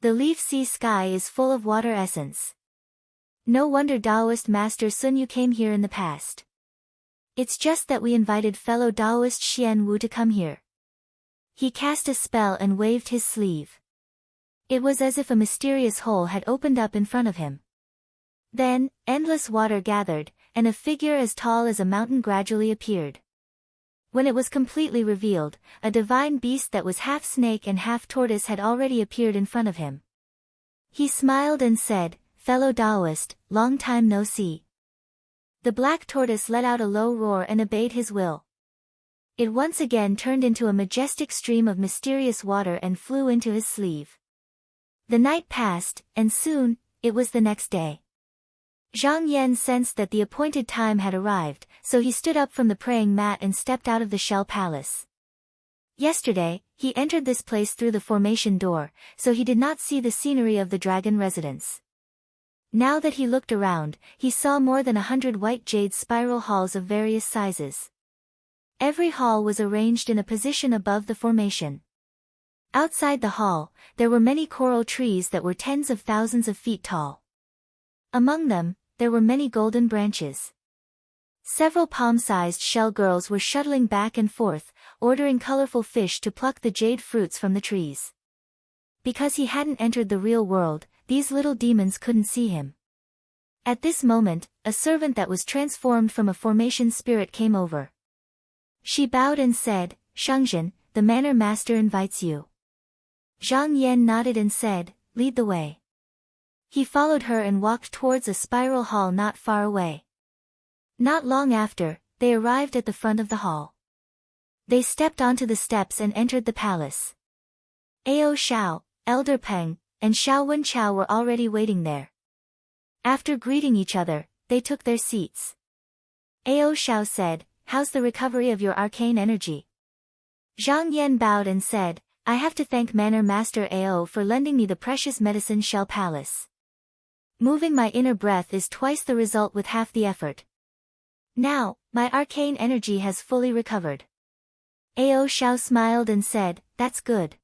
The leaf sea sky is full of water essence. No wonder Taoist Master Sun Yu came here in the past. It's just that we invited fellow Taoist Xian Wu to come here. He cast a spell and waved his sleeve. It was as if a mysterious hole had opened up in front of him. Then, endless water gathered, and a figure as tall as a mountain gradually appeared. When it was completely revealed, a divine beast that was half snake and half tortoise had already appeared in front of him. He smiled and said, "Fellow Taoist, long time no see." The black tortoise let out a low roar and obeyed his will. It once again turned into a majestic stream of mysterious water and flew into his sleeve. The night passed, and soon, it was the next day. Zhang Yan sensed that the appointed time had arrived, so he stood up from the praying mat and stepped out of the shell palace. Yesterday, he entered this place through the formation door, so he did not see the scenery of the dragon residence. Now that he looked around, he saw more than 100 white jade spiral halls of various sizes. Every hall was arranged in a position above the formation. Outside the hall, there were many coral trees that were tens of thousands of feet tall. Among them, there were many golden branches. Several palm-sized shell girls were shuttling back and forth, ordering colorful fish to pluck the jade fruits from the trees. Because he hadn't entered the real world, these little demons couldn't see him. At this moment, a servant that was transformed from a formation spirit came over. She bowed and said, "Shangzhen, the manor master invites you." Zhang Yan nodded and said, "Lead the way." He followed her and walked towards a spiral hall not far away. Not long after, they arrived at the front of the hall. They stepped onto the steps and entered the palace. Ao Xiao, Elder Peng, and Xiao Wenchao were already waiting there. After greeting each other, they took their seats. Ao Xiao said, "How's the recovery of your arcane energy?" Zhang Yan bowed and said, "I have to thank Manor Master Ao for lending me the precious medicine Shell Palace. Moving my inner breath is twice the result with half the effort. Now, my arcane energy has fully recovered." Ao Xiao smiled and said, "That's good."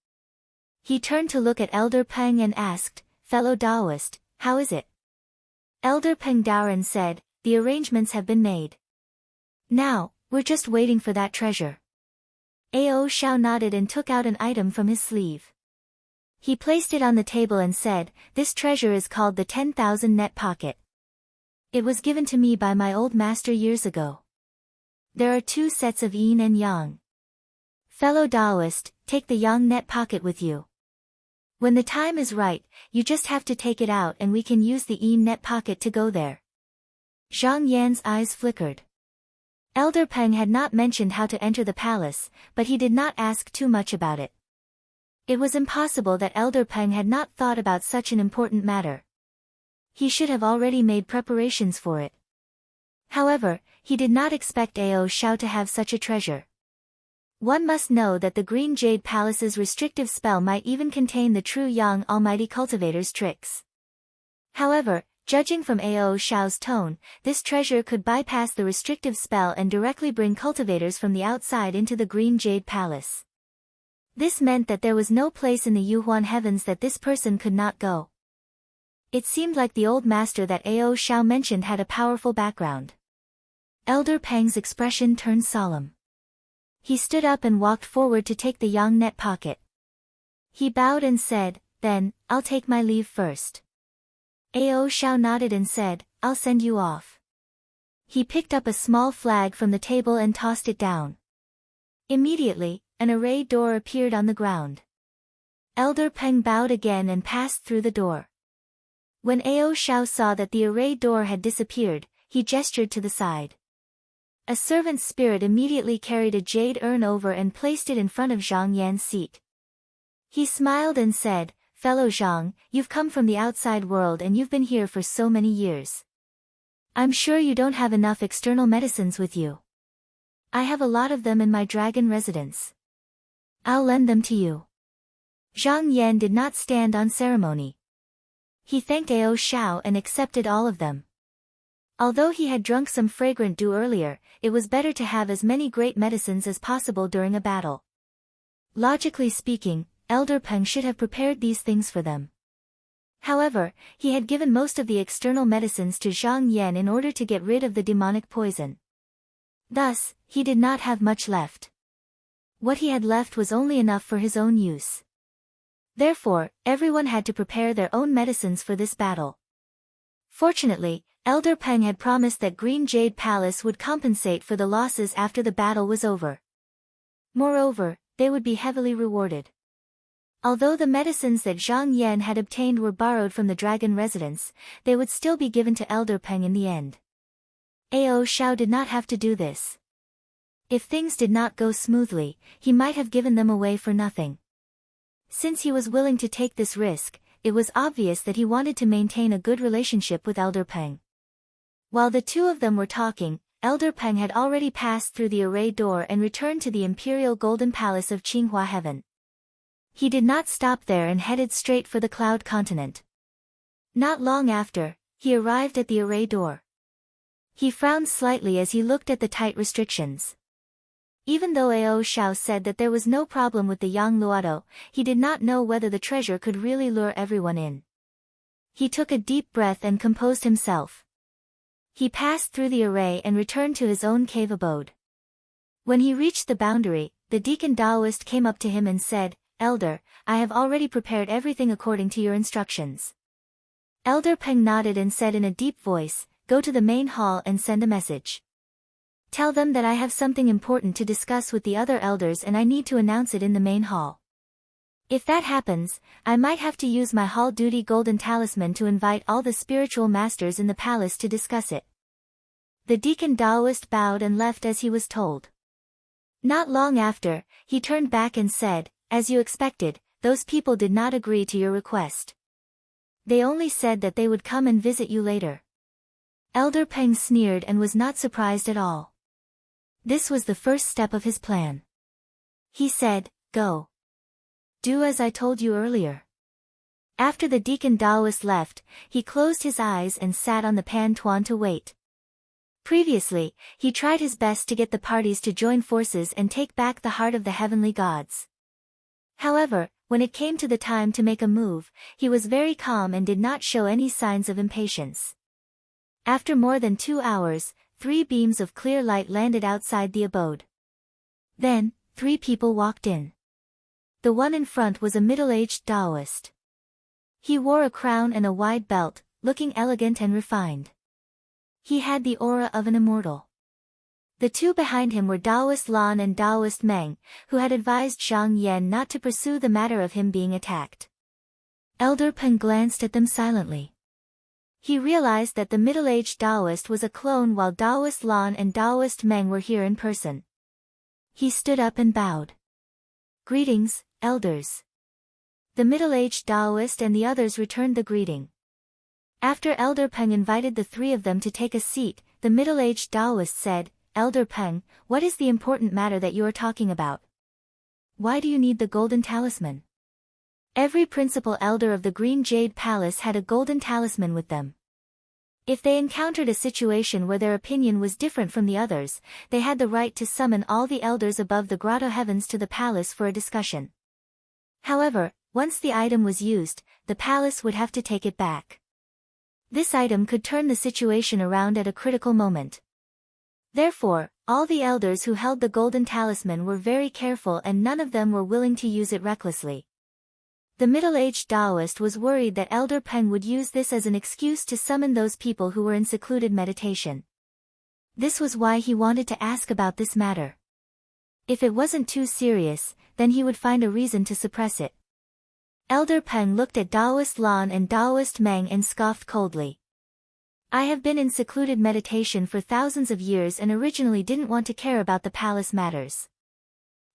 He turned to look at Elder Peng and asked, "Fellow Taoist, how is it?" Elder Peng Daoren said, "The arrangements have been made. Now, we're just waiting for that treasure." Ao Xiao nodded and took out an item from his sleeve. He placed it on the table and said, "This treasure is called the 10,000 net pocket. It was given to me by my old master years ago. There are 2 sets of yin and yang. Fellow Taoist, take the yang net pocket with you. When the time is right, you just have to take it out and we can use the yin net pocket to go there." Zhang Yan's eyes flickered. Elder Peng had not mentioned how to enter the palace, but he did not ask too much about it. It was impossible that Elder Peng had not thought about such an important matter. He should have already made preparations for it. However, he did not expect Ao Xiao to have such a treasure. One must know that the Green Jade Palace's restrictive spell might even contain the true Yang Almighty Cultivator's tricks. However, judging from Ao Xiao's tone, this treasure could bypass the restrictive spell and directly bring cultivators from the outside into the Green Jade Palace. This meant that there was no place in the Yuhuan heavens that this person could not go. It seemed like the old master that Ao Xiao mentioned had a powerful background. Elder Peng's expression turned solemn. He stood up and walked forward to take the yang net pocket. He bowed and said, "Then, I'll take my leave first." Ao Xiao nodded and said, "I'll send you off." He picked up a small flag from the table and tossed it down. Immediately, an array door appeared on the ground. Elder Peng bowed again and passed through the door. When Ao Xiao saw that the array door had disappeared, he gestured to the side. A servant's spirit immediately carried a jade urn over and placed it in front of Zhang Yan's seat. He smiled and said, "Fellow Zhang, you've come from the outside world and you've been here for so many years. I'm sure you don't have enough external medicines with you. I have a lot of them in my dragon residence. I'll lend them to you." Zhang Yan did not stand on ceremony. He thanked Ao Xiao and accepted all of them. Although he had drunk some fragrant dew earlier, it was better to have as many great medicines as possible during a battle. Logically speaking, Elder Peng should have prepared these things for them. However, he had given most of the external medicines to Zhang Yan in order to get rid of the demonic poison. Thus, he did not have much left. What he had left was only enough for his own use. Therefore, everyone had to prepare their own medicines for this battle. Fortunately, Elder Peng had promised that Green Jade Palace would compensate for the losses after the battle was over. Moreover, they would be heavily rewarded. Although the medicines that Zhang Yan had obtained were borrowed from the dragon residence, they would still be given to Elder Peng in the end. Ao Xiao did not have to do this. If things did not go smoothly, he might have given them away for nothing. Since he was willing to take this risk, it was obvious that he wanted to maintain a good relationship with Elder Peng. While the two of them were talking, Elder Peng had already passed through the array door and returned to the Imperial Golden Palace of Qinghua Heaven. He did not stop there and headed straight for the Cloud Continent. Not long after, he arrived at the array door. He frowned slightly as he looked at the tight restrictions. Even though Ao Xiao said that there was no problem with the Yang Luado, he did not know whether the treasure could really lure everyone in. He took a deep breath and composed himself. He passed through the array and returned to his own cave abode. When he reached the boundary, the deacon Taoist came up to him and said, "Elder, I have already prepared everything according to your instructions." Elder Peng nodded and said in a deep voice, "Go to the main hall and send a message. Tell them that I have something important to discuss with the other elders and I need to announce it in the main hall. If that happens, I might have to use my hall duty golden talisman to invite all the spiritual masters in the palace to discuss it." The deacon Taoist bowed and left as he was told. Not long after, he turned back and said, "As you expected, those people did not agree to your request. They only said that they would come and visit you later." Elder Peng sneered and was not surprised at all. This was the first step of his plan. He said, "Go. Do as I told you earlier." After the deacon Taoist left, he closed his eyes and sat on the Pan Tuan to wait. Previously, he tried his best to get the parties to join forces and take back the heart of the heavenly gods. However, when it came to the time to make a move, he was very calm and did not show any signs of impatience. After more than 2 hours, 3 beams of clear light landed outside the abode. Then, 3 people walked in. The one in front was a middle-aged Taoist. He wore a crown and a wide belt, looking elegant and refined. He had the aura of an immortal. The 2 behind him were Taoist Lan and Taoist Meng, who had advised Zhang Yan not to pursue the matter of him being attacked. Elder Peng glanced at them silently. He realized that the middle-aged Taoist was a clone while Taoist Lan and Taoist Meng were here in person. He stood up and bowed. "Greetings, elders." The middle-aged Taoist and the others returned the greeting. After Elder Peng invited the 3 of them to take a seat, the middle-aged Taoist said, "Elder Peng, what is the important matter that you are talking about? Why do you need the golden talisman?" Every principal elder of the Green Jade Palace had a golden talisman with them. If they encountered a situation where their opinion was different from the others, they had the right to summon all the elders above the grotto heavens to the palace for a discussion. However, once the item was used, the palace would have to take it back. This item could turn the situation around at a critical moment. Therefore, all the elders who held the golden talisman were very careful and none of them were willing to use it recklessly. The middle-aged Taoist was worried that Elder Peng would use this as an excuse to summon those people who were in secluded meditation. This was why he wanted to ask about this matter. If it wasn't too serious, then he would find a reason to suppress it. Elder Peng looked at Taoist Lan and Taoist Meng and scoffed coldly. "I have been in secluded meditation for thousands of years and originally didn't want to care about the palace matters.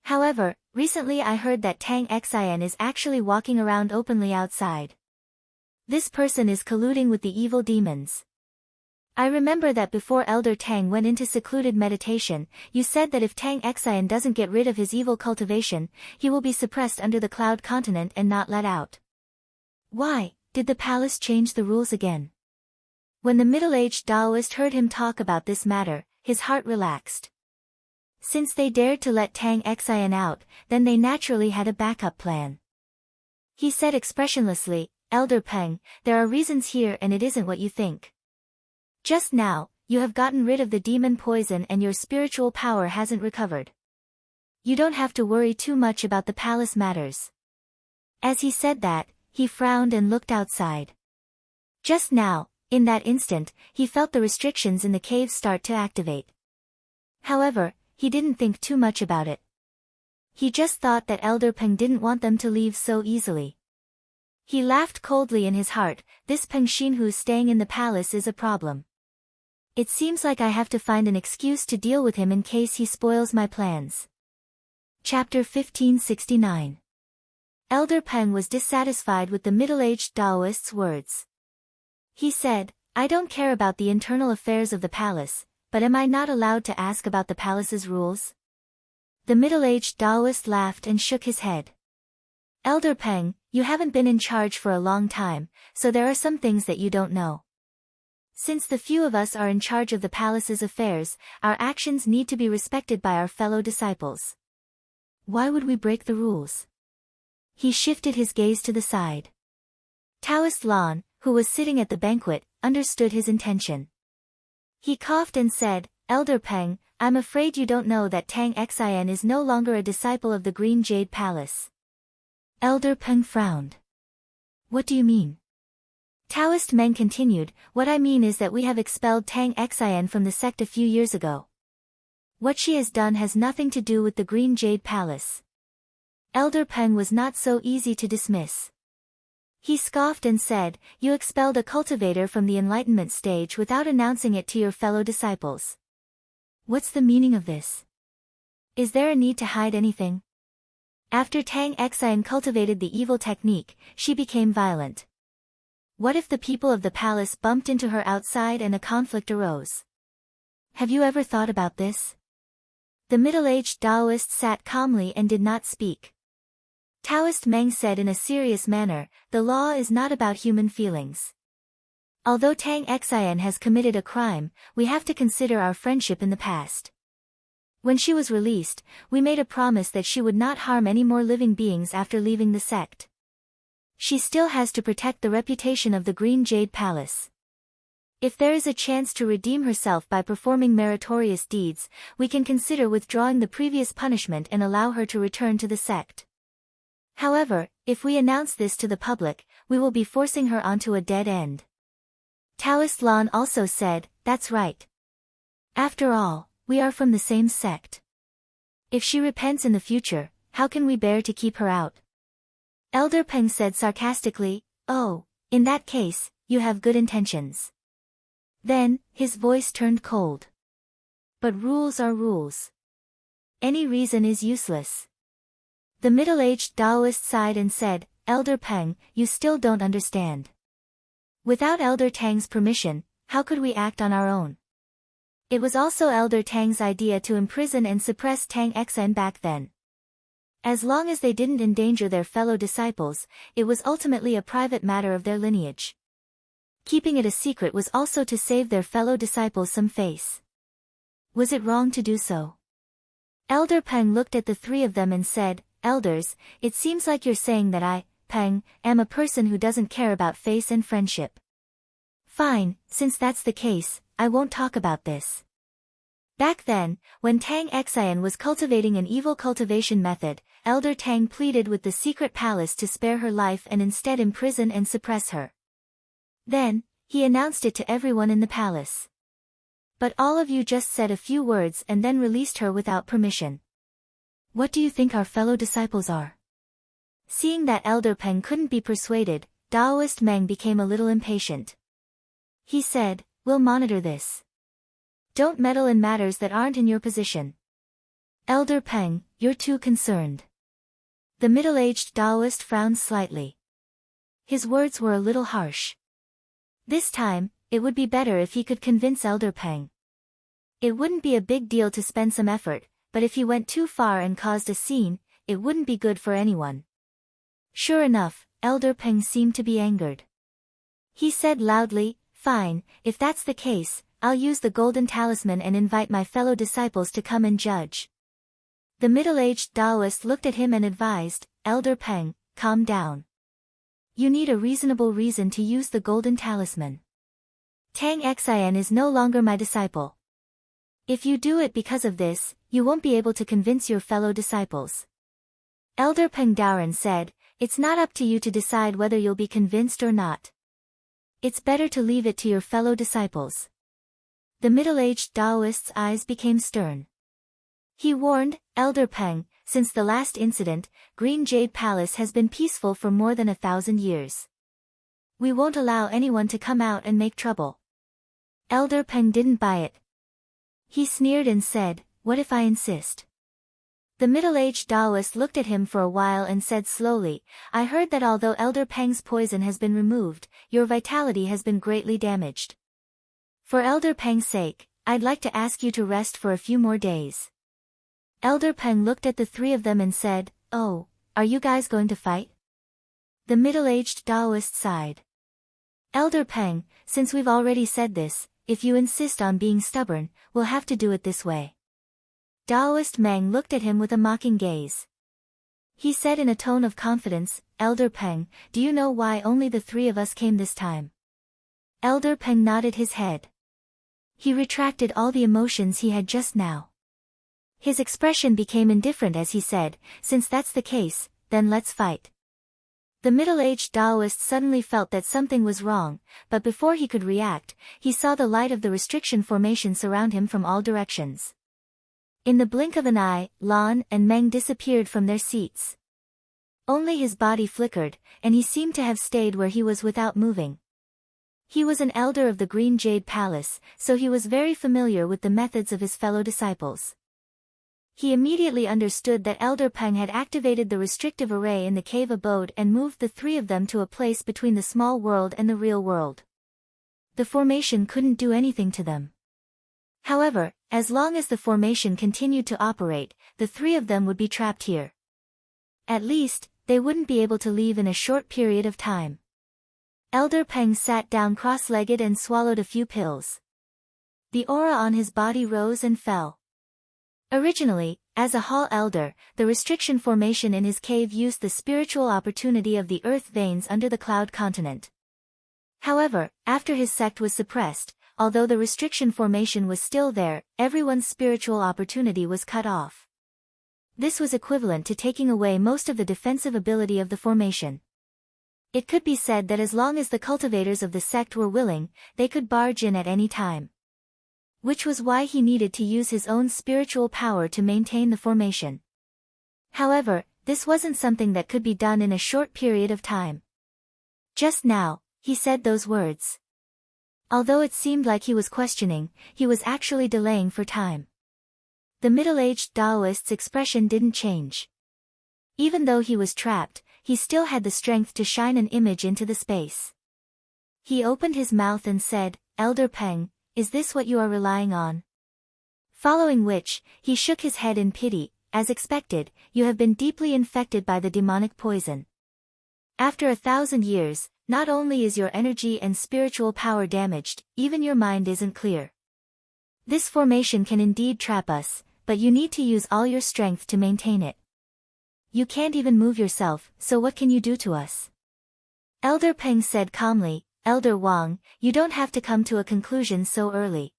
However, recently I heard that Tang Xian is actually walking around openly outside. This person is colluding with the evil demons. I remember that before Elder Tang went into secluded meditation, you said that if Tang Xian doesn't get rid of his evil cultivation, he will be suppressed under the Cloud Continent and not let out. Why, did the palace change the rules again?" When the middle-aged Taoist heard him talk about this matter, his heart relaxed. Since they dared to let Tang Xian out, then they naturally had a backup plan. He said expressionlessly, Elder Peng, there are reasons here and it isn't what you think. Just now, you have gotten rid of the demon poison and your spiritual power hasn't recovered. You don't have to worry too much about the palace matters. As he said that, he frowned and looked outside. Just now, in that instant, he felt the restrictions in the cave start to activate. However, he didn't think too much about it. He just thought that Elder Peng didn't want them to leave so easily. He laughed coldly in his heart. This Peng Xinhu's staying in the palace is a problem. It seems like I have to find an excuse to deal with him in case he spoils my plans. Chapter 1569. Elder Peng was dissatisfied with the middle-aged Taoist's words. He said, I don't care about the internal affairs of the palace, but am I not allowed to ask about the palace's rules? The middle-aged Taoist laughed and shook his head. Elder Peng, you haven't been in charge for a long time, so there are some things that you don't know. Since the few of us are in charge of the palace's affairs, our actions need to be respected by our fellow disciples. Why would we break the rules? He shifted his gaze to the side. Taoist Lan, who was sitting at the banquet, understood his intention. He coughed and said, Elder Peng, I'm afraid you don't know that Tang Xin is no longer a disciple of the Green Jade Palace. Elder Peng frowned. What do you mean? Taoist Meng continued, what I mean is that we have expelled Tang Xin from the sect a few years ago. What she has done has nothing to do with the Green Jade Palace. Elder Peng was not so easy to dismiss. He scoffed and said, you expelled a cultivator from the enlightenment stage without announcing it to your fellow disciples. What's the meaning of this? Is there a need to hide anything? After Tang Xin cultivated the evil technique, she became violent. What if the people of the palace bumped into her outside and a conflict arose? Have you ever thought about this? The middle-aged Taoist sat calmly and did not speak. Taoist Meng said in a serious manner, the law is not about human feelings. Although Tang Xin has committed a crime, we have to consider our friendship in the past. When she was released, we made a promise that she would not harm any more living beings after leaving the sect. She still has to protect the reputation of the Green Jade Palace. If there is a chance to redeem herself by performing meritorious deeds, we can consider withdrawing the previous punishment and allow her to return to the sect. However, if we announce this to the public, we will be forcing her onto a dead end. Taoist Lan also said, that's right. After all, we are from the same sect. If she repents in the future, how can we bear to keep her out? Elder Peng said sarcastically, oh, in that case, you have good intentions. Then, his voice turned cold. But rules are rules. Any reason is useless. The middle-aged Taoist sighed and said, Elder Peng, you still don't understand. Without Elder Tang's permission, how could we act on our own? It was also Elder Tang's idea to imprison and suppress Tang Xin back then. As long as they didn't endanger their fellow disciples, it was ultimately a private matter of their lineage. Keeping it a secret was also to save their fellow disciples some face. Was it wrong to do so? Elder Peng looked at the three of them and said, Elders, it seems like you're saying that I, Peng, am a person who doesn't care about face and friendship. Fine, since that's the case, I won't talk about this. Back then, when Tang Xin was cultivating an evil cultivation method, Elder Tang pleaded with the secret palace to spare her life and instead imprison and suppress her. Then, he announced it to everyone in the palace. But all of you just said a few words and then released her without permission. What do you think our fellow disciples are? Seeing that Elder Peng couldn't be persuaded, Taoist Meng became a little impatient. He said, we'll monitor this. Don't meddle in matters that aren't in your position. Elder Peng, you're too concerned. The middle-aged Taoist frowned slightly. His words were a little harsh. This time, it would be better if he could convince Elder Peng. It wouldn't be a big deal to spend some effort, but if he went too far and caused a scene, it wouldn't be good for anyone. Sure enough, Elder Peng seemed to be angered. He said loudly, fine, if that's the case, I'll use the golden talisman and invite my fellow disciples to come and judge. The middle-aged Taoist looked at him and advised, Elder Peng, calm down. You need a reasonable reason to use the golden talisman. Tang Xin is no longer my disciple. If you do it because of this, you won't be able to convince your fellow disciples. Elder Peng Daoren said, it's not up to you to decide whether you'll be convinced or not. It's better to leave it to your fellow disciples. The middle-aged Taoist's eyes became stern. He warned, Elder Peng, since the last incident, Green Jade Palace has been peaceful for more than 1,000 years. We won't allow anyone to come out and make trouble. Elder Peng didn't buy it. He sneered and said, what if I insist? The middle-aged Taoist looked at him for a while and said slowly, I heard that although Elder Peng's poison has been removed, your vitality has been greatly damaged. For Elder Peng's sake, I'd like to ask you to rest for a few more days. Elder Peng looked at the three of them and said, oh, are you guys going to fight? The middle-aged Taoist sighed. Elder Peng, since we've already said this, if you insist on being stubborn, we'll have to do it this way. Taoist Meng looked at him with a mocking gaze. He said in a tone of confidence, Elder Peng, do you know why only the three of us came this time? Elder Peng nodded his head. He retracted all the emotions he had just now. His expression became indifferent as he said, since that's the case, then let's fight. The middle-aged Taoist suddenly felt that something was wrong, but before he could react, he saw the light of the restriction formation surround him from all directions. In the blink of an eye, Lan and Meng disappeared from their seats. Only his body flickered, and he seemed to have stayed where he was without moving. He was an elder of the Green Jade Palace, so he was very familiar with the methods of his fellow disciples. He immediately understood that Elder Peng had activated the restrictive array in the cave abode and moved the three of them to a place between the small world and the real world. The formation couldn't do anything to them. However, as long as the formation continued to operate, the three of them would be trapped here. At least, they wouldn't be able to leave in a short period of time. Elder Peng sat down cross-legged and swallowed a few pills. The aura on his body rose and fell. Originally, as a hall elder, the restriction formation in his cave used the spiritual opportunity of the earth veins under the cloud continent. However, after his sect was suppressed, although the restriction formation was still there, everyone's spiritual opportunity was cut off. This was equivalent to taking away most of the defensive ability of the formation. It could be said that as long as the cultivators of the sect were willing, they could barge in at any time. Which was why he needed to use his own spiritual power to maintain the formation. However, this wasn't something that could be done in a short period of time. Just now, he said those words. Although it seemed like he was questioning, he was actually delaying for time. The middle-aged Taoist's expression didn't change. Even though he was trapped, he still had the strength to shine an image into the space. He opened his mouth and said, Elder Peng, is this what you are relying on? Following which, he shook his head in pity, as expected, you have been deeply infected by the demonic poison. After 1,000 years, not only is your energy and spiritual power damaged, even your mind isn't clear. This formation can indeed trap us, but you need to use all your strength to maintain it. You can't even move yourself, so what can you do to us? Elder Peng said calmly, Elder Wang, you don't have to come to a conclusion so early.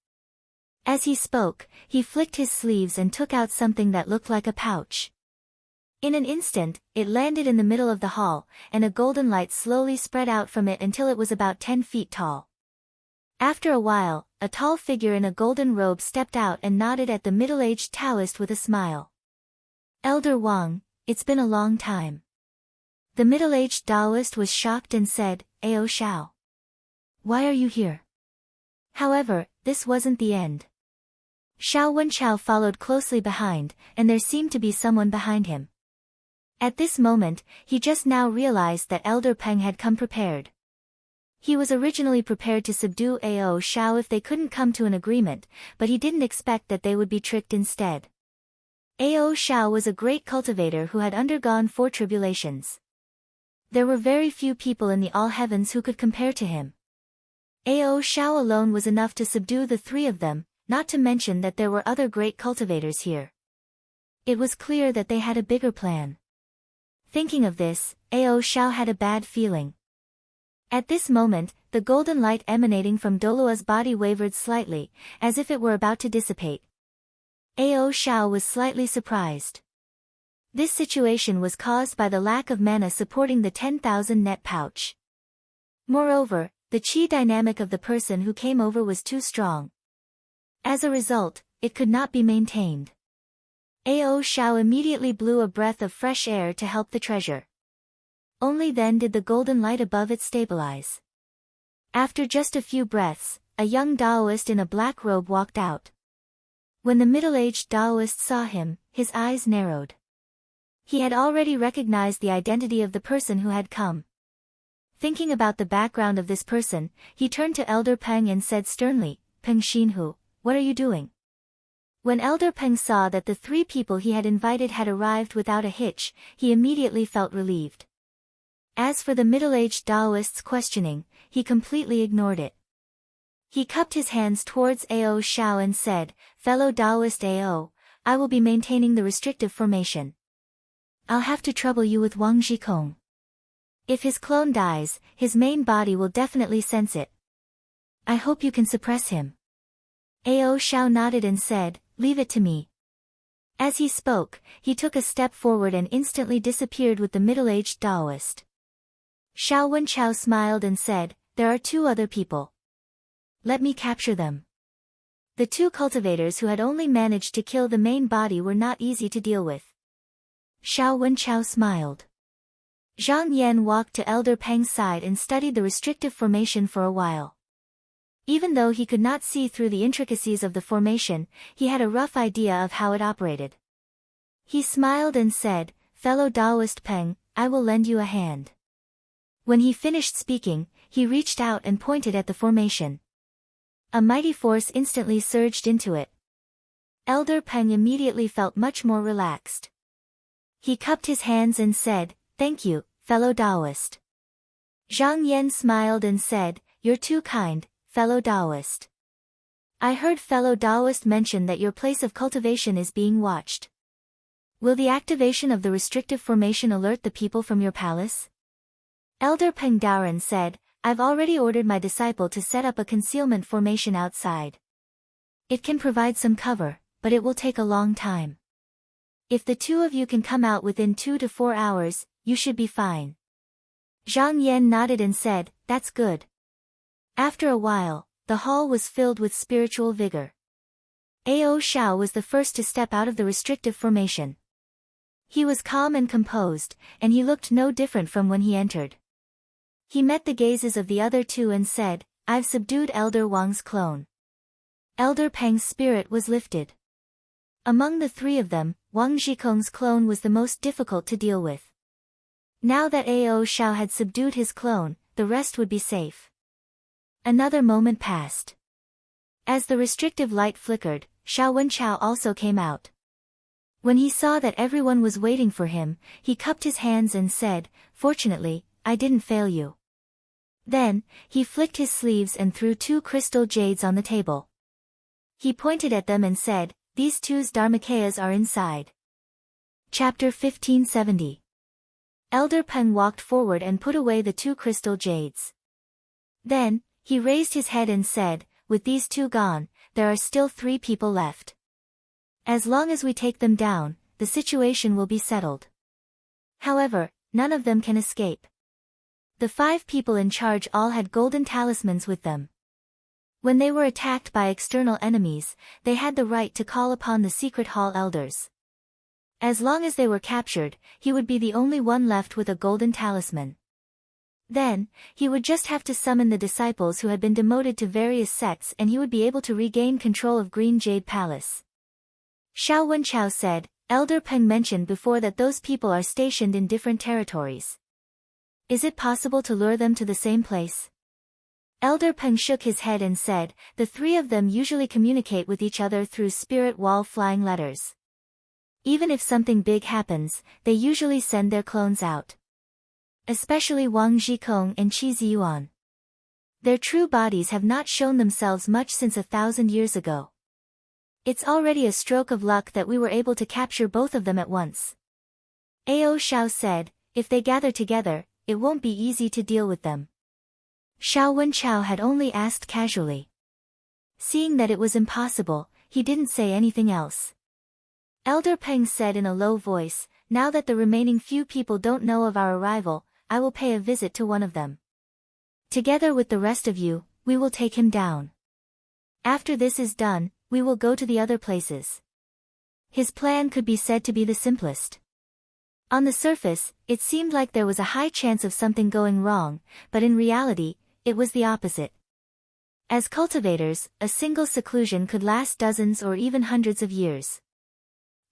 As he spoke, he flicked his sleeves and took out something that looked like a pouch. In an instant, it landed in the middle of the hall, and a golden light slowly spread out from it until it was about 10 feet tall. After a while, a tall figure in a golden robe stepped out and nodded at the middle-aged Taoist with a smile. Elder Wang, it's been a long time. The middle-aged Taoist was shocked and said, Ao Shao. Why are you here? However, this wasn't the end. Xiao Wenchao followed closely behind, and there seemed to be someone behind him. At this moment, he just now realized that Elder Peng had come prepared. He was originally prepared to subdue Ao Shao if they couldn't come to an agreement, but he didn't expect that they would be tricked instead. Ao Shao was a great cultivator who had undergone 4 tribulations. There were very few people in the all heavens who could compare to him. Ao Shao alone was enough to subdue the 3 of them, not to mention that there were other great cultivators here. It was clear that they had a bigger plan. Thinking of this, Ao Shao had a bad feeling. At this moment, the golden light emanating from Dolua's body wavered slightly, as if it were about to dissipate. Ao Xiao was slightly surprised. This situation was caused by the lack of mana supporting the 10,000 net pouch. Moreover, the chi dynamic of the person who came over was too strong. As a result, it could not be maintained. Ao Xiao immediately blew a breath of fresh air to help the treasure. Only then did the golden light above it stabilize. After just a few breaths, a young Taoist in a black robe walked out. When the middle-aged Taoist saw him, his eyes narrowed. He had already recognized the identity of the person who had come. Thinking about the background of this person, he turned to Elder Peng and said sternly, "Peng Xinhu, what are you doing?" When Elder Peng saw that the 3 people he had invited had arrived without a hitch, he immediately felt relieved. As for the middle-aged Taoist's questioning, he completely ignored it. He cupped his hands towards Ao Xiao and said, "Fellow Taoist Ao, I will be maintaining the restrictive formation. I'll have to trouble you with Wang Zhikong. If his clone dies, his main body will definitely sense it. I hope you can suppress him." Ao Xiao nodded and said, "Leave it to me." As he spoke, he took a step forward and instantly disappeared with the middle-aged Taoist. Xiao Wenchao smiled and said, "There are 2 other people. Let me capture them." The 2 cultivators who had only managed to kill the main body were not easy to deal with. Xiao Wenchao smiled. Zhang Yan walked to Elder Peng's side and studied the restrictive formation for a while. Even though he could not see through the intricacies of the formation, he had a rough idea of how it operated. He smiled and said, "Fellow Taoist Peng, I will lend you a hand." When he finished speaking, he reached out and pointed at the formation. A mighty force instantly surged into it. Elder Peng immediately felt much more relaxed. He cupped his hands and said, "Thank you, fellow Taoist." Zhang Yan smiled and said, "You're too kind, fellow Taoist. I heard fellow Taoist mention that your place of cultivation is being watched. Will the activation of the restrictive formation alert the people from your palace?" Elder Peng Daoren said, "I've already ordered my disciple to set up a concealment formation outside. It can provide some cover, but it will take a long time. If the 2 of you can come out within 2 to 4 hours, you should be fine." Zhang Yan nodded and said, "That's good." After a while, the hall was filled with spiritual vigor. Ao Xiao was the first to step out of the restrictive formation. He was calm and composed, and he looked no different from when he entered. He met the gazes of the other 2 and said, "I've subdued Elder Wang's clone." Elder Peng's spirit was lifted. Among the 3 of them, Wang Zhikong's clone was the most difficult to deal with. Now that Ao Xiao had subdued his clone, the rest would be safe. Another moment passed. As the restrictive light flickered, Xiao Wenchao also came out. When he saw that everyone was waiting for him, he cupped his hands and said, "Fortunately, I didn't fail you." Then, he flicked his sleeves and threw 2 crystal jades on the table. He pointed at them and said, "These 2's Dharmakayas are inside." Chapter 1570. Elder Peng walked forward and put away the 2 crystal jades. Then, he raised his head and said, "With these 2 gone, there are still 3 people left. As long as we take them down, the situation will be settled. However, none of them can escape." The 5 people in charge all had golden talismans with them. When they were attacked by external enemies, they had the right to call upon the secret hall elders. As long as they were captured, he would be the only one left with a golden talisman. Then, he would just have to summon the disciples who had been demoted to various sects and he would be able to regain control of Green Jade Palace. Xiao Wenchao said, "Elder Peng mentioned before that those people are stationed in different territories. Is it possible to lure them to the same place?" Elder Peng shook his head and said, "The 3 of them usually communicate with each other through spirit wall flying letters. Even if something big happens, they usually send their clones out. Especially Wang Zhikong and Qi Ziyuan. Their true bodies have not shown themselves much since 1,000 years ago. It's already a stroke of luck that we were able to capture both of them at once." Ao Xiao said, "If they gather together, it won't be easy to deal with them. Xiao Wenchao had only asked casually. Seeing that it was impossible, he didn't say anything else. Elder Peng said in a low voice, "Now that the remaining few people don't know of our arrival, I will pay a visit to one of them. Together with the rest of you, we will take him down. After this is done, we will go to the other places." His plan could be said to be the simplest. On the surface, it seemed like there was a high chance of something going wrong, but in reality, it was the opposite. As cultivators, a single seclusion could last dozens or even hundreds of years.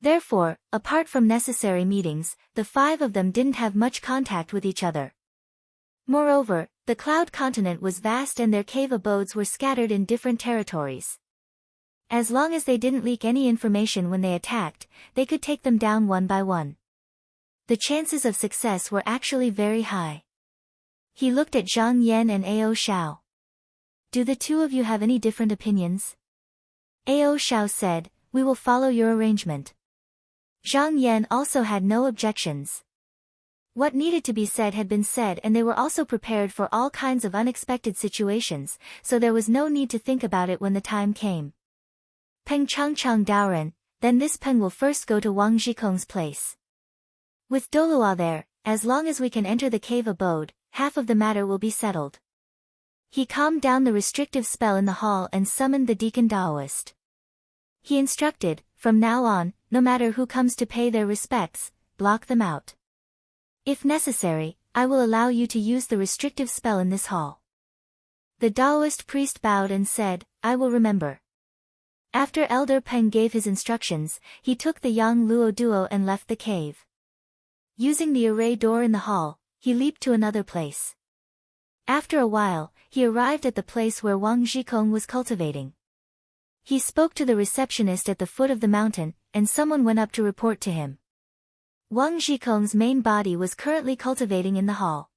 Therefore, apart from necessary meetings, the five of them didn't have much contact with each other. Moreover, the Cloud Continent was vast and their cave abodes were scattered in different territories. As long as they didn't leak any information when they attacked, they could take them down one by one. The chances of success were actually very high. He looked at Zhang Yan and Ao Xiao. "Do the two of you have any different opinions?" Ao Xiao said, "We will follow your arrangement." Zhang Yan also had no objections. What needed to be said had been said and they were also prepared for all kinds of unexpected situations, so there was no need to think about it when the time came. "Peng Changchang Daoren, then this Peng will first go to Wang Zhikong's place. With Dolua there, as long as we can enter the cave abode, half of the matter will be settled." He calmed down the restrictive spell in the hall and summoned the Deacon Daoist. He instructed, "From now on, no matter who comes to pay their respects, block them out. If necessary, I will allow you to use the restrictive spell in this hall." The Daoist priest bowed and said, "I will remember." After Elder Peng gave his instructions, he took the Yang Luo duo and left the cave. Using the array door in the hall, he leaped to another place. After a while, he arrived at the place where Wang Zhikong was cultivating. He spoke to the receptionist at the foot of the mountain, and someone went up to report to him. Wang Zhikong's main body was currently cultivating in the hall.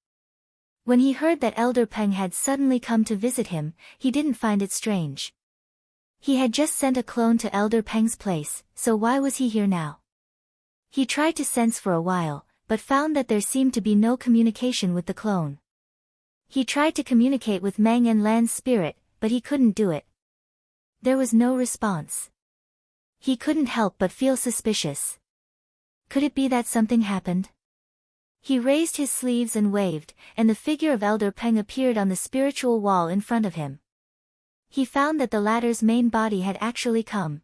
When he heard that Elder Peng had suddenly come to visit him, he didn't find it strange. He had just sent a clone to Elder Peng's place, so why was he here now? He tried to sense for a while, but found that there seemed to be no communication with the clone. He tried to communicate with Meng and Lan's spirit, but he couldn't do it. There was no response. He couldn't help but feel suspicious. Could it be that something happened? He raised his sleeves and waved, and the figure of Elder Peng appeared on the spiritual wall in front of him. He found that the latter's main body had actually come.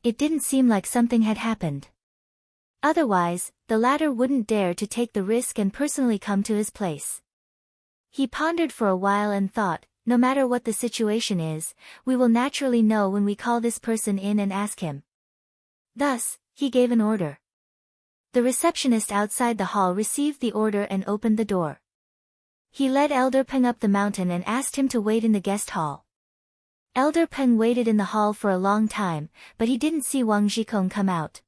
It didn't seem like something had happened. Otherwise, the latter wouldn't dare to take the risk and personally come to his place. He pondered for a while and thought, no matter what the situation is, we will naturally know when we call this person in and ask him. Thus, he gave an order. The receptionist outside the hall received the order and opened the door. He led Elder Peng up the mountain and asked him to wait in the guest hall. Elder Peng waited in the hall for a long time, but he didn't see Wang Zhikong come out.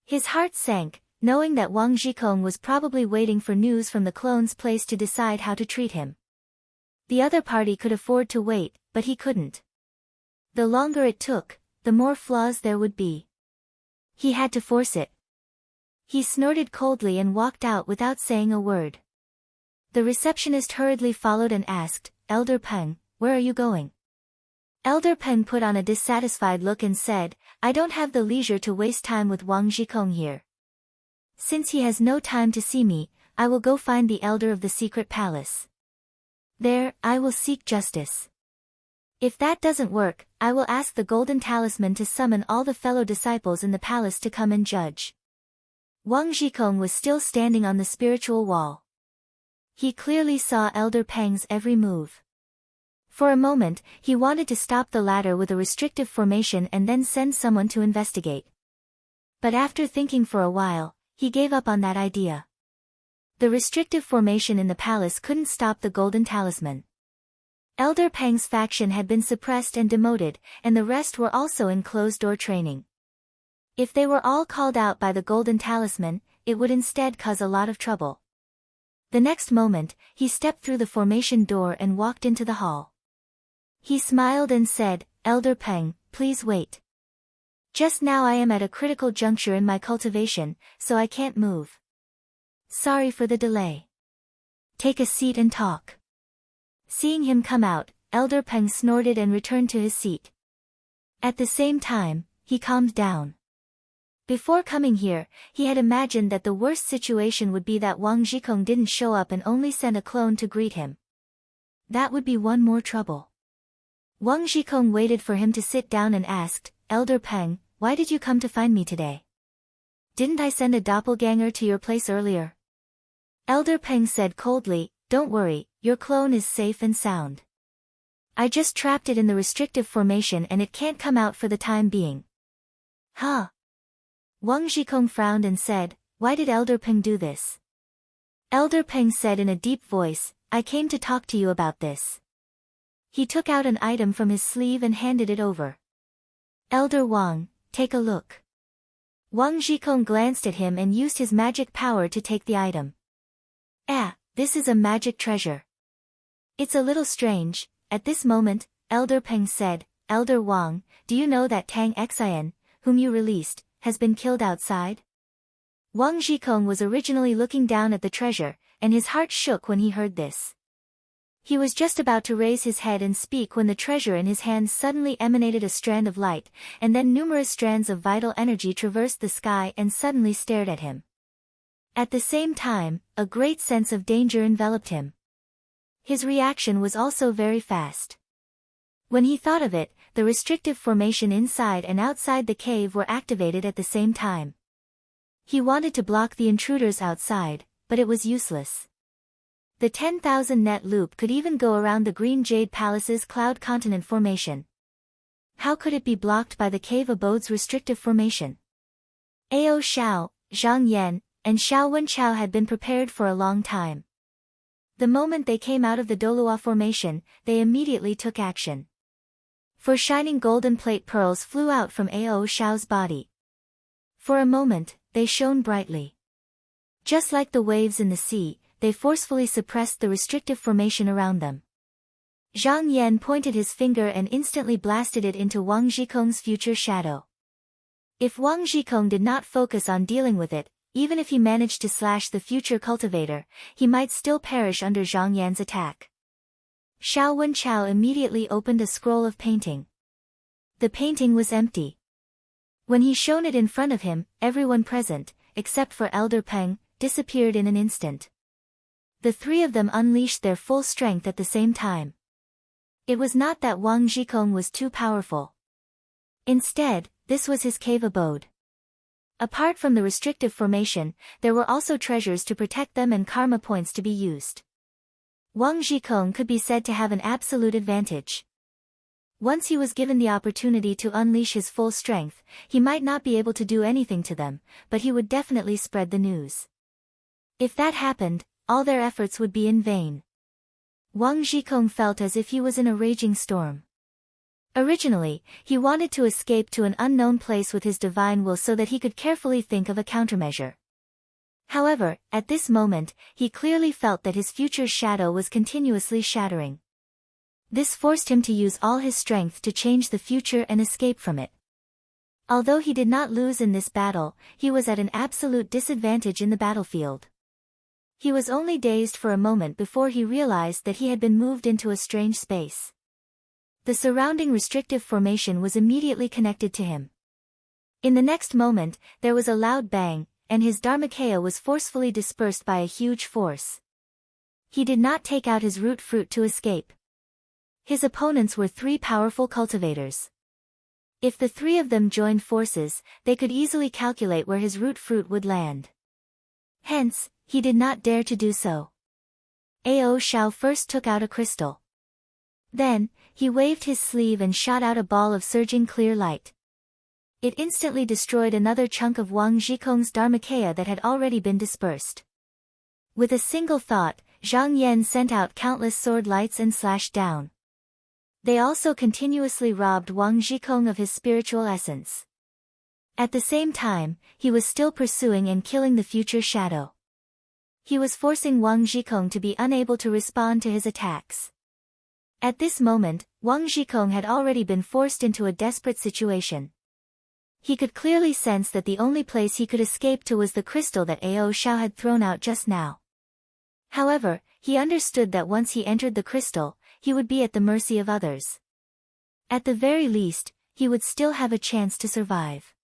His heart sank, knowing that Wang Zhikong was probably waiting for news from the clone's place to decide how to treat him. The other party could afford to wait, but he couldn't. The longer it took, the more flaws there would be. He had to force it. He snorted coldly and walked out without saying a word. The receptionist hurriedly followed and asked, "Elder Peng, where are you going?" Elder Peng put on a dissatisfied look and said, "I don't have the leisure to waste time with Wang Zhikong here. Since he has no time to see me, I will go find the elder of the secret palace. There, I will seek justice. If that doesn't work, I will ask the golden talisman to summon all the fellow disciples in the palace to come and judge." Wang Zhikong was still standing on the spiritual wall. He clearly saw Elder Peng's every move. For a moment, he wanted to stop the latter with a restrictive formation and then send someone to investigate. But after thinking for a while, he gave up on that idea. The restrictive formation in the palace couldn't stop the golden talisman. Elder Peng's faction had been suppressed and demoted, and the rest were also in closed-door training. If they were all called out by the golden talisman, it would instead cause a lot of trouble. The next moment, he stepped through the formation door and walked into the hall. He smiled and said, "Elder Peng, please wait. Just now I am at a critical juncture in my cultivation, so I can't move. Sorry for the delay. Take a seat and talk." Seeing him come out, Elder Peng snorted and returned to his seat. At the same time, he calmed down. Before coming here, he had imagined that the worst situation would be that Wang Zhikong didn't show up and only sent a clone to greet him. That would be one more trouble. Wang Zhikong waited for him to sit down and asked, Elder Peng, why did you come to find me today? Didn't I send a doppelganger to your place earlier? Elder Peng said coldly, don't worry, your clone is safe and sound. I just trapped it in the restrictive formation and it can't come out for the time being. Huh? Wang Zhikong frowned and said, why did Elder Peng do this? Elder Peng said in a deep voice, I came to talk to you about this. He took out an item from his sleeve and handed it over. Elder Wang, take a look. Wang Zhikong glanced at him and used his magic power to take the item. This is a magic treasure. It's a little strange. At this moment, Elder Peng said, Elder Wang, do you know that Tang Xin, whom you released, has been killed outside? Wang Zhikong was originally looking down at the treasure, and his heart shook when he heard this. He was just about to raise his head and speak when the treasure in his hands suddenly emanated a strand of light, and then numerous strands of vital energy traversed the sky and suddenly stared at him. At the same time, a great sense of danger enveloped him. His reaction was also very fast. When he thought of it, the restrictive formation inside and outside the cave were activated at the same time. He wanted to block the intruders outside, but it was useless. The 10,000 net loop could even go around the Green Jade Palace's Cloud Continent formation. How could it be blocked by the cave abode's restrictive formation? Ao Xiao, Zhang Yan, and Xiao Wenchao had been prepared for a long time. The moment they came out of the Dolua formation, they immediately took action. Four shining golden plate pearls flew out from Ao Xiao's body. For a moment, they shone brightly. Just like the waves in the sea, they forcefully suppressed the restrictive formation around them. Zhang Yan pointed his finger and instantly blasted it into Wang Zhikong's future shadow. If Wang Zhikong did not focus on dealing with it, even if he managed to slash the future cultivator, he might still perish under Zhang Yan's attack. Xiao Wenchao immediately opened a scroll of painting. The painting was empty. When he shone it in front of him, everyone present, except for Elder Peng, disappeared in an instant. The three of them unleashed their full strength at the same time. It was not that Wang Zhikong was too powerful. Instead, this was his cave abode. Apart from the restrictive formation, there were also treasures to protect them and karma points to be used. Wang Zhikong could be said to have an absolute advantage. Once he was given the opportunity to unleash his full strength, he might not be able to do anything to them, but he would definitely spread the news. If that happened, all their efforts would be in vain. Wang Zhikong felt as if he was in a raging storm. Originally, he wanted to escape to an unknown place with his divine will so that he could carefully think of a countermeasure. However, at this moment, he clearly felt that his future's shadow was continuously shattering. This forced him to use all his strength to change the future and escape from it. Although he did not lose in this battle, he was at an absolute disadvantage in the battlefield. He was only dazed for a moment before he realized that he had been moved into a strange space. The surrounding restrictive formation was immediately connected to him. In the next moment, there was a loud bang, and his Dharmakaya was forcefully dispersed by a huge force. He did not take out his root fruit to escape. His opponents were three powerful cultivators. If the three of them joined forces, they could easily calculate where his root fruit would land. Hence, he did not dare to do so. Ao Xiao first took out a crystal. Then, he waved his sleeve and shot out a ball of surging clear light. It instantly destroyed another chunk of Wang Zhikong's Dharmakaya that had already been dispersed. With a single thought, Zhang Yan sent out countless sword lights and slashed down. They also continuously robbed Wang Zhikong of his spiritual essence. At the same time, he was still pursuing and killing the future shadow. He was forcing Wang Zhikong to be unable to respond to his attacks. At this moment, Wang Zhikong had already been forced into a desperate situation. He could clearly sense that the only place he could escape to was the crystal that Ao Xiao had thrown out just now. However, he understood that once he entered the crystal, he would be at the mercy of others. At the very least, he would still have a chance to survive.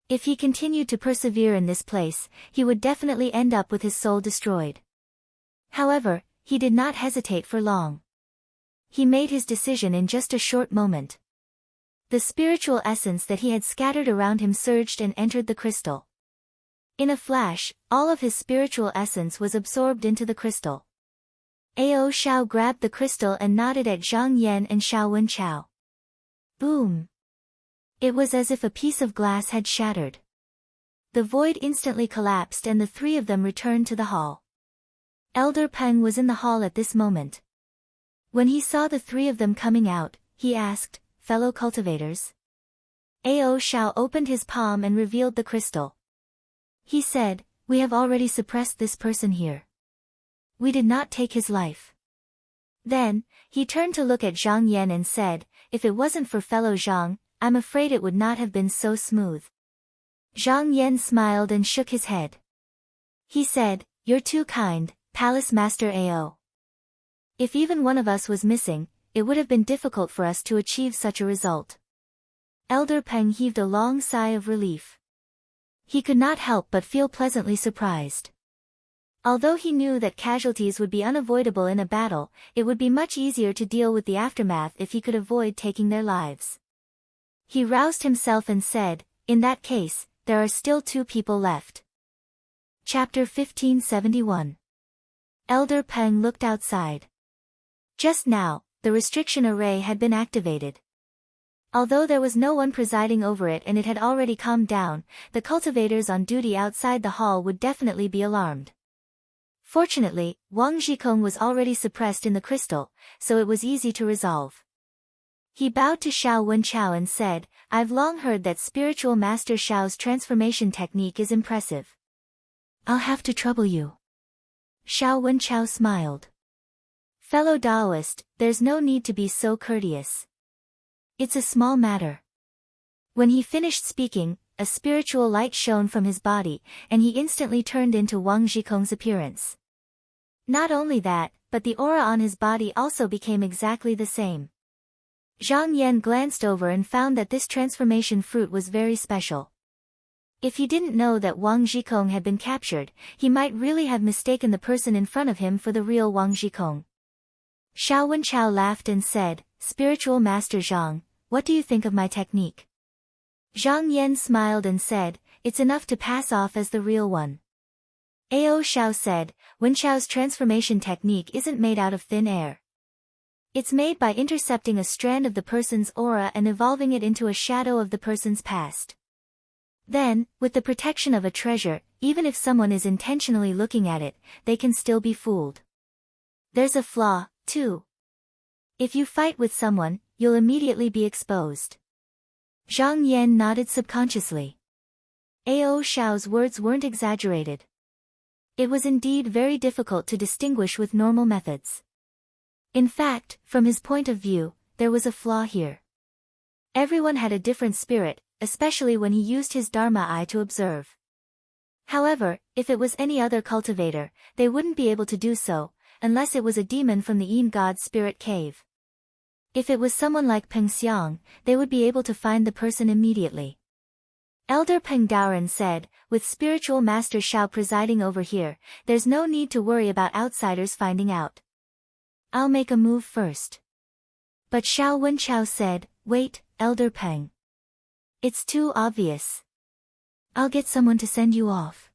If he continued to persevere in this place, he would definitely end up with his soul destroyed. However, he did not hesitate for long. He made his decision in just a short moment. The spiritual essence that he had scattered around him surged and entered the crystal. In a flash, all of his spiritual essence was absorbed into the crystal. Ao Xiao grabbed the crystal and nodded at Zhang Yan and Xiao Wenchao. Boom! It was as if a piece of glass had shattered. The void instantly collapsed and the three of them returned to the hall. Elder Peng was in the hall at this moment. When he saw the three of them coming out, he asked, "Fellow cultivators?" Ao Xiao opened his palm and revealed the crystal. He said, "We have already suppressed this person here. We did not take his life." Then, he turned to look at Zhang Yan and said, "If it wasn't for fellow Zhang, I'm afraid it would not have been so smooth." Zhang Yan smiled and shook his head. He said, "You're too kind, Palace Master Ao. If even one of us was missing, it would have been difficult for us to achieve such a result." Elder Peng heaved a long sigh of relief. He could not help but feel pleasantly surprised. Although he knew that casualties would be unavoidable in a battle, it would be much easier to deal with the aftermath if he could avoid taking their lives. He roused himself and said, "In that case, there are still 2 people left." Chapter 1571. Elder Peng looked outside. Just now, the restriction array had been activated. Although there was no one presiding over it and it had already calmed down, the cultivators on duty outside the hall would definitely be alarmed. Fortunately, Wang Zhikong was already suppressed in the crystal, so it was easy to resolve. He bowed to Xiao Wenchao and said, "I've long heard that spiritual master Xiao's transformation technique is impressive. I'll have to trouble you." Xiao Wenchao smiled. "Fellow Taoist, there's no need to be so courteous. It's a small matter." When he finished speaking, a spiritual light shone from his body, and he instantly turned into Wang Zhikong's appearance. Not only that, but the aura on his body also became exactly the same. Zhang Yan glanced over and found that this transformation fruit was very special. If he didn't know that Wang Zhikong had been captured, he might really have mistaken the person in front of him for the real Wang Zhikong. Xiao Wenchao laughed and said, "Spiritual Master Zhang, what do you think of my technique?" Zhang Yan smiled and said, "It's enough to pass off as the real one." Ao Xiao said, "Wenchao's transformation technique isn't made out of thin air. It's made by intercepting a strand of the person's aura and evolving it into a shadow of the person's past. Then, with the protection of a treasure, even if someone is intentionally looking at it, they can still be fooled. There's a flaw, too. If you fight with someone, you'll immediately be exposed." Zhang Yan nodded subconsciously. Ao Xiao's words weren't exaggerated. It was indeed very difficult to distinguish with normal methods. In fact, from his point of view, there was a flaw here. Everyone had a different spirit, especially when he used his Dharma eye to observe. However, if it was any other cultivator, they wouldn't be able to do so, unless it was a demon from the Yin God's spirit cave. If it was someone like Peng Xiang, they would be able to find the person immediately. Elder Peng Daoren said, "With spiritual master Xiao presiding over here, there's no need to worry about outsiders finding out. I'll make a move first." But Xiao Wenchao said, "Wait, Elder Peng. It's too obvious. I'll get someone to send you off."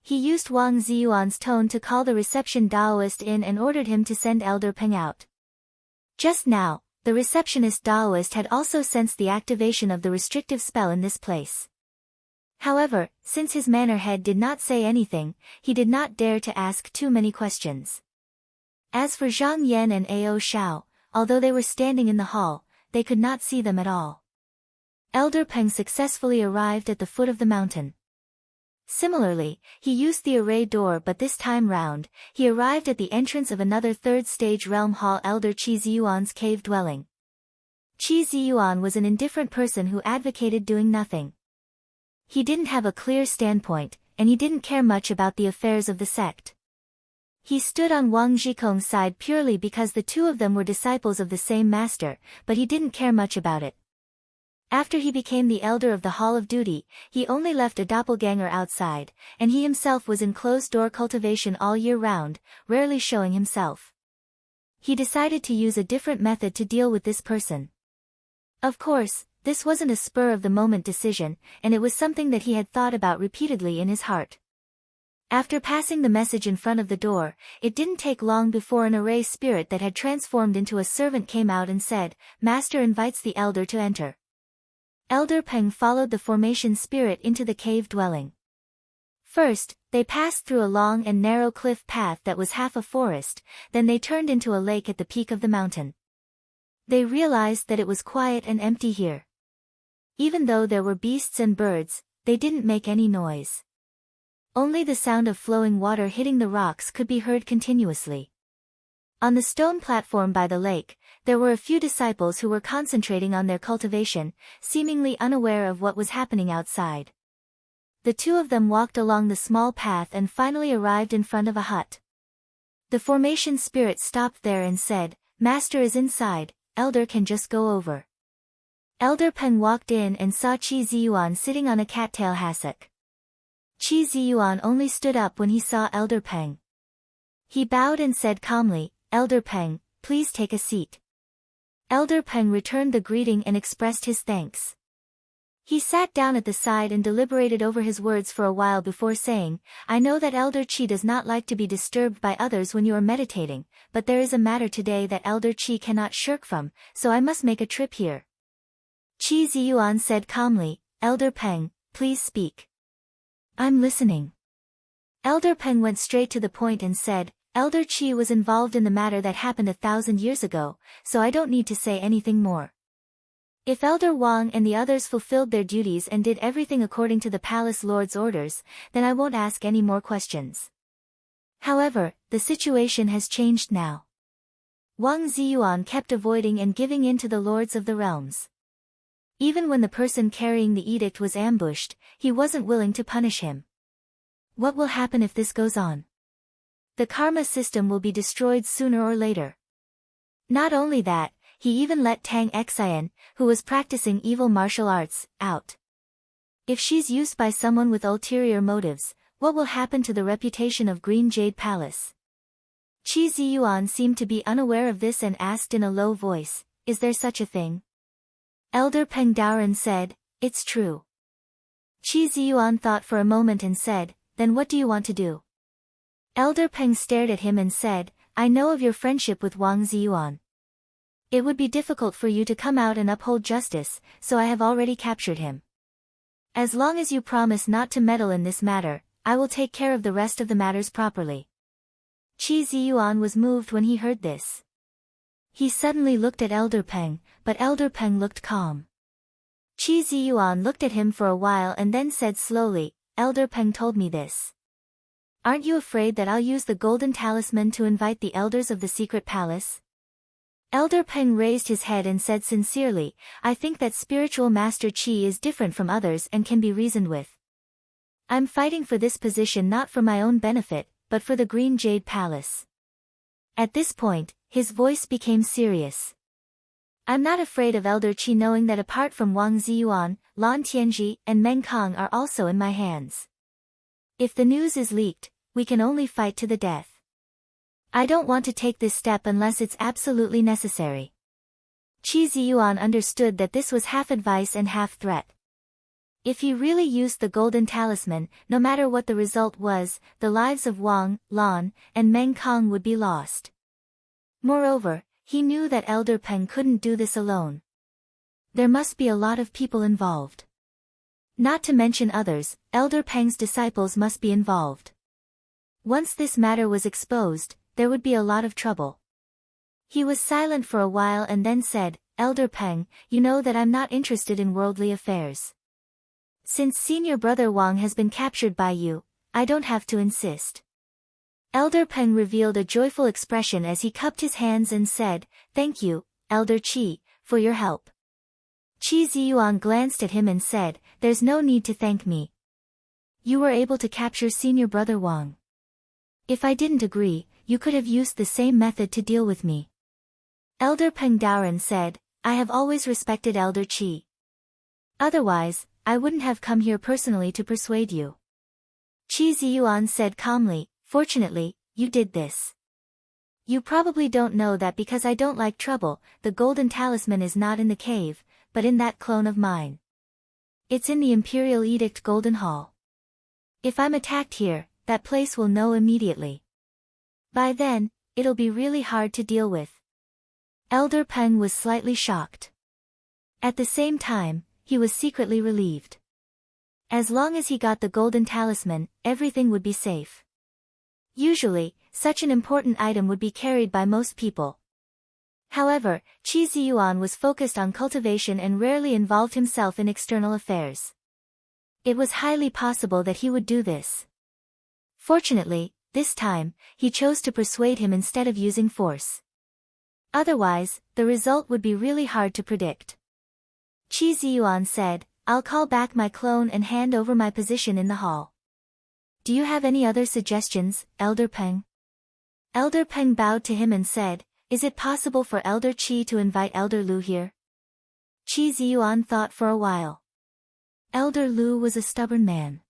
He used Wang Ziyuan's tone to call the reception Daoist in and ordered him to send Elder Peng out. Just now, the receptionist Daoist had also sensed the activation of the restrictive spell in this place. However, since his manor head did not say anything, he did not dare to ask too many questions. As for Zhang Yan and Ao Xiao, although they were standing in the hall, they could not see them at all. Elder Peng successfully arrived at the foot of the mountain. Similarly, he used the array door, but this time round, he arrived at the entrance of another third-stage realm hall, Elder Qi Ziyuan's cave dwelling. Qi Ziyuan was an indifferent person who advocated doing nothing. He didn't have a clear standpoint, and he didn't care much about the affairs of the sect. He stood on Wang Zhikong's side purely because the two of them were disciples of the same master, but he didn't care much about it. After he became the elder of the Hall of Duty, he only left a doppelganger outside, and he himself was in closed-door cultivation all year round, rarely showing himself. He decided to use a different method to deal with this person. Of course, this wasn't a spur-of-the-moment decision, and it was something that he had thought about repeatedly in his heart. After passing the message in front of the door, it didn't take long before an array spirit that had transformed into a servant came out and said, "Master invites the elder to enter." Elder Peng followed the formation spirit into the cave dwelling. First, they passed through a long and narrow cliff path that was half a forest, then they turned into a lake at the peak of the mountain. They realized that it was quiet and empty here. Even though there were beasts and birds, they didn't make any noise. Only the sound of flowing water hitting the rocks could be heard continuously. On the stone platform by the lake, there were a few disciples who were concentrating on their cultivation, seemingly unaware of what was happening outside. The two of them walked along the small path and finally arrived in front of a hut. The formation spirit stopped there and said, "Master is inside, elder can just go over." Elder Peng walked in and saw Qi Ziyuan sitting on a cattail hassock. Qi Ziyuan only stood up when he saw Elder Peng. He bowed and said calmly, "Elder Peng, please take a seat." Elder Peng returned the greeting and expressed his thanks. He sat down at the side and deliberated over his words for a while before saying, "I know that Elder Qi does not like to be disturbed by others when you are meditating, but there is a matter today that Elder Qi cannot shirk from, so I must make a trip here." Qi Ziyuan said calmly, "Elder Peng, please speak." "I'm listening." Elder Peng went straight to the point and said, "Elder Qi was involved in the matter that happened 1,000 years ago, so I don't need to say anything more. If Elder Wang and the others fulfilled their duties and did everything according to the palace lord's orders, then I won't ask any more questions. However, the situation has changed now." Wang Ziyuan kept avoiding and giving in to the lords of the realms. Even when the person carrying the edict was ambushed, he wasn't willing to punish him. What will happen if this goes on? The karma system will be destroyed sooner or later. Not only that, he even let Tang Xian, who was practicing evil martial arts, out. If she's used by someone with ulterior motives, what will happen to the reputation of Green Jade Palace? Qi Ziyuan seemed to be unaware of this and asked in a low voice, "Is there such a thing?" Elder Peng Daoren said, "It's true." Qi Ziyuan thought for a moment and said, "Then what do you want to do?" Elder Peng stared at him and said, "I know of your friendship with Wang Ziyuan. It would be difficult for you to come out and uphold justice, so I have already captured him. As long as you promise not to meddle in this matter, I will take care of the rest of the matters properly." Qi Ziyuan was moved when he heard this. He suddenly looked at Elder Peng, but Elder Peng looked calm. Qi Ziyuan looked at him for a while and then said slowly, "Elder Peng told me this. Aren't you afraid that I'll use the golden talisman to invite the elders of the secret palace?" Elder Peng raised his head and said sincerely, "I think that spiritual master Qi is different from others and can be reasoned with. I'm fighting for this position not for my own benefit, but for the Green Jade Palace." At this point, his voice became serious. "I'm not afraid of Elder Qi knowing that apart from Wang Ziyuan, Lan Tianji and Meng Kong are also in my hands. If the news is leaked, we can only fight to the death. I don't want to take this step unless it's absolutely necessary." Qi Ziyuan understood that this was half advice and half threat. If he really used the golden talisman, no matter what the result was, the lives of Wang, Lan, and Meng Kong would be lost. Moreover, he knew that Elder Peng couldn't do this alone. There must be a lot of people involved. Not to mention others, Elder Peng's disciples must be involved. Once this matter was exposed, there would be a lot of trouble. He was silent for a while and then said, "Elder Peng, you know that I'm not interested in worldly affairs. Since senior brother Wang has been captured by you, I don't have to insist." Elder Peng revealed a joyful expression as he cupped his hands and said, "Thank you, Elder Qi, for your help." Qi Ziyuan glanced at him and said, "There's no need to thank me. You were able to capture senior brother Wang. If I didn't agree, you could have used the same method to deal with me. Elder Peng Daoren said, I have always respected Elder Qi. Otherwise, I wouldn't have come here personally to persuade you. Qi Ziyuan said calmly, fortunately, you did this. You probably don't know that because I don't like trouble, the golden talisman is not in the cave, but in that clone of mine. It's in the Imperial Edict Golden Hall. If I'm attacked here, that place will know immediately. By then, it'll be really hard to deal with. Elder Peng was slightly shocked. At the same time, he was secretly relieved. As long as he got the golden talisman, everything would be safe. Usually, such an important item would be carried by most people. However, Qi Ziyuan was focused on cultivation and rarely involved himself in external affairs. It was highly possible that he would do this. Fortunately, this time, he chose to persuade him instead of using force. Otherwise, the result would be really hard to predict. Qi Ziyuan said, I'll call back my clone and hand over my position in the hall. Do you have any other suggestions, Elder Peng? Elder Peng bowed to him and said, Is it possible for Elder Qi to invite Elder Lu here? Qi Ziyuan thought for a while. Elder Lu was a stubborn man.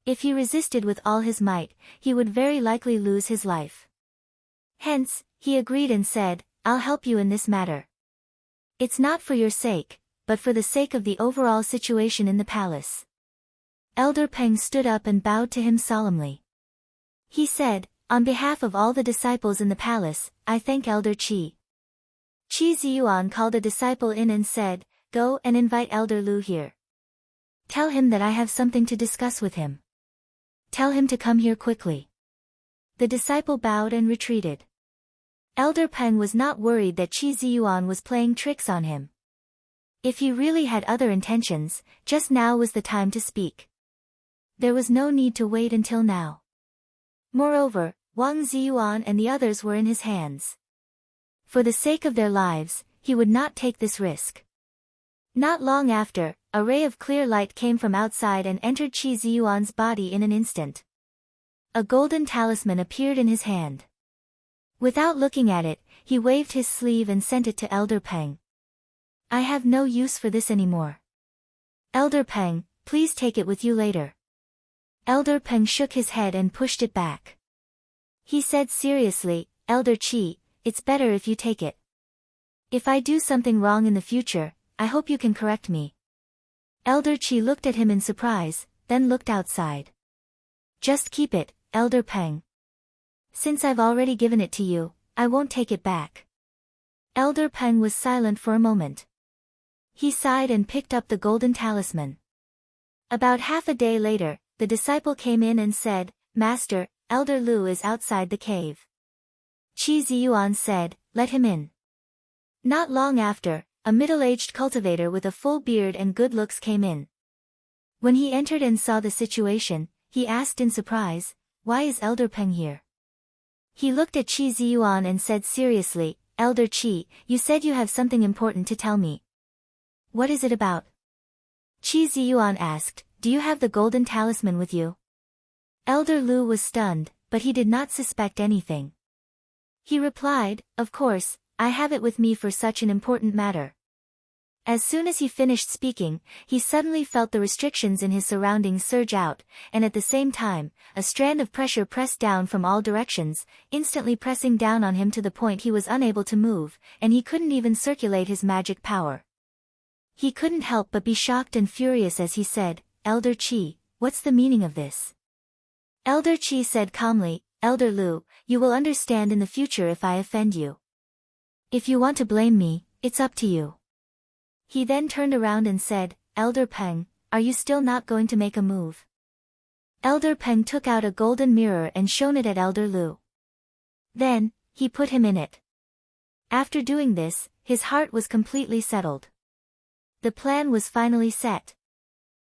If he resisted with all his might, he would very likely lose his life. Hence, he agreed and said, I'll help you in this matter. It's not for your sake, but for the sake of the overall situation in the palace. Elder Peng stood up and bowed to him solemnly. He said, On behalf of all the disciples in the palace, I thank Elder Qi. Qi Ziyuan called a disciple in and said, Go and invite Elder Lu here. Tell him that I have something to discuss with him. Tell him to come here quickly. The disciple bowed and retreated. Elder Peng was not worried that Qi Ziyuan was playing tricks on him. If he really had other intentions, just now was the time to speak. There was no need to wait until now. Moreover, Wang Ziyuan and the others were in his hands. For the sake of their lives, he would not take this risk. Not long after, a ray of clear light came from outside and entered Qi Ziyuan's body in an instant. A golden talisman appeared in his hand. Without looking at it, he waved his sleeve and sent it to Elder Peng. I have no use for this anymore. Elder Peng, please take it with you later. Elder Peng shook his head and pushed it back. He said seriously, Elder Qi, it's better if you take it. If I do something wrong in the future, I hope you can correct me. Elder Qi looked at him in surprise, then looked outside. Just keep it, Elder Peng. Since I've already given it to you, I won't take it back. Elder Peng was silent for a moment. He sighed and picked up the golden talisman. About half a day later, the disciple came in and said, Master, Elder Lu is outside the cave. Qi Ziyuan said, Let him in. Not long after, a middle-aged cultivator with a full beard and good looks came in. When he entered and saw the situation, he asked in surprise, Why is Elder Peng here? He looked at Qi Ziyuan and said seriously, Elder Qi, you said you have something important to tell me. What is it about? Qi Ziyuan asked, Do you have the golden talisman with you? Elder Lu was stunned, but he did not suspect anything. He replied, Of course, I have it with me for such an important matter. As soon as he finished speaking, he suddenly felt the restrictions in his surroundings surge out, and at the same time, a strand of pressure pressed down from all directions, instantly pressing down on him to the point he was unable to move, and he couldn't even circulate his magic power. He couldn't help but be shocked and furious as he said, Elder Qi, what's the meaning of this? Elder Qi said calmly, Elder Lu, you will understand in the future if I offend you. If you want to blame me, it's up to you. He then turned around and said, Elder Peng, are you still not going to make a move? Elder Peng took out a golden mirror and shone it at Elder Lu. Then, he put him in it. After doing this, his heart was completely settled. The plan was finally set.